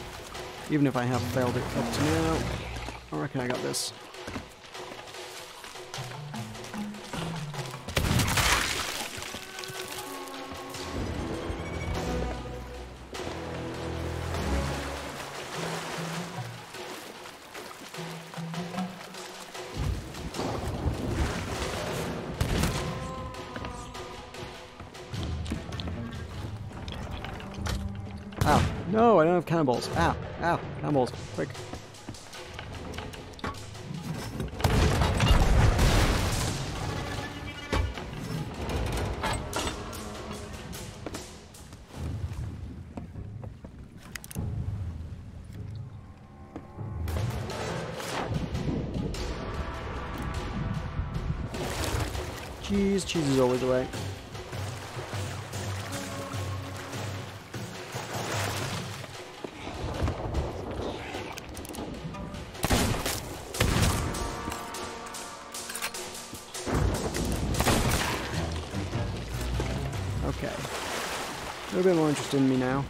Even if I have failed it up to now, I reckon I got this. Ow. No, I don't have cannonballs. Ow. Ow. Cannonballs. Quick. Cheese. Cheese is always the way. Okay. A little bit more interested in me now.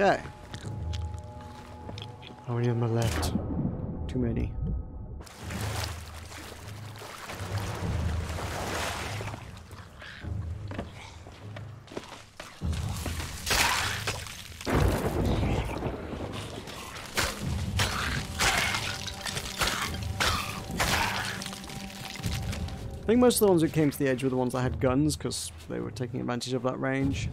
Okay. How many of them are left? Too many. I think most of the ones that came to the edge were the ones that had guns, because they were taking advantage of that range.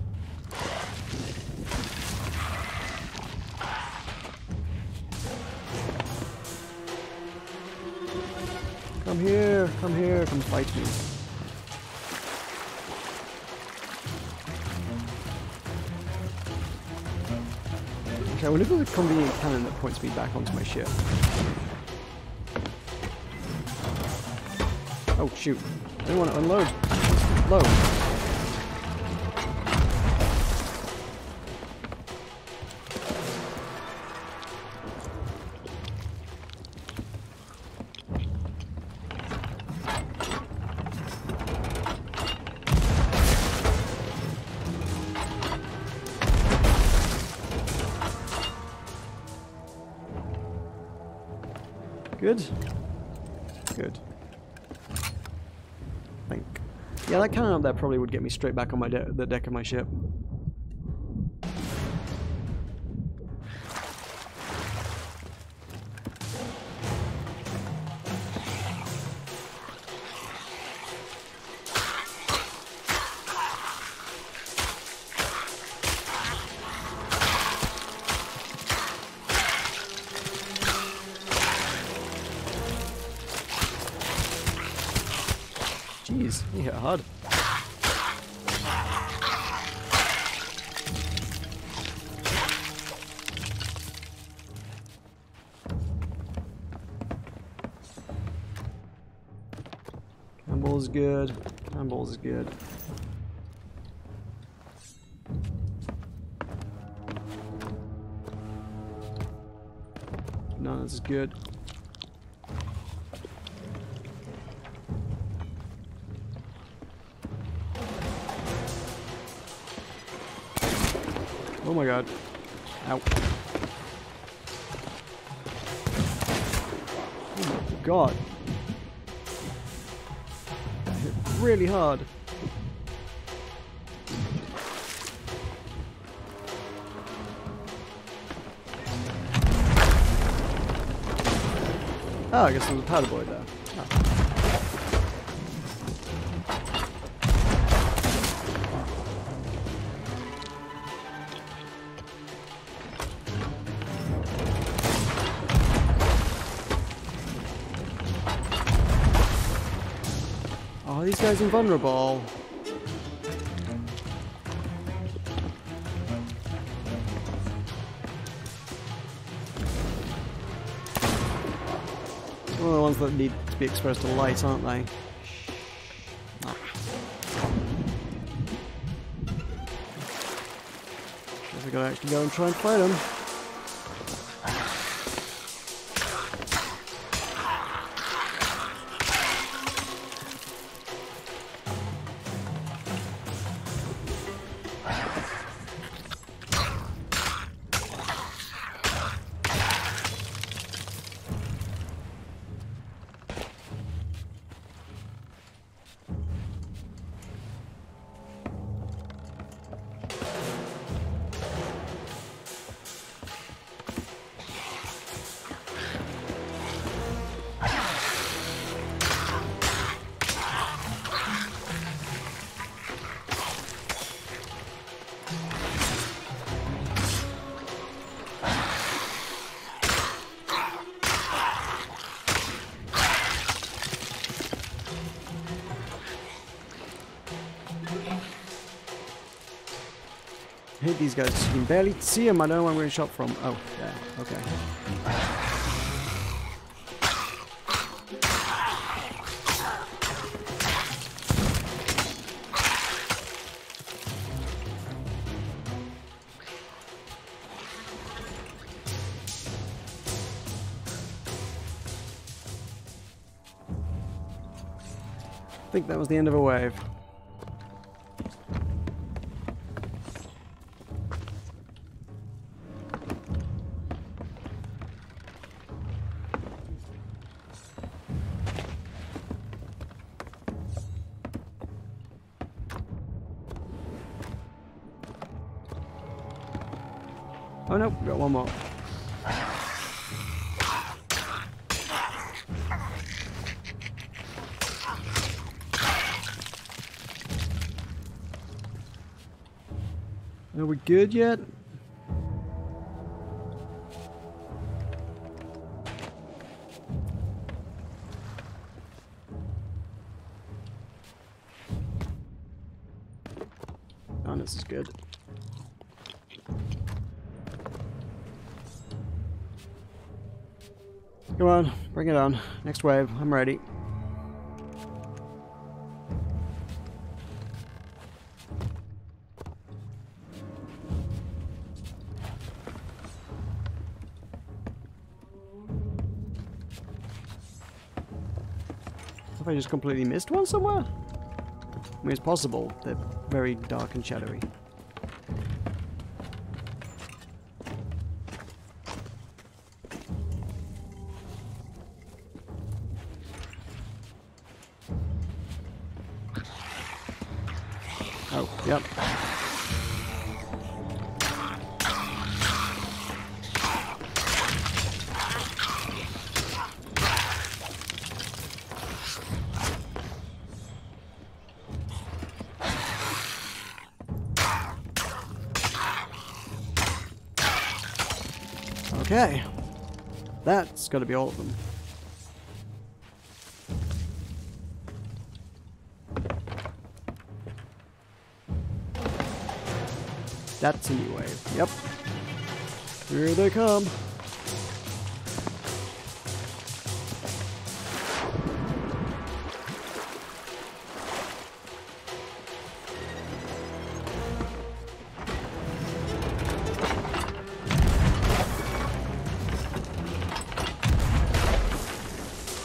Come here, come fight me. Okay, I wonder if there's a convenient cannon that points me back onto my ship. Oh shoot, I didn't want to unload. Load. Good. Good. I think. Yeah, that cannon up there probably would get me straight back on my the deck of my ship. Jeez, you hit hard. Cannonball's good. Cannonball's good. No, this is good. Oh my god. Ow. Oh my god. That hit really hard. Oh, I guess there was a powder boy there. Oh. Oh, these guys invulnerable. One of the ones that need to be exposed to light, aren't they? Oh. Guess we gotta actually go and try and fight them. I hate these guys. You can barely see them. I don't know where I'm getting shot from. Oh, there. Okay. I think that was the end of a wave. Oh no, we got one more. Are we good yet? Oh, this is good. Come on, bring it on. Next wave, I'm ready. Have I just completely missed one somewhere? I mean, it's possible. They're very dark and shadowy. Oh, yep. Okay. That's got to be all of them. That's a new wave. Yep. Here they come.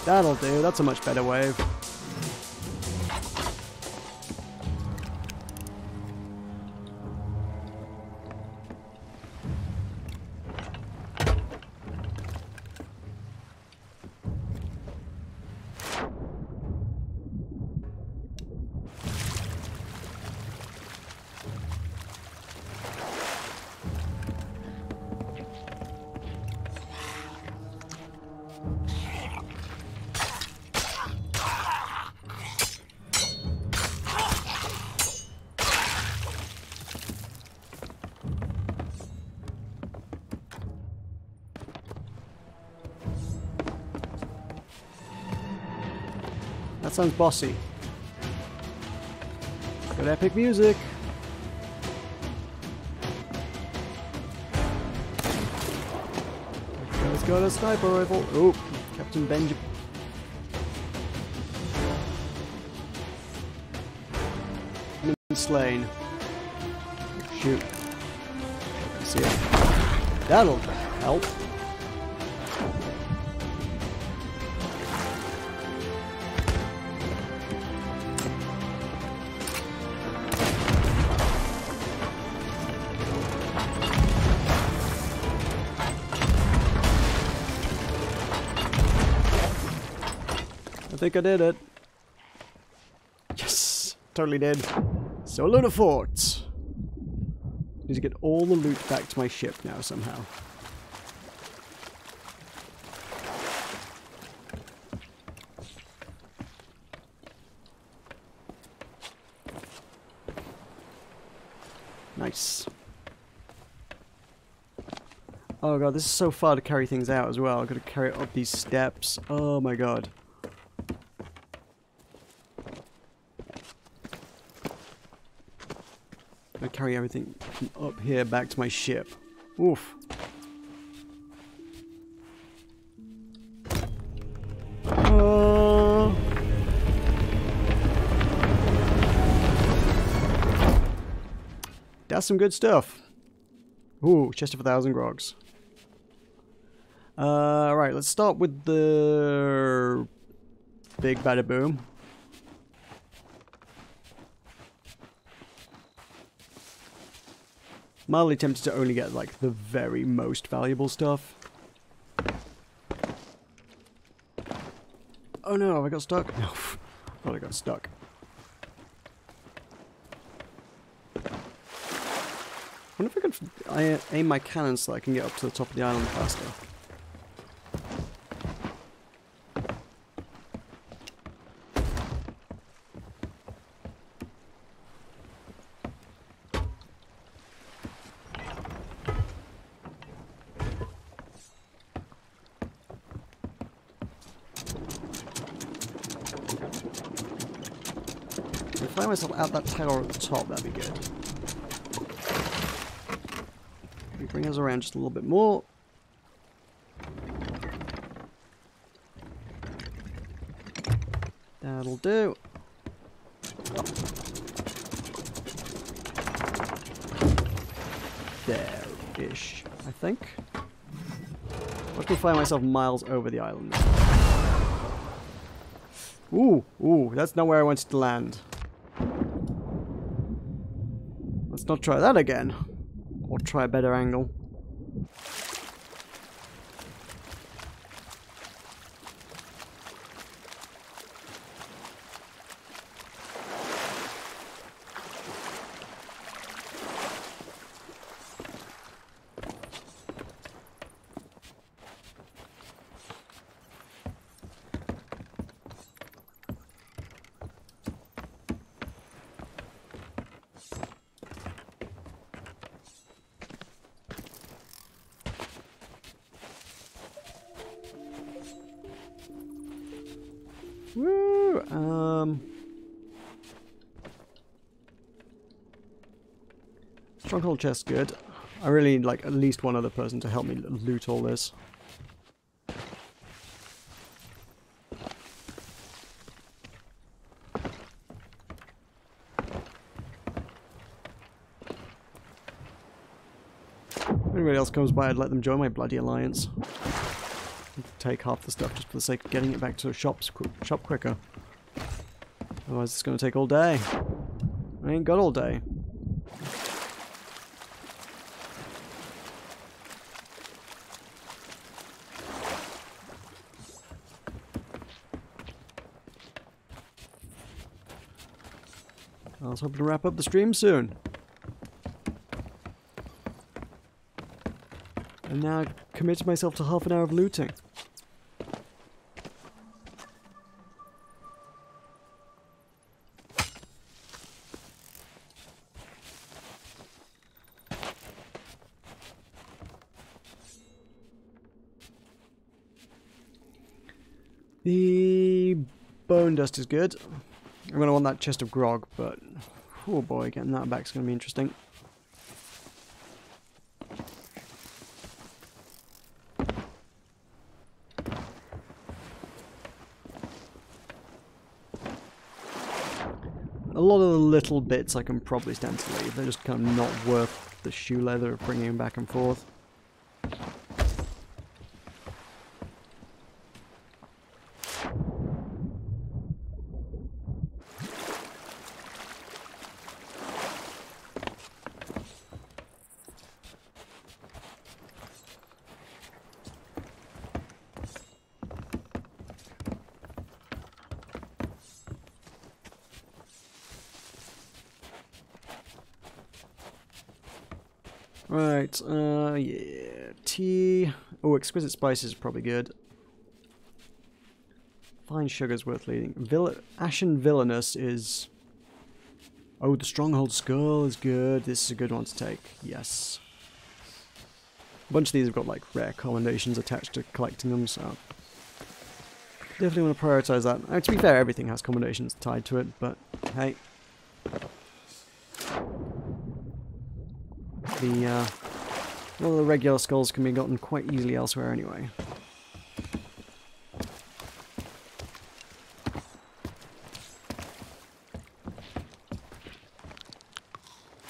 That'll do. That's a much better wave. That sounds bossy. Good epic music. Let's go to sniper rifle. Oh, Captain Benjamin. Slain. Shoot. See it. That'll help. I think I did it. Yes! Totally did. Solo to fort. Need to get all the loot back to my ship now somehow. Nice. Oh god, this is so far to carry things out as well. I've got to carry it up these steps. Oh my god. I carry everything from up here back to my ship. Oof. That's some good stuff. Ooh, chest of 1,000 grogs. Right, let's start with the big bada boom. Mildly tempted to only get like the very most valuable stuff. Oh no, have I got stuck? No, thought I got stuck. I wonder if I could aim my cannon so I can get up to the top of the island faster. If I find myself at that tower at the top, that'd be good. Bring us around just a little bit more. That'll do. Oh. There-ish, I think. Watch me find myself miles over the island. Ooh, that's not where I wanted to land. Let's not try that again. Or try a better angle. Woo! Stronghold chest good. I really need like at least one other person to help me loot all this. If anybody else comes by, I'd let them join my bloody alliance. Take half the stuff just for the sake of getting it back to the shop quicker. Otherwise it's going to take all day. I ain't got all day. I was hoping to wrap up the stream soon. And now I've committed myself to half an hour of looting. The bone dust is good. I'm going to want that chest of grog, but oh boy, getting that back is going to be interesting. A lot of the little bits I can probably stand to leave. They're just kind of not worth the shoe leather of bringing them back and forth. Right, yeah, tea. Oh, exquisite spices is probably good. Fine sugar's worth leading. Ashen Villainous is... Oh, the Stronghold Skull is good. This is a good one to take. Yes. A bunch of these have got like rare commendations attached to collecting them, so... Definitely want to prioritize that. To be fair, everything has commendations tied to it, but hey. All the regular skulls can be gotten quite easily elsewhere anyway.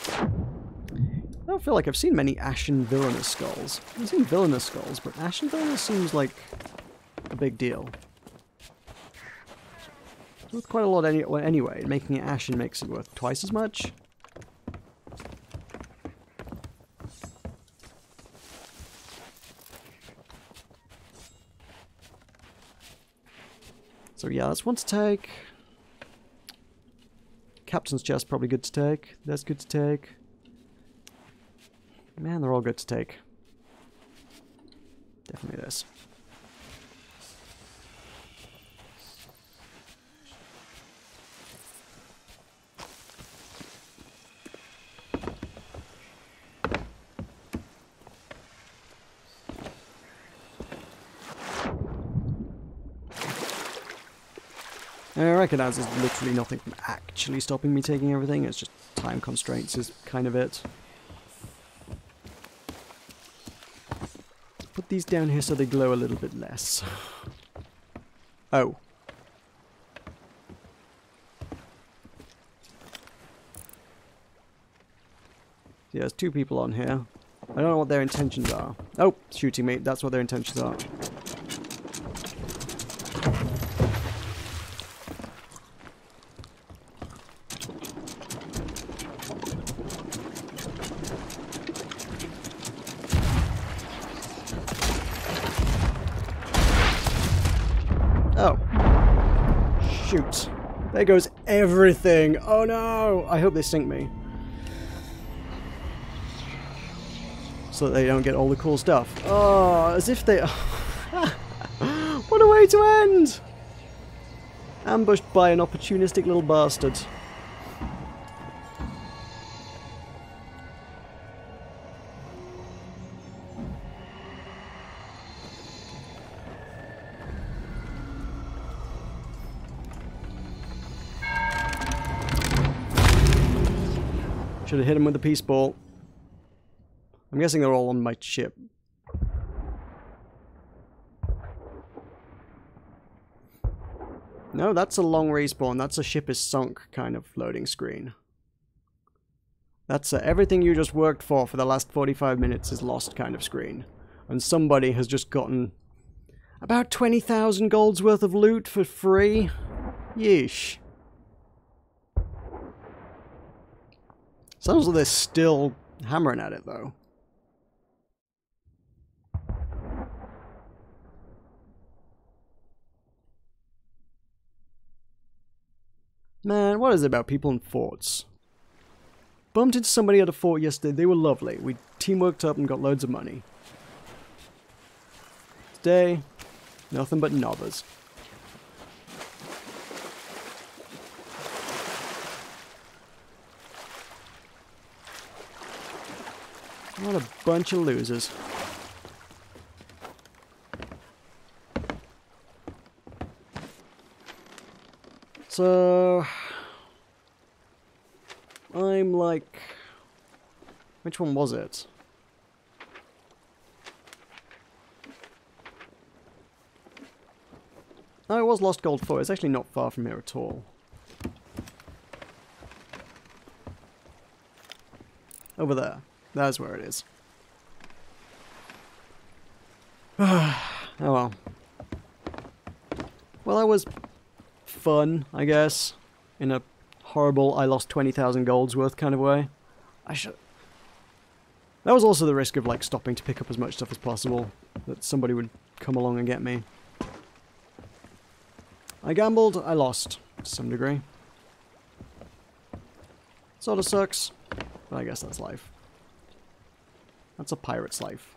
I don't feel like I've seen many Ashen Villainous skulls. I've seen Villainous skulls, but Ashen Villainous seems like a big deal. It's worth quite a lot anyway, making it Ashen makes it worth twice as much. So yeah, that's one to take. Captain's chest, probably good to take. That's good to take. Man, they're all good to take. Definitely this. I recognize there's literally nothing from actually stopping me taking everything, it's just time constraints is kind of it. Put these down here so they glow a little bit less. Oh. Yeah, there's two people on here. I don't know what their intentions are. Oh, shooting me, that's what their intentions are. Oh. Shoot. There goes everything. Oh no! I hope they sink me. So that they don't get all the cool stuff. Oh, as if they... What a way to end! Ambushed by an opportunistic little bastard. Should have hit him with the peace ball. I'm guessing they're all on my ship. No, that's a long respawn. That's a ship is sunk kind of loading screen. That's everything you just worked for the last 45 minutes is lost kind of screen. And somebody has just gotten about 20,000 gold's worth of loot for free. Yeesh. Sounds like they're still hammering at it, though. Man, what is it about people in forts? Bumped into somebody at a fort yesterday. They were lovely. We teamworked up and got loads of money. Today, nothing but nobbers. What a bunch of losers. So... I'm like... Which one was it? Oh, it was Lost Gold 4. It's actually not far from here at all. Over there. That's where it is. Oh well. Well, that was fun, I guess. In a horrible, I lost 20,000 gold's worth kind of way. I should... That was also the risk of, like, stopping to pick up as much stuff as possible. That somebody would come along and get me. I gambled, I lost, to some degree. Sorta sucks, but I guess that's life. That's a pirate's life.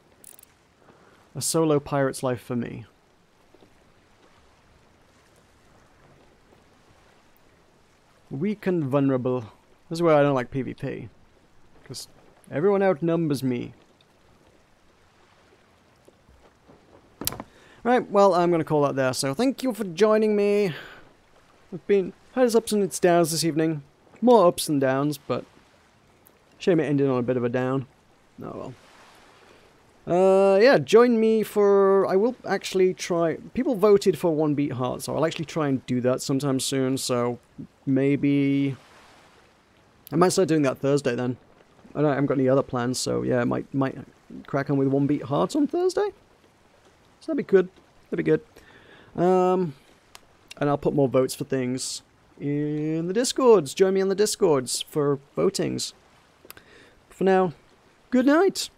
A solo pirate's life for me. Weak and vulnerable. This is where I don't like PvP. Because everyone outnumbers me. Right, well, I'm going to call that there. So thank you for joining me. I've had its ups and its downs this evening. More ups than downs, but shame it ended on a bit of a down. Oh well. Yeah, join me for... I will actually try... People voted for 1 beat heart, so I'll actually try and do that sometime soon, so maybe... I might start doing that Thursday then. I haven't got any other plans, so yeah, I might crack on with 1 beat heart on Thursday. So that'd be good. That'd be good. And I'll put more votes for things in the Discords. Join me on the Discords for votings. For now, good night.